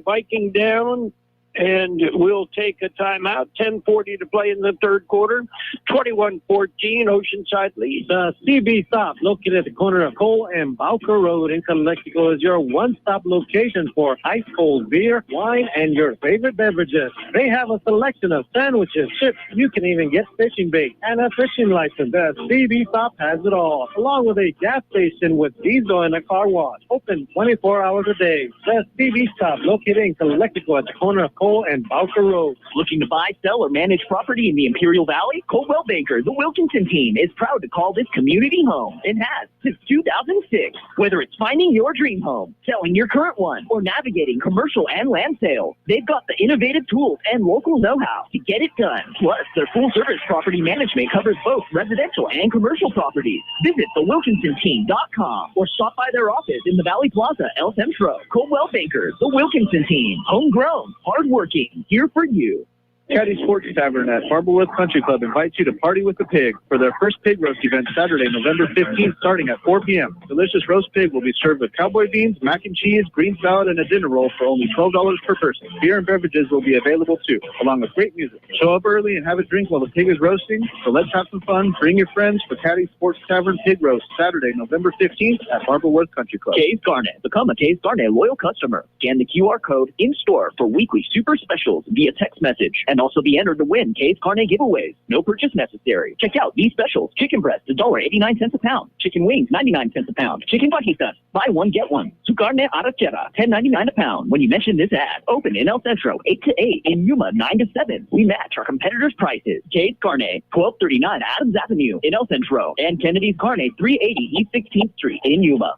A: Viking down, and we'll take a timeout. 10:40 to play in the third quarter. 21-14, Oceanside leads.
B: The CB Stop, located at the corner of Cole and Bowker Road in Calexico, is your one-stop location for ice-cold beer, wine, and your favorite beverages. They have a selection of sandwiches, chips. You can even get fishing bait and a fishing license. The CB Stop has it all, along with a gas station with diesel and a car wash. Open 24 hours a day. The CB Stop, located in Calexico at the corner of Cole and Bowker Road.
D: Looking to buy, sell, or manage property in the Imperial Valley? Coldwell Banker, the Wilkinson team, is proud to call this community home and has since 2006. Whether it's finding your dream home, selling your current one, or navigating commercial and land sales, they've got the innovative tools and local know-how to get it done. Plus, their full-service property management covers both residential and commercial properties. Visit thewilkinsonteam.com or stop by their office in the Valley Plaza, El Centro. Coldwell Banker, the Wilkinson team, homegrown, hardworking, here for you.
C: Caddy Sports Tavern at Marblewood Country Club invites you to party with the pig for their first pig roast event Saturday, November 15th, starting at 4 p.m. Delicious roast pig will be served with cowboy beans, mac and cheese, green salad, and a dinner roll for only $12 per person. Beer and beverages will be available too, along with great music. Show up early and have a drink while the pig is roasting. So let's have some fun. Bring your friends for Caddy Sports Tavern Pig Roast Saturday, November 15th at Marblewood Country Club.
D: Case Garnet. Become a Case Garnet loyal customer. Scan the QR code in-store for weekly super specials via text message and also be entered to win Case Garnet giveaways. No purchase necessary. Check out these specials. Chicken breast, $1.89 a pound. Chicken wings, 99 cents a pound. Chicken fajitas, buy one, get one. Su carne arrachera, $10.99 a pound. When you mention this ad, open in El Centro, 8 to 8, in Yuma, 9 to 7. We match our competitors' prices. Case Garnet, 1239 Adams Avenue in El Centro, and Kennedy's Carne, 380 East 16th Street in Yuma.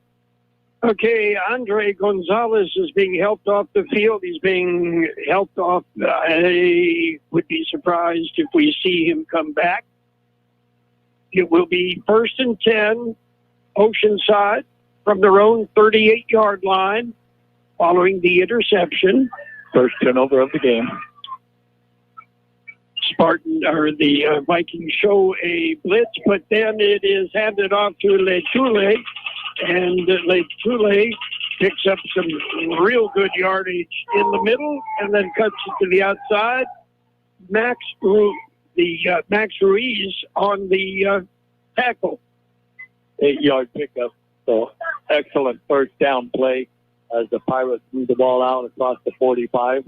A: Okay, Andre Gonzalez is being helped off the field. He's being helped off. I would be surprised if we see him come back. It will be 1st and 10, Oceanside, from their own 38-yard line, following the interception.
E: First turnover of the game.
A: The Vikings show a blitz, but then it is handed off to Letule, and Letule picks up some real good yardage in the middle and then cuts it to the outside. Max Ruiz on the tackle.
E: 8-yard pickup. So excellent first down play as the Pirates move the ball out across the 45.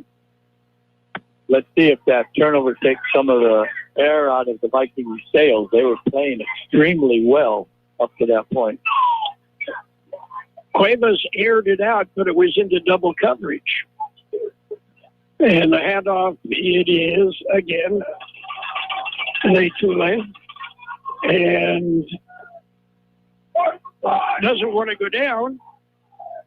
E: Let's see if that turnover takes some of the air out of the Vikings' sails. They were playing extremely well up to that point.
A: Cuevas aired it out, but it was into double coverage. And the handoff, it is, again, Letule. And doesn't want to go down.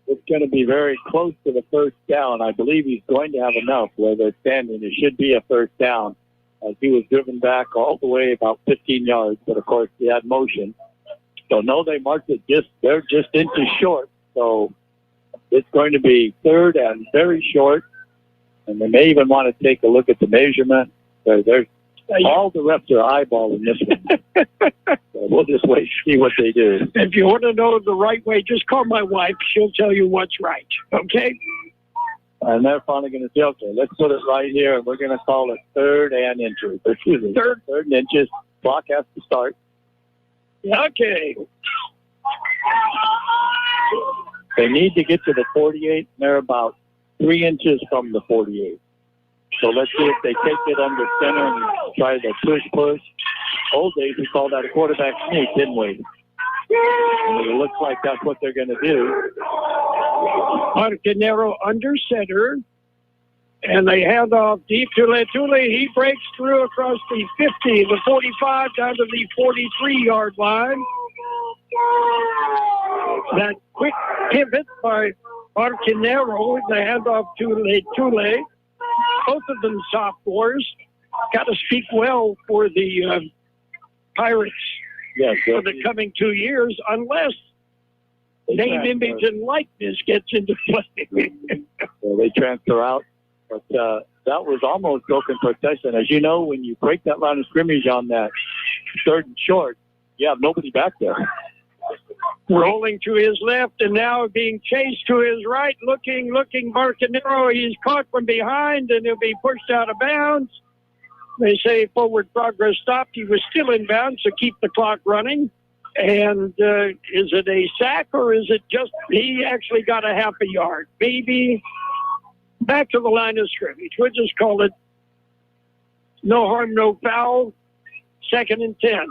E: It's going to be very close to the first down. I believe he's going to have enough where they're standing. It should be a first down as he was driven back all the way about 15 yards. But, of course, he had motion. So, no, they marked it they're just inches short. So it's going to be third and very short. And they may even want to take a look at the measurement. All the refs are eyeballing this one. So we'll just wait and see what they do.
A: If you want to know the right way, just call my wife. She'll tell you what's right. Okay?
E: And they're finally going to say, okay, let's put it right here, and we're going to call it third and inches. Excuse me, third and inches. Clock has to start.
A: Okay.
E: They need to get to the 48, and they're about 3 inches from the 48. So let's see if they take it under center and try to push. Old days, we called that a quarterback sneak, didn't we? And it looks like that's what they're going to do.
A: Martinero under center. And they hand off deep to Letule. He breaks through across the 50, the 45, down to the 43-yard line. That quick pivot by Martinero, the handoff to Letule. Both of them sophomores. Got to speak well for the Pirates for the coming 2 years, unless name, image, and likeness gets into play.
E: So they transfer out. But that was almost broken protection. As you know, when you break that line of scrimmage on that third and short, you have nobody back there.
A: Rolling to his left and now being chased to his right. Looking, Martinero. He's caught from behind and he'll be pushed out of bounds. They say forward progress stopped. He was still in bounds, so keep the clock running. And is it a sack or is it just he actually got a half a yard? Maybe back to the line of scrimmage. We'll just call it no harm, no foul. 2nd and 10.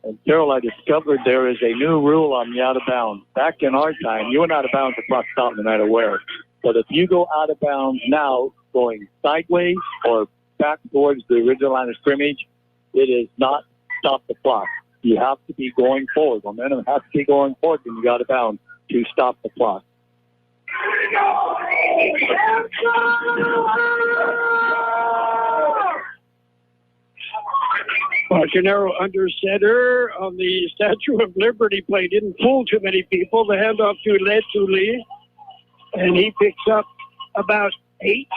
E: And Carroll, I discovered there is a new rule on the out of bounds. Back in our time, you went out of bounds across stop no matter where. But if you go out of bounds now, going sideways or back towards the original line of scrimmage, it is not stop the clock. You have to be going forward. Momentum has to be going forward when you got it bound to stop the clock.
A: Canero under center on the Statue of Liberty play. Didn't fool too many people. The handoff to Letuli, and he picks up about 8.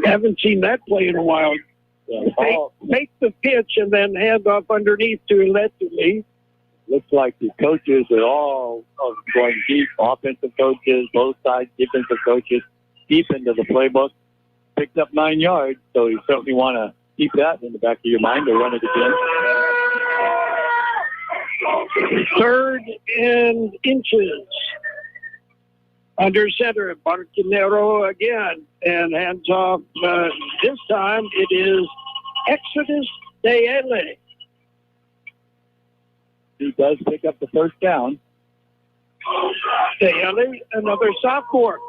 A: Haven't seen that play in a while. Make the pitch and then hand off underneath to Letuli.
E: Looks like the coaches are all going deep. Offensive coaches, both sides, defensive coaches, deep into the playbook. Picked up 9 yards, so you certainly want to keep that in the back of your mind to run it again.
A: 3rd and inches. Under center, Barquinero again, and hands off. This time it is Exodus Dele.
E: He does pick up the first down.
A: Dele, another sophomore.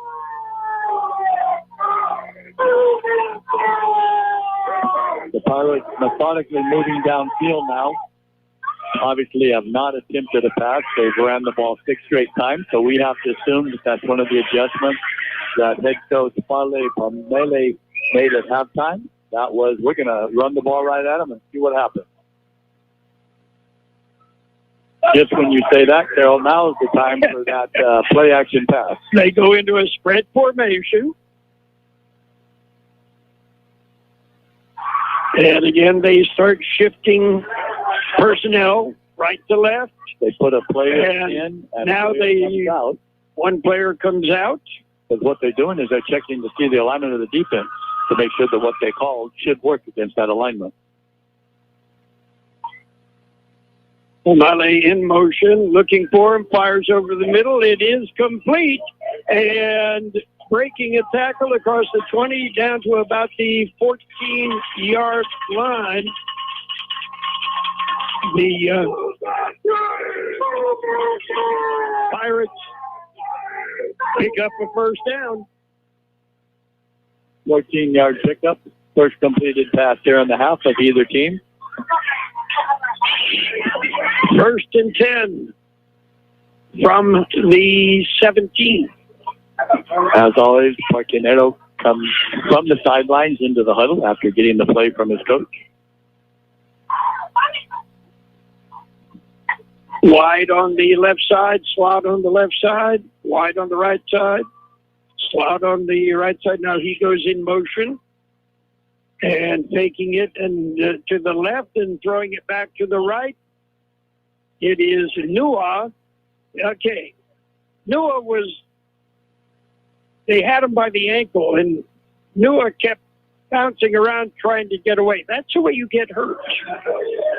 E: The Pirates methodically moving downfield now. Obviously have not attempted a pass. They've ran the ball 6 straight times, so we have to assume that that's one of the adjustments that head coach Pamele made at halftime. That was, we're going to run the ball right at them and see what happens. Just when you say that, Carroll, now is the time for that play-action pass.
A: They go into a spread formation. And again, they start shifting personnel right to left.
E: They put a player in, and
A: now one player comes out.
E: Because what they're doing is they're checking to see the alignment of the defense to make sure that what they called should work against that alignment.
A: O'Malley in motion, looking for him, fires over the middle. It is complete, and breaking a tackle across the 20 down to about the 14-yard line. The Pirates pick up a first down.
E: 14-yard pickup. First completed pass there on the half of either team.
A: 1st and 10 from the 17.
E: As always, Barquinero comes from the sidelines into the huddle after getting the play from his coach.
A: Wide on the left side, slot on the left side, wide on the right side, slot on the right side. Now he goes in motion and taking it and to the left and throwing it back to the right. It is Nua. Okay. Nua they had him by the ankle, and Nua kept bouncing around trying to get away. That's the way you get hurt.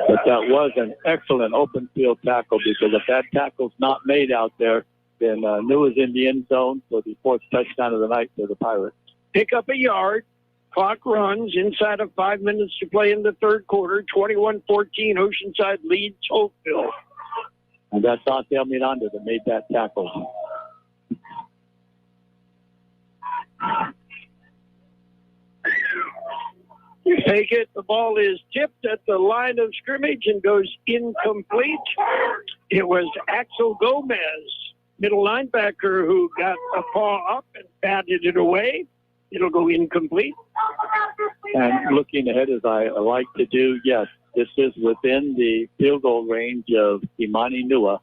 E: But that was an excellent open field tackle, because if that tackle's not made out there, then Nua's in the end zone for the 4th touchdown of the night for the Pirates.
A: Pick up a yard. Clock runs inside of 5 minutes to play in the 3rd quarter. 21-14, Oceanside leads Holtville.
E: And that's Santel Miranda that made that tackle.
A: You take it. The ball is tipped at the line of scrimmage and goes incomplete. It was Axel Gomez, middle linebacker, who got a paw up and batted it away. It'll go incomplete.
E: And looking ahead, as I like to do, yes, this is within the field goal range of Imani Nua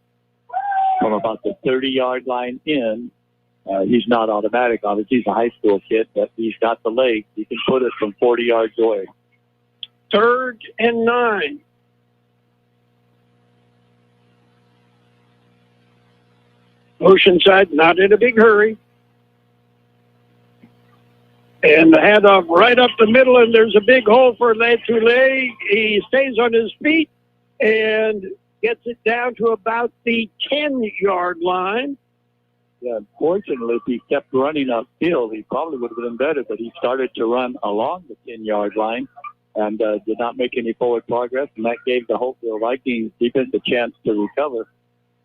E: from about the 30-yard line in. He's not automatic, obviously. He's a high school kid, but he's got the legs. He can put it from 40 yards away.
A: 3rd and 9. Oceanside not in a big hurry. And the handoff right up the middle, and there's a big hole for Letule. He stays on his feet and gets it down to about the 10-yard line.
E: Yeah, unfortunately, if he kept running upfield, he probably would have been better, but he started to run along the 10-yard line and did not make any forward progress, and that gave the Holtville Vikings defense a chance to recover.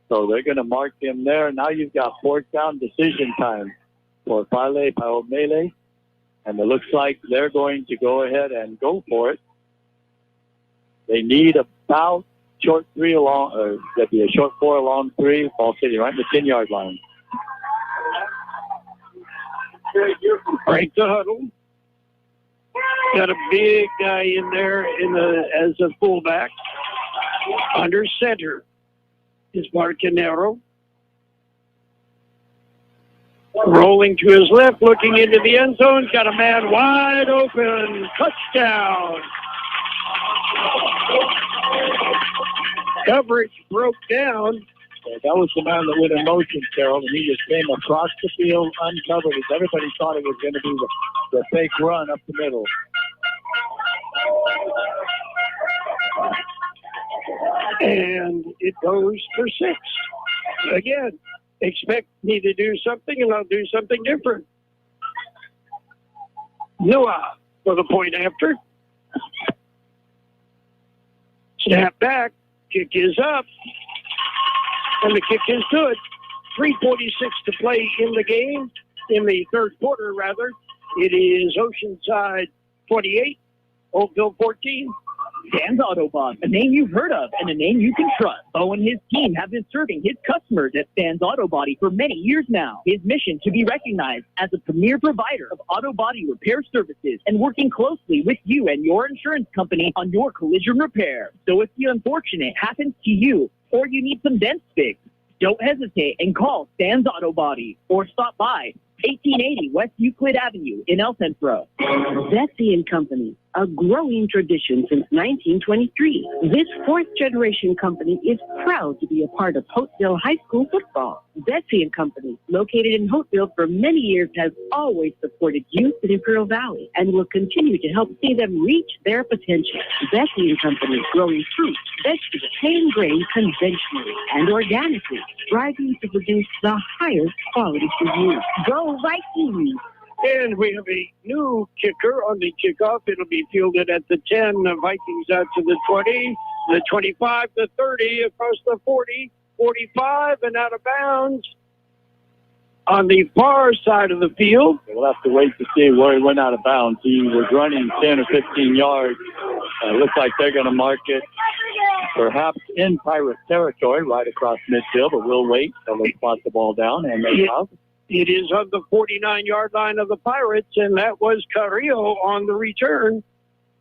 E: So they're going to mark him there. Now you've got fourth down decision time for Paomele. And it looks like they're going to go ahead and go for it. They need about short three along, or that'd be a short four along three. Ball sitting right in the 10-yard line.
A: Break the huddle. Got a big guy in there as a fullback. Under center is Marcanero. Rolling to his left, looking into the end zone. Got a man wide open. Touchdown. Coverage broke down.
E: That was the man that went in motion, Carroll, and he just came across the field uncovered as everybody thought it was going to be the fake run up the middle.
A: And it goes for 6. Again, expect me to do something, and I'll do something different. Noah for the point after. Snap back. Kick is up. And the kick is good. 3:46 to play in the game, in the third quarter, rather. It is Oceanside 28, Holtville 14.
D: Dan's Auto Boss, a name you've heard of and a name you can trust. Bo and his team have been serving his customers at Dan's Auto Body for many years now. His mission to be recognized as a premier provider of auto body repair services and working closely with you and your insurance company on your collision repair. So if the unfortunate happens to you or you need some dents fixed, don't hesitate and call Dan's Auto Body or stop by 1880 West Euclid Avenue in El Centro.
N: Vesey & Company, a growing tradition since 1923. This fourth-generation company is proud to be a part of Holtville High School football. Vesey & Company, located in Holtville for many years, has always supported youth in Imperial Valley and will continue to help see them reach their potential. Vesey & Company, growing fruit, vegetables, hay and grain conventionally and organically, striving to produce the highest quality for you. Go Vikings!
A: And we have a new kicker on the kickoff. It'll be fielded at the 10. The Vikings out to the 20, the 25, the 30, across the 40, 45, and out of bounds on the far side of the field.
E: We'll have to wait to see where he went out of bounds. He was running 10 or 15 yards. Looks like they're going to mark it perhaps in Pirate territory right across midfield, but we'll wait till they spot the ball down and they have.
A: It is on the 49-yard line of the Pirates, and that was Carrillo on the return.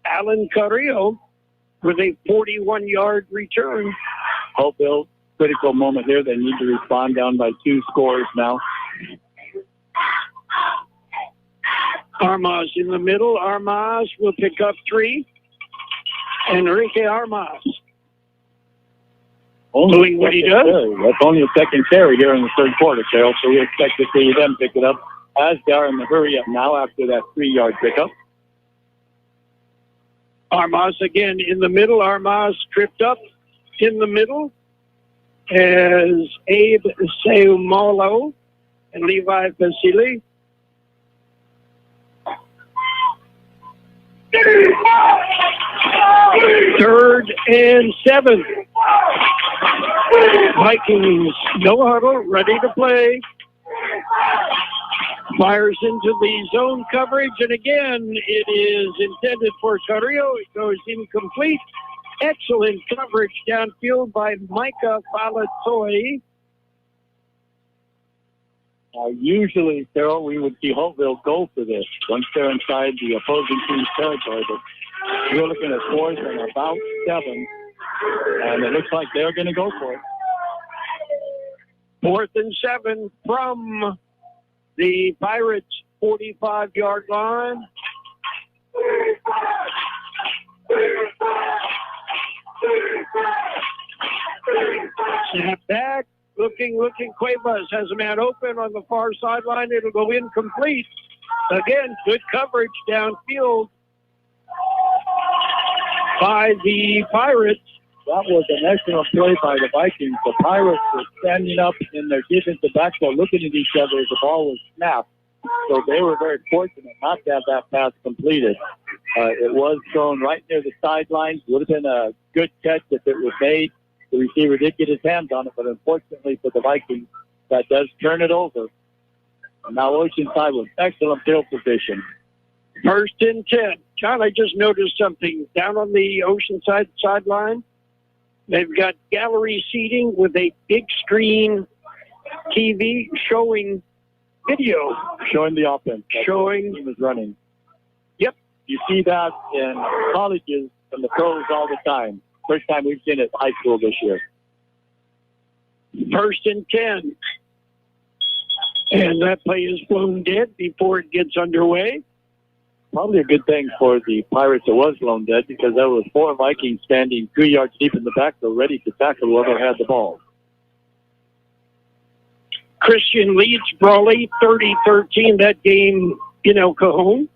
A: Alan Carrillo with a 41-yard return.
E: Holtville, critical moment here. They need to respond, down by 2 scores now.
A: Armas in the middle. Armas will pick up 3. Enrique Armas. Doing what he does.
E: That's only a second carry here in the third quarter, Carroll, so we expect to see them pick it up as they are in the hurry up now after that 3-yard pickup.
A: Armas again in the middle. Armas tripped up in the middle as Abe Seumolo and Levi Vasily. Third and 7. Vikings, no huddle, ready to play. Fires into the zone coverage, and again, it is intended for Carrillo. It goes incomplete. Excellent coverage downfield by Micah Falatoi.
E: Usually, Carroll, we would see Holtville go for this once they're inside the opposing team's territory, but we're looking at 4th and about 7, and it looks like they're going to go for it.
A: 4th and 7 from the Pirates' 45-yard line. Snap back. Looking. Cuevas has a man open on the far sideline. It'll go incomplete. Again, good coverage downfield by the Pirates.
E: That was an excellent play by the Vikings. The Pirates were standing up in their defensive backfield looking at each other as the ball was snapped. So they were very fortunate not to have that pass completed. It was thrown right near the sidelines. Would have been a good catch if it was made. The receiver did get his hands on it, but unfortunately for the Vikings, that does turn it over. And now Oceanside with excellent field position.
A: 1st and 10. John, I just noticed something down on the Oceanside sideline. They've got gallery seating with a big screen TV showing video.
E: Showing the offense.
A: Showing.
E: The team is running.
A: Yep.
E: You see that in colleges and the pros all the time. First time we've seen it in high school this year.
A: 1st and 10. And that play is blown dead before it gets underway.
E: Probably a good thing for the Pirates it was blown dead, because there were 4 Vikings standing 3 yards deep in the backfield ready to tackle whoever had the ball.
A: Christian leads Brawley 30-13 that game in El Cajon.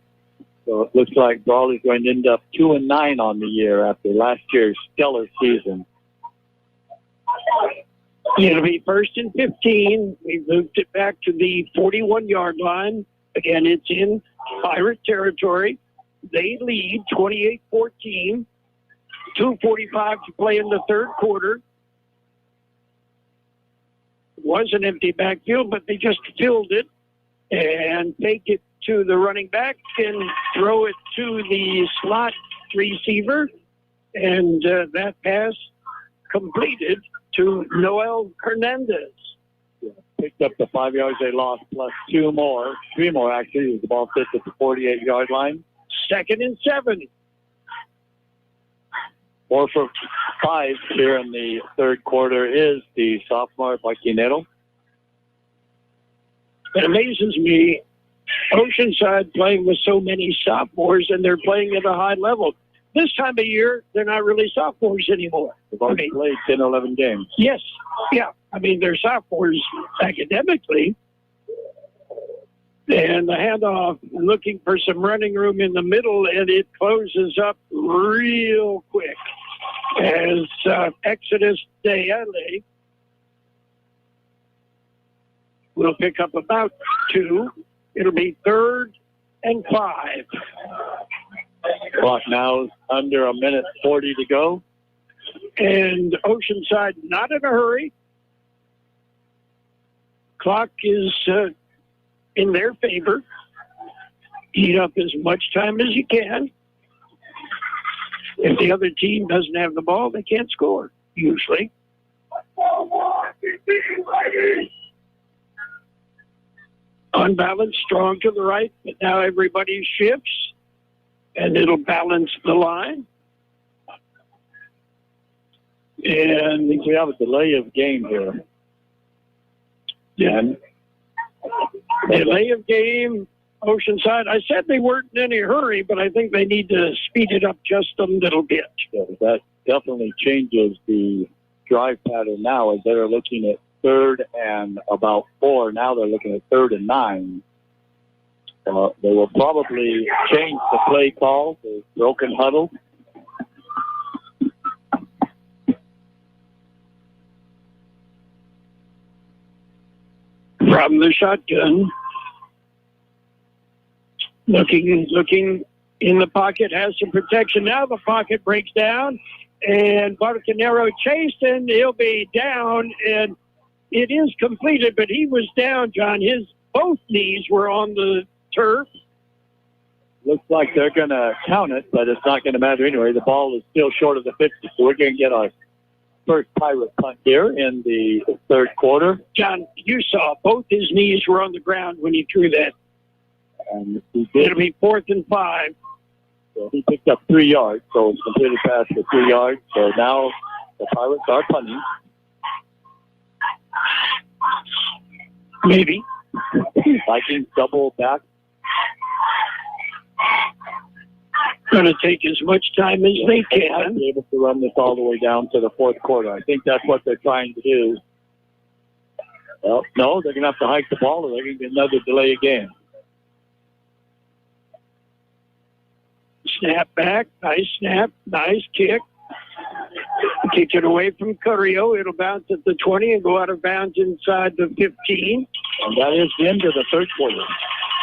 E: So it looks like Brawley's going to end up 2-9 on the year after last year's stellar season.
A: It'll be 1st and 15. We moved it back to the 41-yard line. Again, it's in Pirate territory. They lead 28-14. 2:45 to play in the 3rd quarter. It was an empty backfield, but they just filled it and take it to the running back and throw it to the slot receiver. And that pass completed to Noel Hernandez.
E: Picked up the 5 yards they lost, plus 3 more actually, as the ball sits at the 48-yard line.
A: 2nd and 7.
E: 4 for 5 here in the 3rd quarter is the sophomore Marquinero.
A: It amazes me, Oceanside playing with so many sophomores, and they're playing at a high level. This time of year, they're not really sophomores anymore.
E: They've already played 10 or 11 games.
A: Yes, yeah. I mean, they're sophomores academically. And the handoff, looking for some running room in the middle, and it closes up real quick as Exodus Dayale will pick up about 2. It'll be 3rd and 5.
E: Clock now is under 1:40 to go.
A: And Oceanside not in a hurry. Clock is in their favor. Eat up as much time as you can. If the other team doesn't have the ball, they can't score, usually. Unbalanced, strong to the right, but now everybody shifts, and it'll balance the line. And
E: we have a delay of game here.
A: Yeah. Delay of game, Oceanside. I said they weren't in any hurry, but I think they need to speed it up just a little bit.
E: So that definitely changes the drive pattern now, as they're looking at 3rd and about 4. Now they're looking at 3rd and 9. They will probably change the play call to broken huddle.
A: From the shotgun, looking in the pocket, has some protection. Now the pocket breaks down, and Barcanero chased, and he'll be down, and it is completed, but he was down, John. Both knees were on the turf.
E: Looks like they're going to count it, but it's not going to matter anyway. The ball is still short of the 50, so we're going to get our first Pirate punt here in the 3rd quarter.
A: John, you saw both his knees were on the ground when he threw that.
E: And
A: it'll be 4th and 5.
E: So he picked up 3 yards, so it's completed pass for 3 yards. So now the Pirates are punting.
A: Maybe.
E: Vikings double back.
A: Going to take as much time as they can.
E: Be able to run this all the way down to the 4th quarter. I think that's what they're trying to do. Well, no, they're going to have to hike the ball, or they're going to get another delay of game.
A: Snap back, nice snap, nice kick. Kick it away from Carrillo. It'll bounce at the 20 and go out of bounds inside the 15.
E: And that is the end of the 3rd quarter.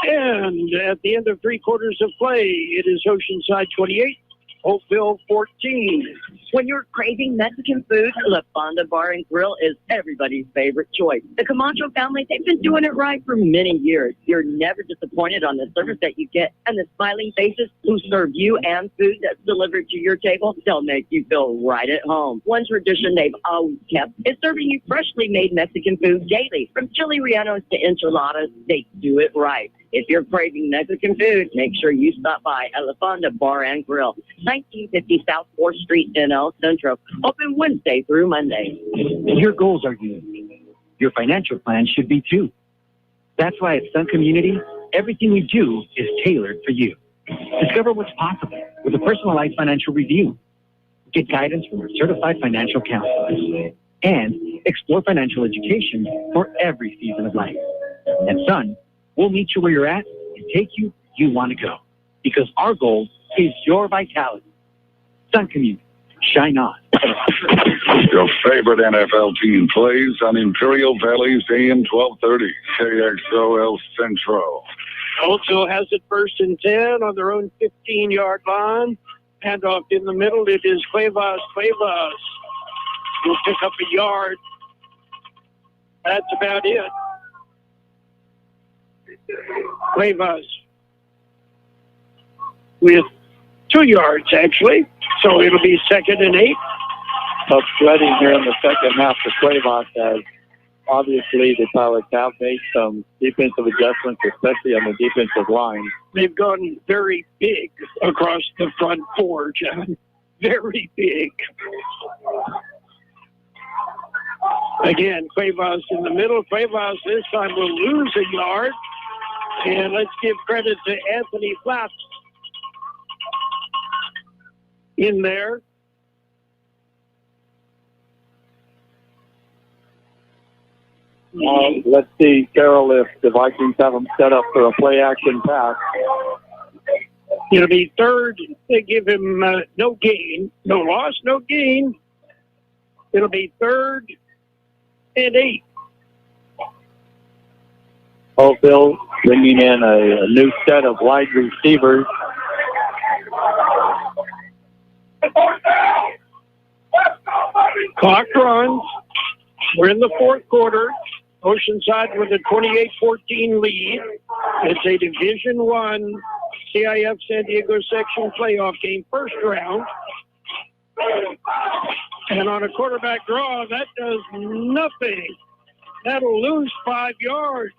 A: And at the end of 3 quarters of play, it is Oceanside 28, Holtville 14.
I: When you're craving Mexican food, La Fonda Bar and Grill is everybody's favorite choice. The Camacho family, they've been doing it right for many years. You're never disappointed on the service that you get, and the smiling faces who serve you and food that's delivered to your table, they'll make you feel right at home. One tradition they've always kept is serving you freshly made Mexican food daily. From chili rellenos to enchiladas, they do it right. If you're craving Mexican food, make sure you stop by at La Fonda Bar and Grill, 1950 South 4th Street in El Centro, open Wednesday through Monday.
J: Your goals are unique. Your financial plan should be too. That's why at Sun Community, everything we do is tailored for you. Discover what's possible with a personalized financial review. Get guidance from our certified financial counselors. And explore financial education for every season of life. At Sun, we'll meet you where you're at and take you where you want to go. Because our goal is your vitality. Sun Community, shine on.
H: Your favorite NFL team plays on Imperial Valley's AM 1230, KXO Centro.
A: Also has it 1st and 10 on their own 15-yard line. Handoff in the middle. It is Cuevas. Cuevas will pick up a yard. That's about it. Cuevas with 2 yards, actually. So it'll be 2nd and 8.
E: Tough sledding here in the second half for Cuevas, as obviously the Pirates have made some defensive adjustments, especially on the defensive line.
A: They've gone very big across the front four, John. Very big. Again, Cuevas in the middle. Cuevas this time will lose a yard. And let's give credit to Anthony Flaps in there.
E: Let's see, Carroll, if the Vikings have them set up for a play-action pass.
A: It'll be 3rd. They give him no gain. No loss, no gain. It'll be 3rd and 8.
E: Holtville bringing in a new set of wide receivers.
A: Clock runs. We're in the 4th quarter. Oceanside with a 28-14 lead. It's a Division I CIF San Diego Section playoff game, 1st round. And on a quarterback draw, that does nothing. That'll lose 5 yards.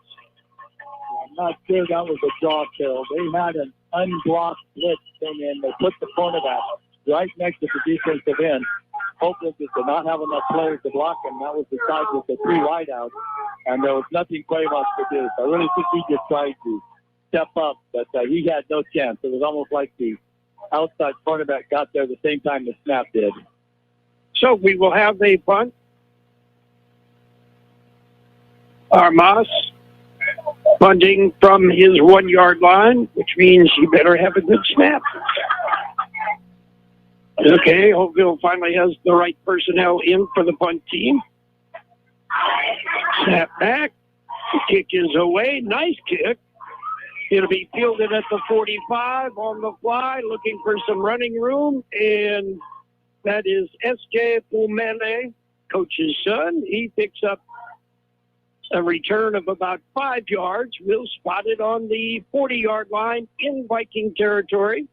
E: I'm not sure that was a draw kill. They had an unblocked blitz come in. They put the cornerback right next to the defensive end. Hopeless did not have enough players to block him. That was the side with the 3 wideouts. And there was nothing Cuevas could do. I really think he just tried to step up, but he had no chance. It was almost like the outside cornerback got there the same time the snap did.
A: So we will have a punt. Armas punting from his 1-yard line, which means you better have a good snap. Okay, Holtville finally has the right personnel in for the punt team. Snap back. The kick is away. Nice kick. It'll be fielded at the 45 on the fly, looking for some running room. And that is S.J. Pumele, coach's son. He picks up a return of about 5 yards. We'll spot it on the 40-yard line in Viking territory.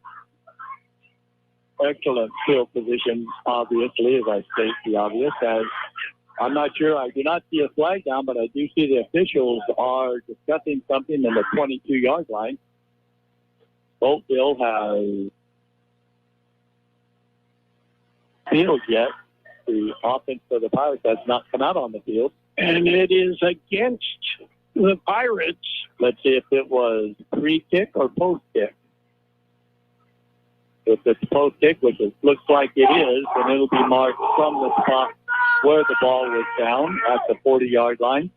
E: Excellent field position, obviously, as I state the obvious. As I'm not sure, I do not see a flag down, but I do see the officials are discussing something in the 22-yard line. Holtville has field yet. The offense for the Pirates has not come out on the field.
A: And it is against the Pirates.
E: Let's see if it was pre-kick or post-kick. If it's post-kick, which it looks like it is, then it'll be marked from the spot where the ball was down at the 40-yard line.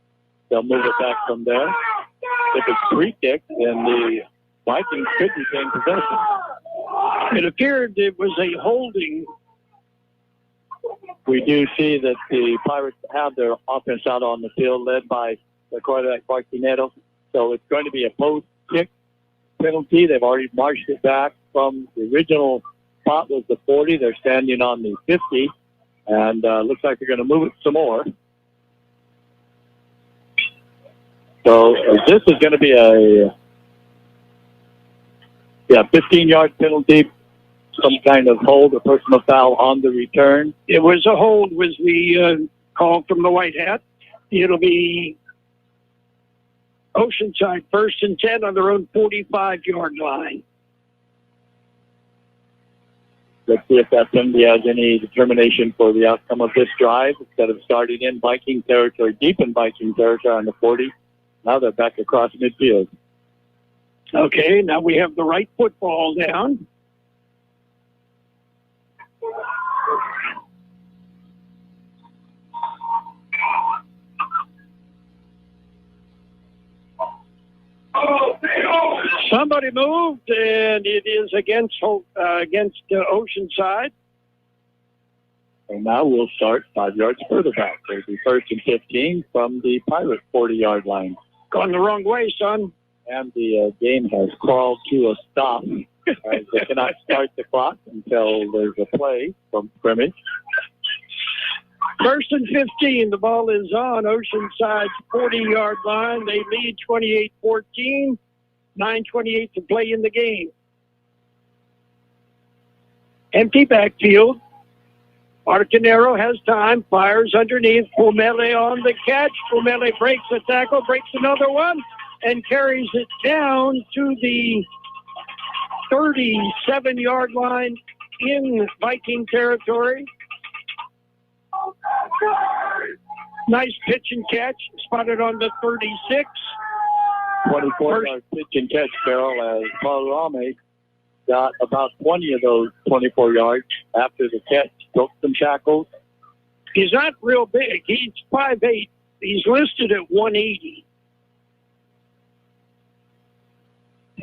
E: They'll move it back from there. If it's pre-kick, then the Vikings could retain possession.
A: It appeared it was a holding.
E: We do see that the Pirates have their offense out on the field, led by the quarterback, Martinero. So it's going to be a post-kick penalty. They've already marched it back from the original spot was the 40. They're standing on the 50, and looks like they're going to move it some more. So this is going to be a 15-yard penalty, some kind of hold or personal foul on the return.
A: It was a hold, was the call from the White Hat. It'll be Oceanside 1st and 10 on their own 45-yard line.
E: Let's see if that penalty has any determination for the outcome of this drive. Instead of starting in Viking territory, deep in Viking territory on the 40, now they're back across midfield.
A: Okay, now we have the right football down. Somebody moved, and it is against Oceanside.
E: And now we'll start 5 yards further back. There's the 1st and 15 from the Pirate 40-yard line.
A: Gone the wrong way, son.
E: And the game has crawled to a stop. As they cannot start the clock until there's a play from scrimmage.
A: 1st and 15. The ball is on Oceanside's 40-yard line. They lead 28-14. 9:28 to play in the game. Empty backfield. Arcanero has time. Fires underneath. Pumele on the catch. Pumele breaks the tackle. Breaks another one. And carries it down to the 37-yard line in Viking territory. Nice pitch and catch. Spotted on the 36.
E: 24-yard pitch and catch, Carroll, as Paul Rame got about 20 of those 24 yards after the catch. Broke some shackles.
A: He's not real big. He's 5'8". He's listed at 180.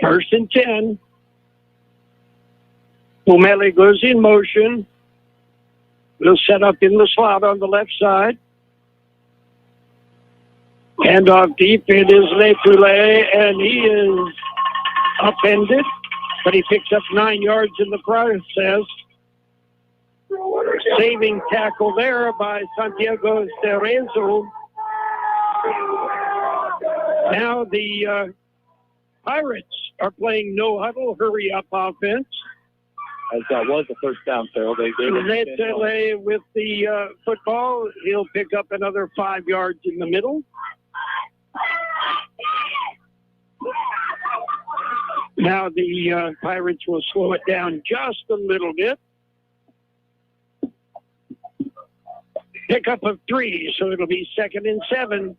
A: 1st and 10. Pumele goes in motion. We'll set up in the slot on the left side. Hand off deep. It is Le Poulet, and he is upended, but he picks up 9 yards in the process. Saving tackle there by Santiago Cerezo. Now the Pirates are playing no huddle, hurry up offense.
E: As that was the first down, Carroll.
A: Letele with the football. He'll pick up another 5 yards in the middle. Now the Pirates will slow it down just a little bit. Pickup of 3, so it'll be 2nd and 7.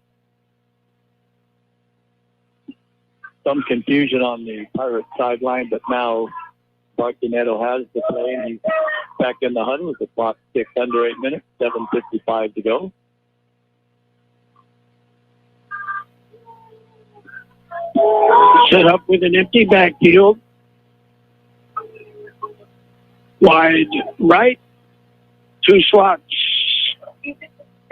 E: Some confusion on the Pirate sideline, but now Martinetto has the play, and he's back in the huddle with the clock ticks under 8 minutes, 7:55 to go.
A: Set up with an empty backfield. Wide right. 2 slots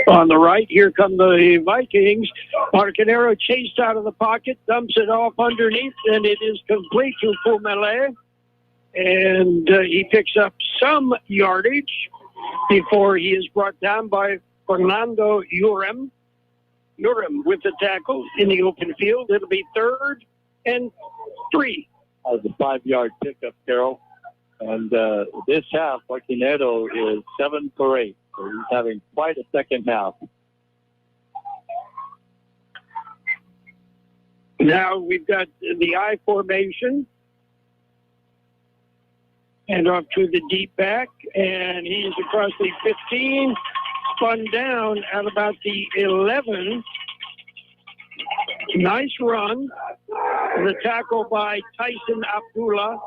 A: on the right. Here come the Vikings. Arcanero chased out of the pocket, dumps it off underneath, and it is complete to Pumele. And he picks up some yardage before he is brought down by Fernando Urem. Urem with the tackle in the open field. It'll be 3rd and 3.
E: As a 5-yard pickup, Carroll. And this half, Martinetto is 7 for 8. So he's having quite a second half.
A: Now we've got the I formation. And off to the deep back. And he's across the 15. Spun down at about the 11. Nice run. The tackle by Tyson Abdullah.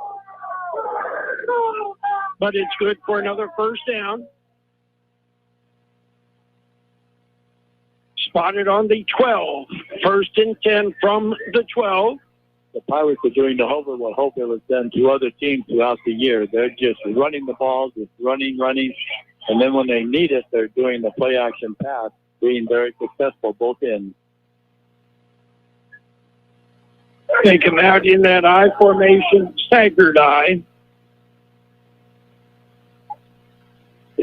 A: But it's good for another 1st down. Spotted on the 12. 1st and 10 from the 12.
E: The Pirates are doing to Holtville what Holtville has done to other teams throughout the year. They're just running the ball, just running. And then when they need it, they're doing the play-action pass, being very successful both ends.
A: They come out in that I formation, staggered I.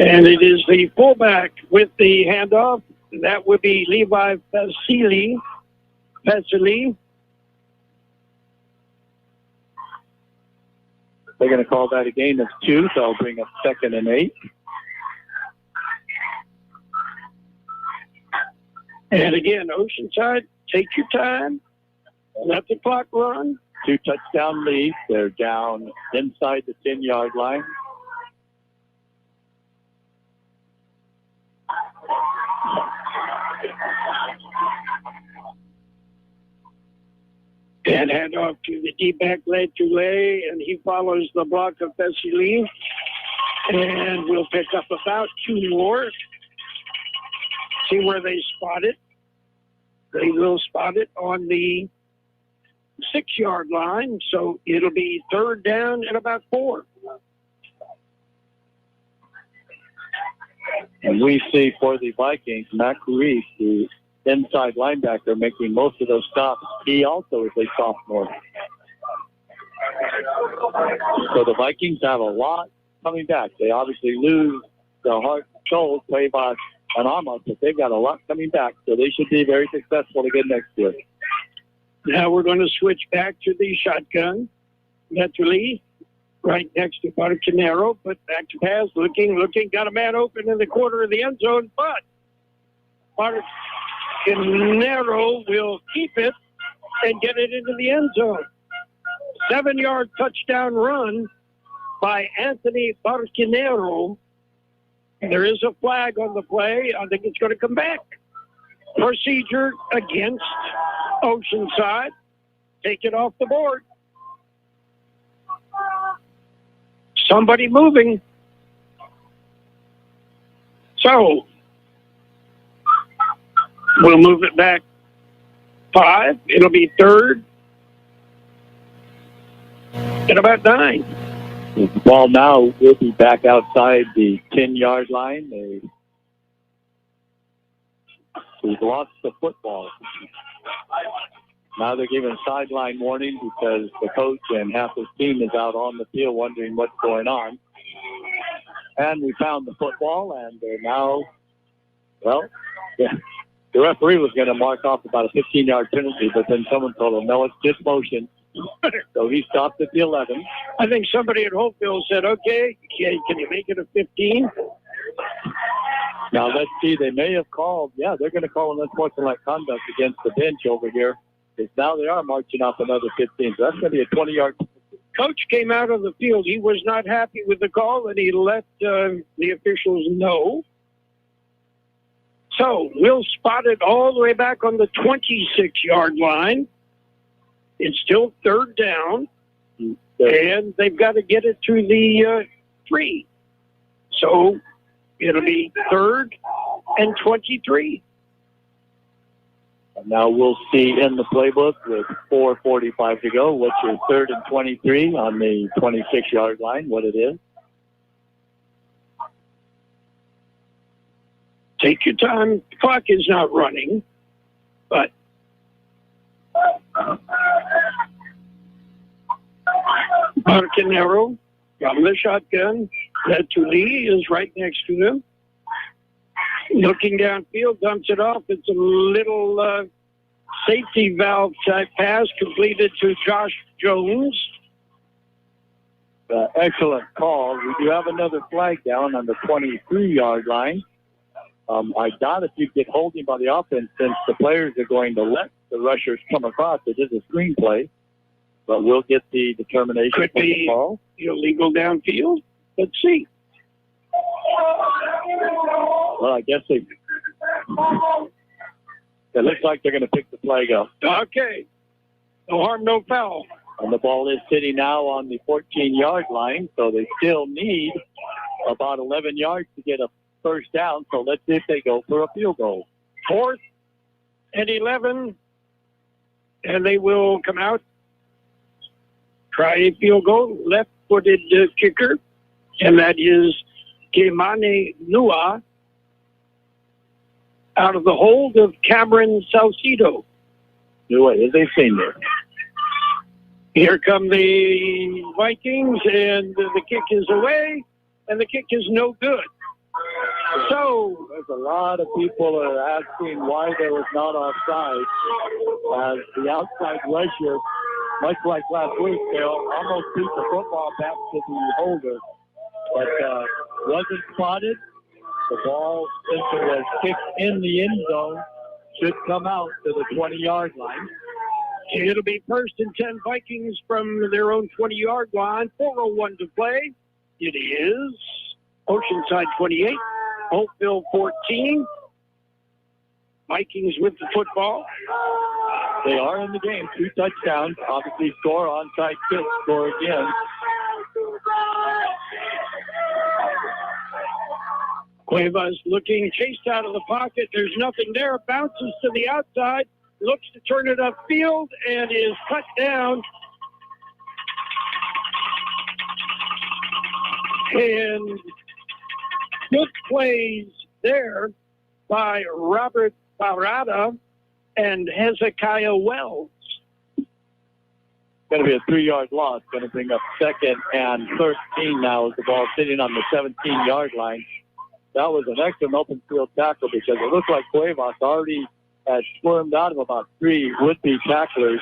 A: And it is the fullback with the handoff. That would be Levi Vasily.
E: They're going to call that a gain of 2, so I'll bring up 2nd and 8.
A: And again, Oceanside, take your time. Let the clock run.
E: 2 touchdown lead. They're down inside the 10-yard line.
A: And hand off to the D-back, Letule, and he follows the block of Vasily. And we'll pick up about 2 more. See where they spot it. They will spot it on the 6-yard line, so it'll be 3rd down and about 4.
E: And we see for the Vikings, Matt Ruiz, the inside linebacker, making most of those stops. He also is a sophomore. So the Vikings have a lot coming back. They obviously lose the heart and soul played by an Amos, but they've got a lot coming back, so they should be very successful again next year.
A: Now we're going to switch back to the shotgun. Naturally, right next to Barcanero, but back to pass, looking, got a man open in the corner of the end zone, but Barcanero will keep it and get it into the end zone. 7-yard touchdown run by Anthony Barcanero. There is a flag on the play. I think it's going to come back. Procedure against Oceanside. Take it off the board. Somebody moving. So we'll move it back 5. It'll be 3rd and about 9.
E: The ball now will be back outside the 10-yard line. We've lost the football. Now they're giving sideline warning because the coach and half his team is out on the field wondering what's going on. And we found the football, and they're now, well, yeah, the referee was going to mark off about a 15-yard penalty, but then someone told him, no, it's just motion. So he stopped at the 11.
A: I think somebody at Holtville said, okay, can you make it a 15?
E: Now, let's see. They may have called. Yeah, they're going to call an unsportsmanlike conduct against the bench over here. Because now they are marching off another 15. So that's going to be a 20-yard.
A: Coach came out of the field. He was not happy with the call, and he let the officials know. So we'll spot it all the way back on the 26-yard line. It's still 3rd down, and they've got to get it to the 3. So it'll be 3rd and 23.
E: And now we'll see in the playbook with 4:45 to go, what's your 3rd and 23 on the 26-yard line, what it is.
A: Take your time. The clock is not running, but Barcanero from the shotgun. Letule is right next to him. Looking downfield, dumps it off. It's a little safety valve type pass completed to Josh Jones.
E: Excellent call. We do have another flag down on the 23-yard line. I doubt if you get holding by the offense since the players are going to let the rushers come across. It is a screen play, but we'll get the determination.
A: Could be illegal downfield. Let's see.
E: Well, I guess it looks like they're going to pick the flag up.
A: Okay. No harm, no foul.
E: And the ball is sitting now on the 14-yard line, so they still need about 11 yards to get a first down. So let's see if they go for a field goal.
A: 4th and 11, and they will come out. Try a field goal, left-footed kicker, and that is Kimane Nua out of the hold of Cameron Salcido.
E: Nua is a senior.
A: Here come the Vikings, and the kick is away, and the kick is no good. So
E: there's a lot of people that are asking why there was not offside, as the outside ledger, much like last week, they'll almost beat the football back to the holder, but wasn't spotted. The ball, since it was kicked in the end zone, should come out to the 20-yard line.
A: It'll be 1st and 10 Vikings from their own 20-yard line. 4:01 to play. It is Oceanside 28, Holtville 14. Vikings with the football.
E: They are in the game. 2 touchdowns. Obviously score. Onside kick. Score again.
A: Cuevas looking, chased out of the pocket. There's nothing there. Bounces to the outside. Looks to turn it upfield and is cut down. And good plays there by Robert Barada and Hezekiah Wells.
E: Going to be a 3-yard loss. Going to bring up 2nd and 13 now as the ball sitting on the 17-yard line. That was an excellent open field tackle because it looked like Cuevas already had squirmed out of about 3 would-be tacklers,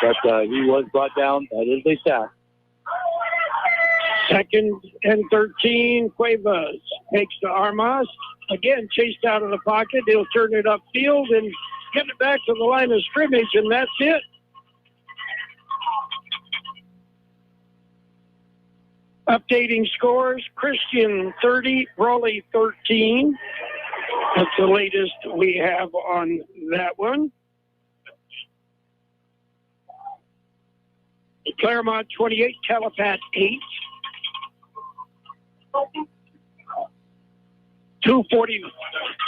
E: but he was brought down. That is a sack.
A: 2nd and 13. Cuevas takes to Armas. Again, chased out of the pocket. He'll turn it upfield and get it back to the line of scrimmage, and that's it. Updating scores, Christian 30, Raleigh 13. That's the latest we have on that one. Claremont 28, Calapat 8. 2:40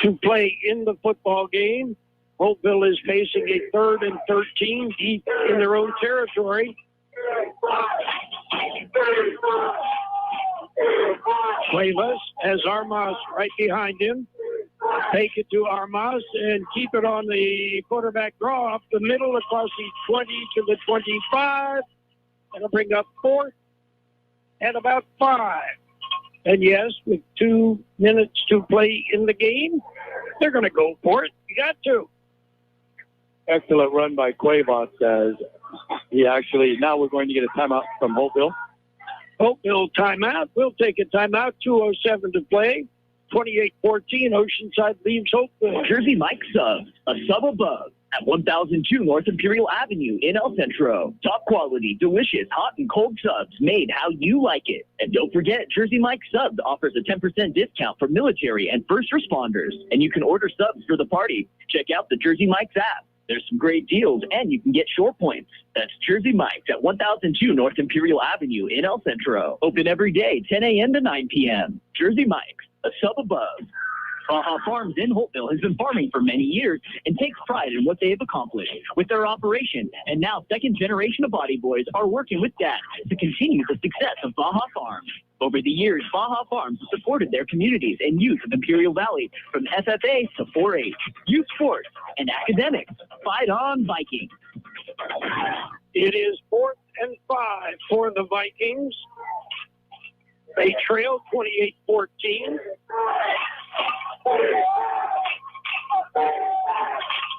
A: to play in the football game. Holtville is facing a 3rd and 13 deep in their own territory. Cuevas has Armas right behind him. Take it to Armas and keep it on the quarterback draw up the middle across the 20 to the 25. It'll bring up 4th and about 5. And yes, with 2 minutes to play in the game, they're going to go for it. You got to.
E: Excellent run by Cuevas as he actually, now we're going to get a timeout from Holtville.
A: Holtville timeout. We'll take a timeout. 2:07 to play. 28-14. Oceanside leaves Holtville.
D: Jersey Mike Subs, a sub above at 1002 North Imperial Avenue in El Centro. Top quality, delicious, hot and cold subs made how you like it. And don't forget, Jersey Mike Subs offers a 10% discount for military and first responders. And you can order subs for the party. Check out the Jersey Mike's app. There's some great deals, and you can get short points. That's Jersey Mike's at 1002 North Imperial Avenue in El Centro. Open every day, 10 a.m. to 9 p.m. Jersey Mike's, a sub above. Baja Farms in Holtville has been farming for many years and takes pride in what they have accomplished with their operation. And now 2nd generation of Body Boys are working with Dad to continue the success of Baja Farms. Over the years, Baja Farms has supported their communities and youth of Imperial Valley from FFA to 4-H, youth sports, and academics. Fight on, Vikings.
A: It is 4th and 5 for the Vikings. They trail 28-14.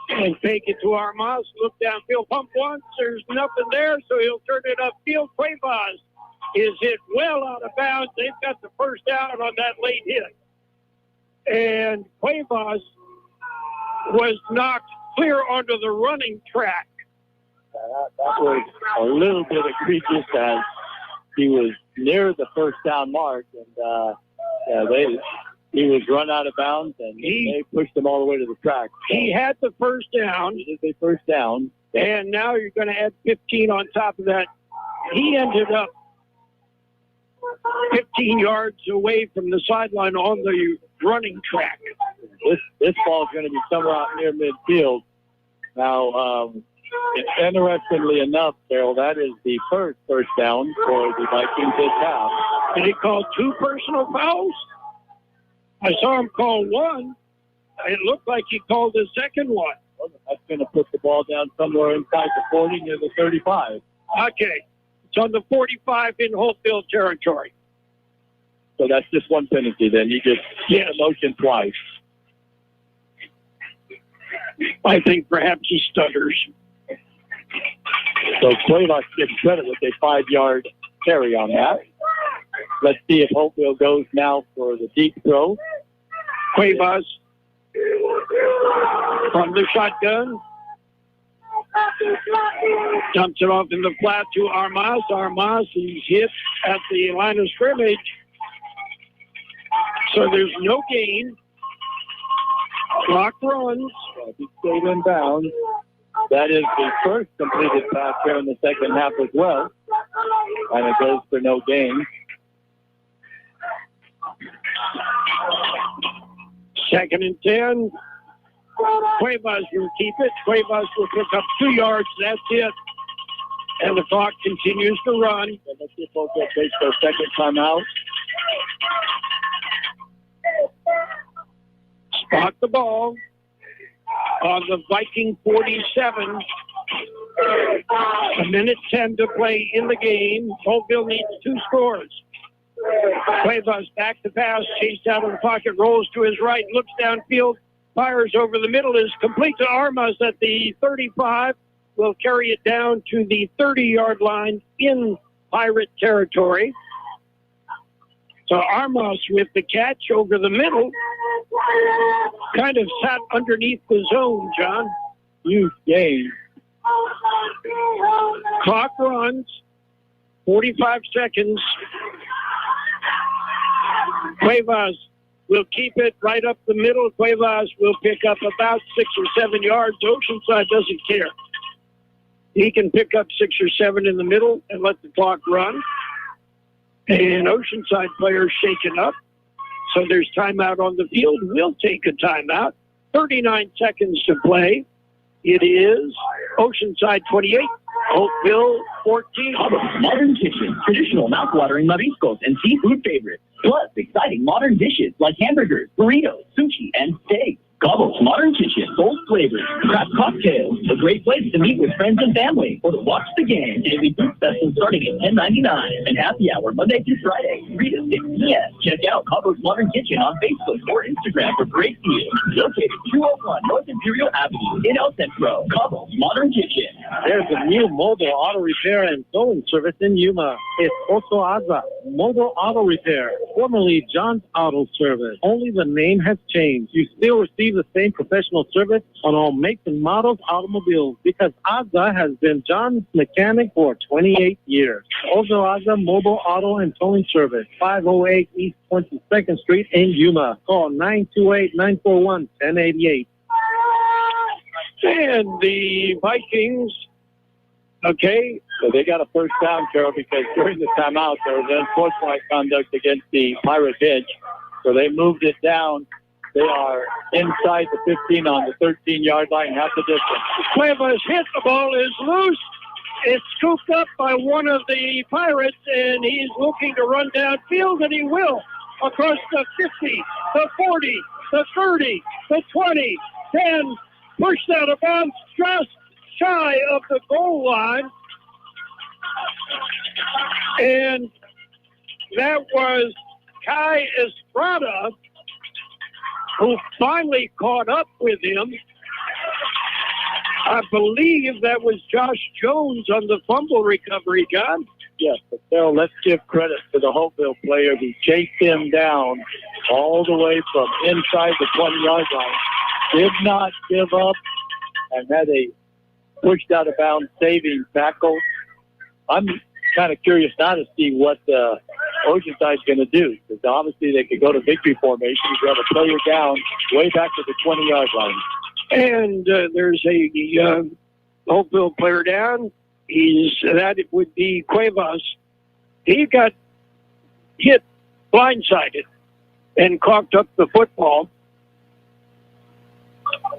A: And take it to Armas. Look downfield. Pump once. There's nothing there, so he'll turn it upfield. Cuevas is hit well out of bounds. They've got the first down on that late hit. And Cuevas was knocked clear onto the running track.
E: That was a little bit egregious as he was near the first down mark, and he was run out of bounds, and they pushed him all the way to the track. So
A: he had the first down.
E: He did the first down.
A: And now you're going to add 15 on top of that. He ended up 15 yards away from the sideline on the running track.
E: This ball is going to be somewhere out near midfield. Now, interestingly enough, Carroll, that is the first down for the Vikings this half.
A: Did he call 2 personal fouls? I saw him call 1. It looked like he called the second one.
E: That's going to put the ball down somewhere inside the 40 near the 35.
A: Okay. It's on the 45 in Holtville territory.
E: So that's just one penalty then. You just hit a motion twice.
A: I think perhaps he stutters.
E: So Cuevas gets credit with a 5-yard carry on that. Let's see if Holtville goes now for the deep throw.
A: Cuevas from the shotgun. Dumps it off in the flat to Armas. Armas is hit at the line of scrimmage. So there's no gain. Clock runs.
E: He stayed in bounds. That is the first completed pass here in the second half as well. And it goes for no gain.
A: Second and 10. Cuevas will keep it. Cuevas will pick up 2 yards. That's it. And the clock continues to run.
E: And let's see if Holtville takes their second timeout.
A: Spot the ball on the Viking 47. A minute 10 to play in the game. Holtville needs 2 scores. Cuevas back to pass, chased out of the pocket, rolls to his right, looks downfield, fires over the middle, is complete to Armas at the 35. Will carry it down to the 30-yard line in Pirate territory. So Armas with the catch over the middle. Kind of sat underneath the zone, John.
E: Huge gain.
A: Clock runs. 45 seconds. Cuevas will keep it right up the middle. Cuevas will pick up about 6 or 7 yards. Oceanside doesn't care. He can pick up 6 or 7 in the middle and let the clock run. And Oceanside players shaken up. So there's timeout on the field. We'll take a timeout. 39 seconds to play. It is Oceanside 28, Holtville 14.
D: Modern kitchen, traditional mouthwatering mariscos and seafood favorites, plus exciting modern dishes like hamburgers, burritos, sushi, and steaks. Gobble's Modern Kitchen, bold flavors, craft cocktails, a great place to meet with friends and family, or to watch the game. Daily food specials starting at $10.99 and happy hour Monday through Friday, 3 to 6 p.m. Check out Gobble's Modern Kitchen on Facebook or Instagram for great deals. Located 201 North Imperial Avenue in El Centro. Gobble's Modern Kitchen.
B: There's a new mobile auto repair and towing service in Yuma. It's Oceanside Mobile Auto Repair, formerly John's Auto Service. Only the name has changed. You still receive the same professional service on all makes and models automobiles because Azza has been John's mechanic for 28 years. Also Azza Mobile Auto and Towing Service, 508 East 22nd Street in Yuma. Call 928-941-1088.
A: And the Vikings, okay.
E: So they got a first down, Carroll, because during the timeout there was unsportsmanlike conduct against the Pirate bench. So they moved it down. They are inside the 15 on the 13-yard line, half the distance.
A: Cuevas hit, the ball is loose. It's scooped up by one of the Pirates, and he's looking to run downfield, and he will. Across the 50, the 40, the 30, the 20, 10, pushed out of bounds just shy of the goal line. And that was Kai Estrada, who finally caught up with him. I believe that was Josh Jones on the fumble recovery, John.
E: Yes, but Carroll, let's give credit to the Holtville player who chased him down all the way from inside the 20-yard line. Did not give up and had a pushed out of bounds saving tackle. I'm kind of curious now to see what Oceanside's going to do, because obviously they could go to victory formation. You have a player down way back to the 20-yard line.
A: And there's a Holtville player down. It would be Cuevas. He got hit blindsided and cocked up the football.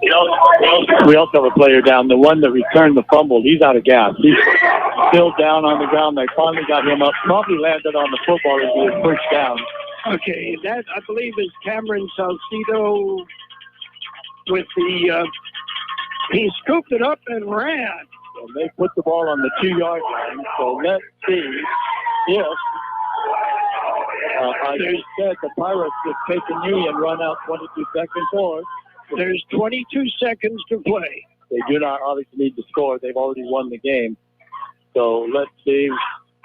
E: We also have a player down, the one that returned the fumble. He's out of gas. He's still down on the ground. They finally got him up. Probably landed on the football as he was pushed down.
A: Okay, that I believe is Cameron Salcido with the he scooped it up and ran.
E: And they put the ball on the 2-yard line. So let's see if I just said the Pirates just take a knee and run out 22 seconds forward.
A: There's 22 seconds to play.
E: They do not obviously need to score. They've already won the game. So let's see.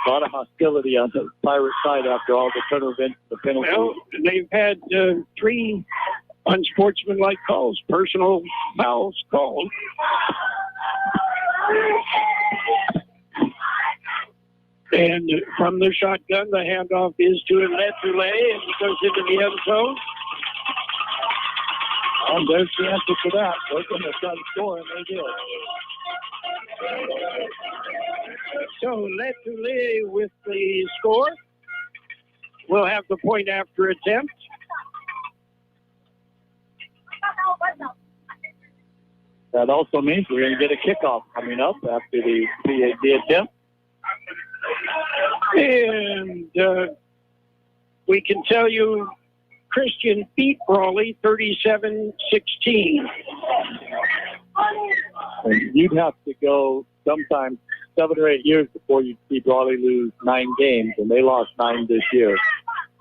E: A lot of hostility on the Pirate side after all the turnovers, the penalties.
A: Well, they've had 3 unsportsmanlike calls, personal fouls called. And from the shotgun, the handoff is to Letule, and he goes into the end zone.
E: And there's the answer to that. They're going to try to score, and they did.
A: So Letule with the score. We'll have the point after attempt.
E: That also means we're going to get a kickoff coming up after the attempt.
A: And we can tell you Christian beat Brawley 37-16.
E: And you'd have to go sometimes 7 or 8 years before you'd see Brawley lose 9 games, and they lost 9 this year.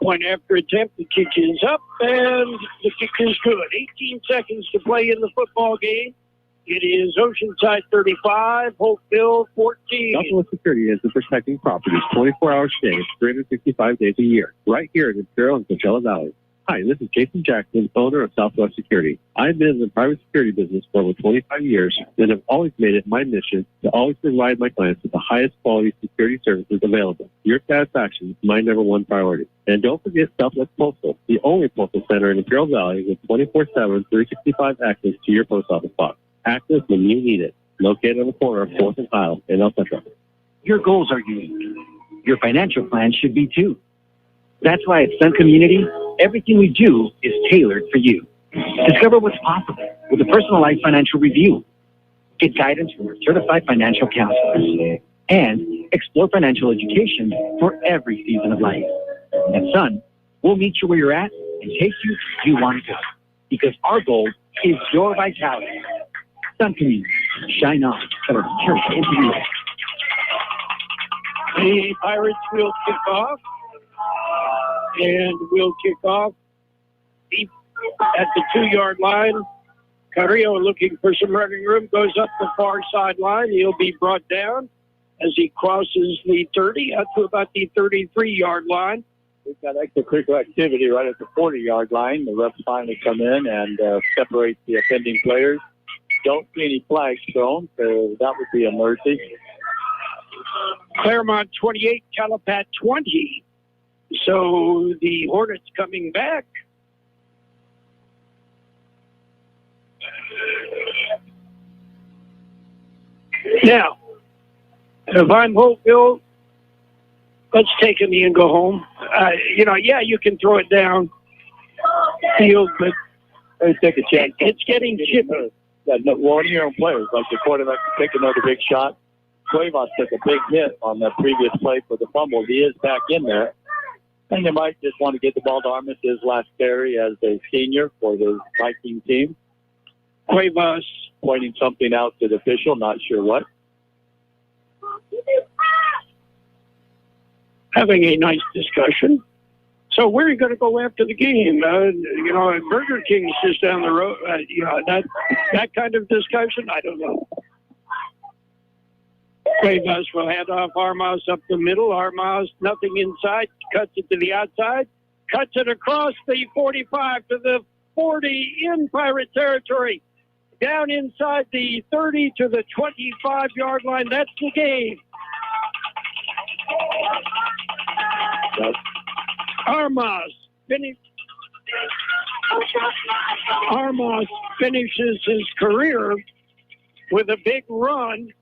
A: Point after attempt, the kick is up, and the kick is good. 18 seconds to play in the football game. It is Oceanside 35, Holtville 14.
G: Southwest Security is the protecting properties 24 hours a day, 365 days a year, right here in Carroll and Coachella Valley. Hi, this is Jason Jackson, owner of Southwest Security. I've been in the private security business for over 25 years and have always made it my mission to always provide my clients with the highest quality security services available. Your satisfaction is my number one priority. And don't forget Southwest Postal, the only postal center in the Carroll Valley with 24/7, 365 access to your post office box. Access when you need it. Located on the corner of 4th and Isle in El Centro.
J: Your goals are unique. Your financial plan should be too. That's why at Sun Community, everything we do is tailored for you. Discover what's possible with a personalized financial review. Get guidance from our certified financial counselors. And explore financial education for every season of life. At Sun, we'll meet you where you're at and take you where you want to go. Because our goal is your vitality. Sun Community, shine on.
A: The Pirates will kick off. And we'll kick off deep at the 2-yard line. Carrillo looking for some running room, goes up the far sideline. He'll be brought down as he crosses the 30 up to about the 33-yard line.
E: We've got extracurricular activity right at the 40-yard line. The refs finally come in and separate the offending players. Don't see any flags thrown, so that would be a mercy.
A: Claremont 28, Calapat 20. So the Hornets coming back. Now, if I'm Holtville, let's take a knee and go home. You can throw it down field, but
E: let's take a chance.
A: It's getting chippy.
E: One of your own players, like the quarterback, take another big shot. Cuevas took a big hit on the previous play for the fumble. He is back in there. And you might just want to get the ball to Armis, his last carry as a senior for the Viking team.
A: Cuevas
E: pointing something out to the official, not sure what.
A: Having a nice discussion. So where are you going to go after the game? Burger King's just down the road. That kind of discussion, I don't know. Cuevas will hand off Armas up the middle. Armas, nothing inside, cuts it to the outside, cuts it across the 45 to the 40 in Pirate territory. Down inside the 30 to the 25-yard line. That's the game. Armas finishes his career with a big run.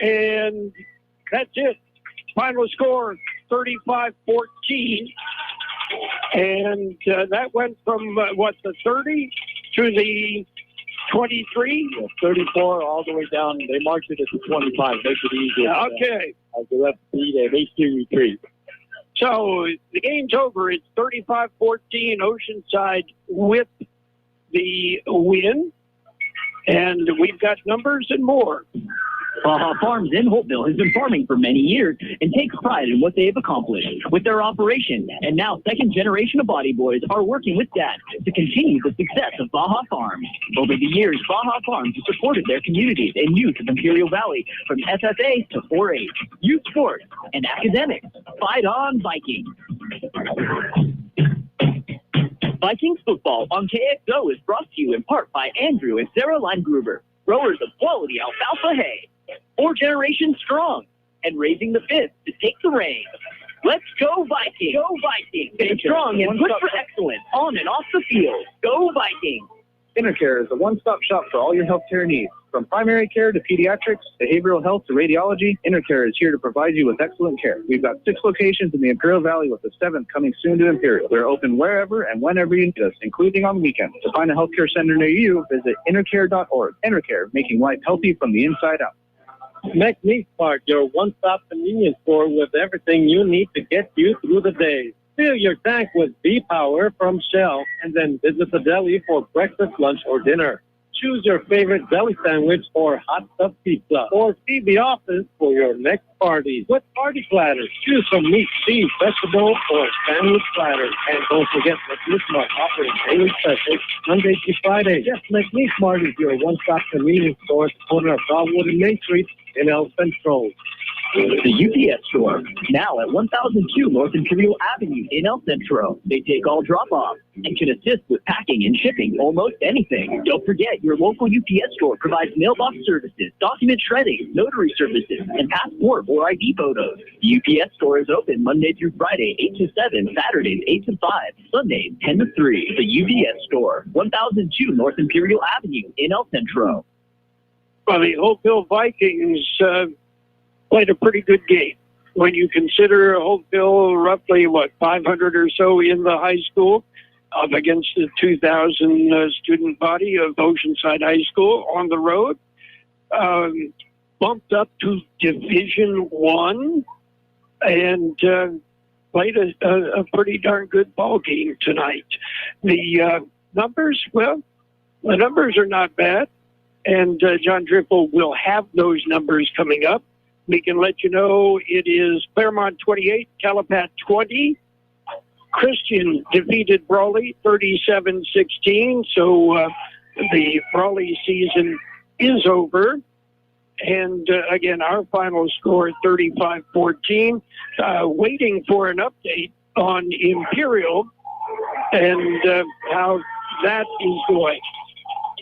A: And that's it. Final score, 35-14. And that went from, the 30 to the 23?
E: 34 all the way down. They marched it at the 25. Make it easier.
A: Okay.
E: As the ref beat a hasty retreat.
A: So the game's over. It's 35-14. Oceanside with the win. And we've got numbers and more
D: Baja Farms in Holtville has been farming for many years and takes pride in what they have accomplished with their operation. And now second generation of Body Boys are working with Dad to continue the success of Baja Farms. Over the years, Baja Farms has supported their communities and youth of Imperial Valley from FFA to 4-H, youth sports, and academics. Fight on, Vikings! Vikings football on KXO is brought to you in part by Andrew and Sarah Leingruber, growers of quality alfalfa hay. 4 generations strong and raising the 5th to take the reins. Let's go Vikings! Go Vikings! Stay strong and good for excellence on and off the field. Go Vikings!
C: InterCare is a one-stop shop for all your healthcare needs. From primary care to pediatrics, behavioral health to radiology, InterCare is here to provide you with excellent care. We've got 6 locations in the Imperial Valley with the 7th coming soon to Imperial. We're open wherever and whenever you need us, including on weekends. To find a healthcare center near you, visit intercare.org. InterCare, making life healthy from the inside out.
B: McNeese Park, your one-stop convenience store with everything you need to get you through the day. Fill your tank with V-Power from Shell and then visit the deli for breakfast, lunch, or dinner. Choose your favorite deli sandwich or hot stuffed pizza. Or feed the office for your next party. With party platters, choose from meat, cheese, vegetable, or sandwich platters. And don't forget McNeese Mart offering daily specials Monday to Friday. Yes, McNeese Mart is your one-stop convenience store at the corner of Broadwood and Main Street in El Centro.
D: The UPS store, now at 1002 North Imperial Avenue in El Centro. They take all drop-offs and can assist with packing and shipping almost anything. Don't forget, your local UPS store provides mailbox services, document shredding, notary services, and passport or ID photos. The UPS store is open Monday through Friday, 8 to 7, Saturdays, 8 to 5, Sundays, 10 to 3. The UPS store, 1002 North Imperial Avenue in El Centro.
A: Well, the Holtville Vikings played a pretty good game. When you consider Holtville roughly, 500 or so in the high school, up against the 2,000 student body of Oceanside High School on the road, bumped up to Division I and played a pretty darn good ball game tonight. The numbers, well, the numbers are not bad, and John Driffle will have those numbers coming up. We can let you know it is Claremont 28, Calapat 20. Christian defeated Brawley 37-16. So the Brawley season is over. And again, our final score 35-14. Waiting for an update on Imperial and how that is going.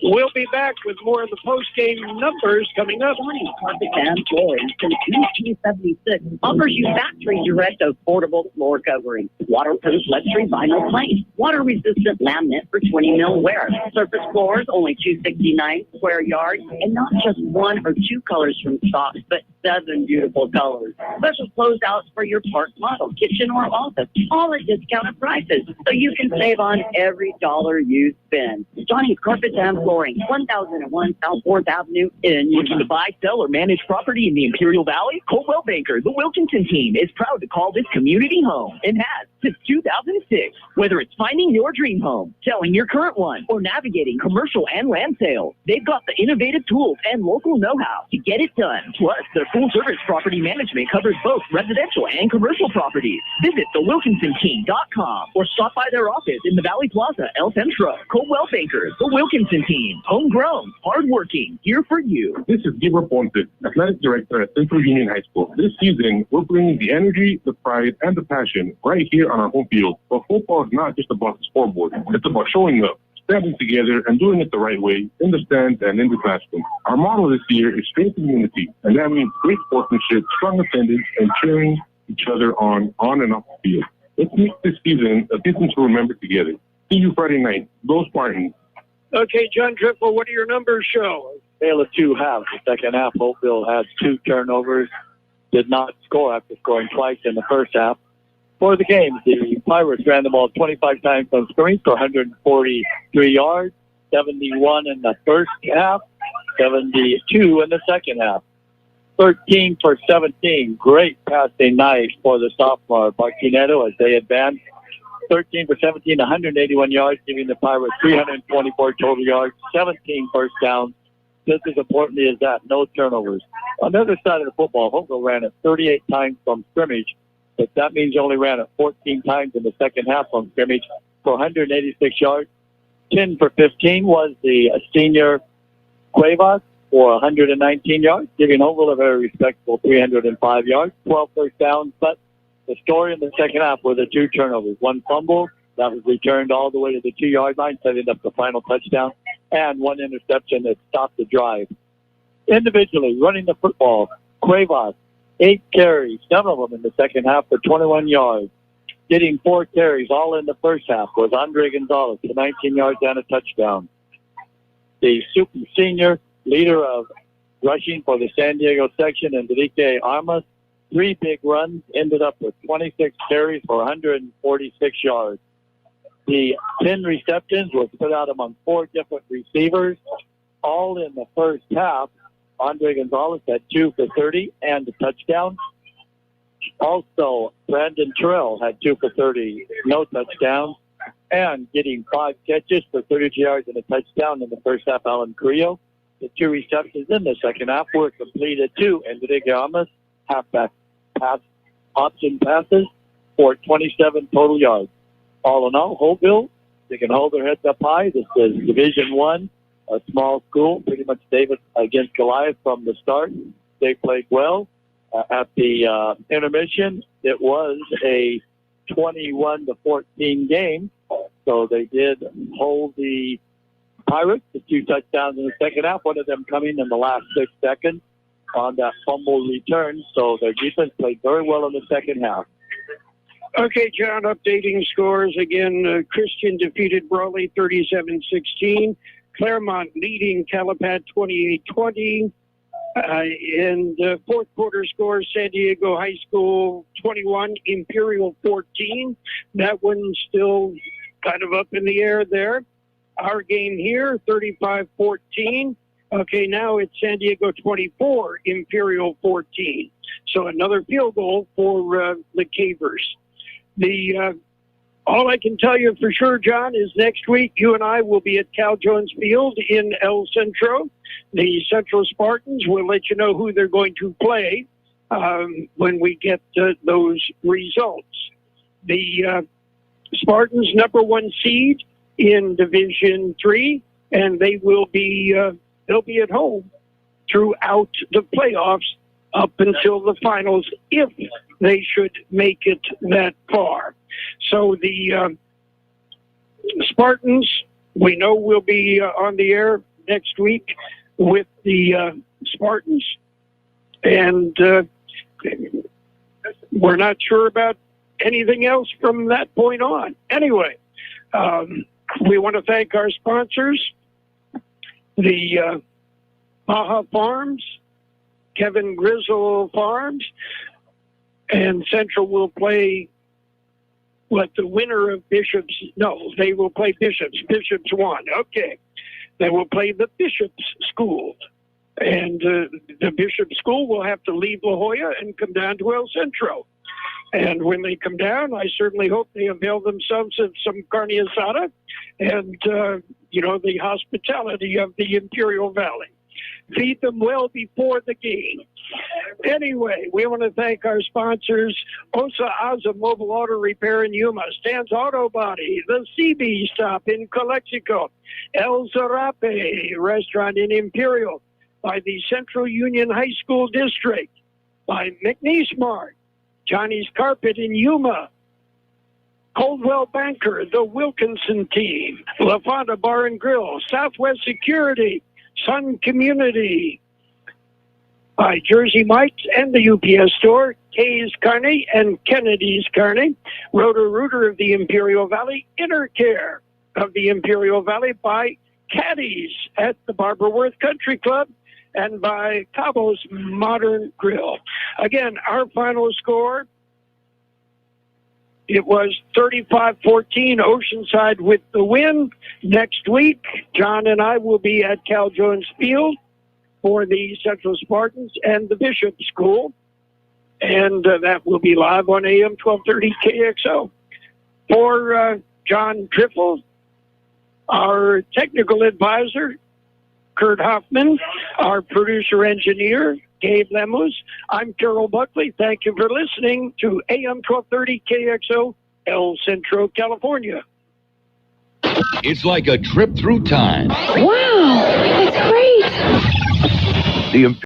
A: We'll be back with more of the post-game numbers coming up.
I: Carpet and Flooring since 1976 offers you factory direct affordable floor covering, waterproof luxury vinyl plank, water-resistant laminate for 20 mil wear, surface floors only $269 square yards, and not just 1 or 2 colors from stock, but 7 beautiful colors. Special closeouts for your park model, kitchen or office, all at discounted prices, so you can save on every dollar you spend. Johnny's Carpet and Flooring, 1001 South 4th Avenue in Utah.
D: Looking to buy, sell, or manage property in the Imperial Valley? Coldwell Banker, the Wilkinson team, is proud to call this community home and has since 2006. Whether it's finding your dream home, selling your current one, or navigating commercial and land sales, they've got the innovative tools and local know-how to get it done. Plus, their full-service property management covers both residential and commercial properties. Visit thewilkinsonteam.com or stop by their office in the Valley Plaza, El Centro. Coldwell Banker, the Wilkinson team, homegrown, hardworking, here for you.
F: This is Gabriel Ponce, Athletic Director at Centro Union High School. This season, we're bringing the energy, the pride, and the passion right here on our home field. But football is not just about the scoreboard. It's about showing up, standing together, and doing it the right way in the stands and in the classroom. Our motto this year is strength and unity, and that means great sportsmanship, strong attendance, and cheering each other on and off the field. Let's make this season a season to remember together. See you Friday night. Go Spartans.
A: Okay, John Driffle, what do your numbers show?
E: Tale of 2 halves. The second half, Holtville had 2 turnovers, did not score after scoring twice in the first half. For the game, the Pirates ran the ball 25 times on screens for 143 yards, 71 in the first half, 72 in the second half. 13 for 17. Great passing night for the sophomore Barquineto as they advanced. 13 for 17, 181 yards, giving the Pirates 324 total yards, 17 first downs, just as importantly as that, no turnovers. On the other side of the football, Holtville ran it 38 times from scrimmage, but that means you only ran it 14 times in the second half from scrimmage for 186 yards. 10 for 15 was the senior Cuevas for 119 yards, giving Holtville a very respectable 305 yards, 12 first downs. But the story in the second half were the 2 turnovers. 1 fumble that was returned all the way to the 2-yard line, setting up the final touchdown, and 1 interception that stopped the drive. Individually, running the football, Cuevas, 8 carries, 7 of them in the second half for 21 yards. Getting 4 carries all in the first half was Andre Gonzalez for 19 yards and a touchdown. The super senior leader of rushing for the San Diego section, Enrique Armas, 3 big runs, ended up with 26 carries for 146 yards. The 10 receptions were spread out among 4 different receivers, all in the first half. Andre Gonzalez had 2 for 30 and a touchdown. Also, Brandon Terrell had 2 for 30, no touchdowns, and getting 5 catches for 32 yards and a touchdown in the first half, Alan Carrillo. The 2 receptions in the second half were completed to Enrique Armas, halfback pass option passes for 27 total yards. All in all, Holtville, they can hold their heads up high. This is Division I, a small school, pretty much David against Goliath from the start. They played well. At the intermission, it was a 21-14 game, so they did hold the Pirates to 2 touchdowns in the second half, one of them coming in the last 6 seconds on that fumble return. So their defense played very well in the second half.
A: Okay, John, updating scores again. Christian defeated Brawley 37-16. Claremont leading Calapat 28-20. In the fourth quarter score, San Diego High School 21, Imperial 14. That one's still kind of up in the air there. Our game here, 35-14. Okay, now it's San Diego 24, Imperial 14. So another field goal for the Cavers. All I can tell you for sure, John, is next week you and I will be at Cal Jones Field in El Centro. The Centro Spartans will let you know who they're going to play when we get those results. The Spartans, number 1 seed in Division III, and they will be they'll be at home throughout the playoffs up until the finals, if they should make it that far. So the Spartans, we know, will be on the air next week with the Spartans, and we're not sure about anything else from that point on. Anyway, we want to thank our sponsors, the Baja Farms, Kevin Grizzle Farms, and Centro will play the winner of Bishops. No, they will play Bishops. Bishops won. Okay. They will play the Bishops School. And the Bishops School will have to leave La Jolla and come down to El Centro. And when they come down, I certainly hope they avail themselves of some carne asada and, the hospitality of the Imperial Valley. Feed them well before the game. Anyway, we want to thank our sponsors, Osa Aza Mobile Auto Repair in Yuma, Stan's Auto Body, the CB Stop in Calexico, El Zarape Restaurant in Imperial, by the Central Union High School District, by McNeese Mart, Johnny's Carpet in Yuma, Coldwell Banker, the Wilkinson Team, La Fonda Bar and Grill, Southwest Security, Sun Community, by Jersey Mike's and the UPS Store, Kay's Carney and Kennedy's Carney, Roto-Rooter of the Imperial Valley, Inner Care of the Imperial Valley, by Caddies at the Barbara Worth Country Club, and by Cabo's Modern Grill. Again, our final score, it was 35-14, Oceanside with the win. Next week, John and I will be at Cal Jones Field for the Central Spartans and the Bishop School. And that will be live on AM 1230 KXO. For John Driffle, our technical advisor, Kurt Hoffman, our producer-engineer, Gabe Lemos. I'm Carroll Buckley. Thank you for listening to AM 1230 KXO, El Centro, California.
O: It's like a trip through time.
P: Wow, that's great.
O: The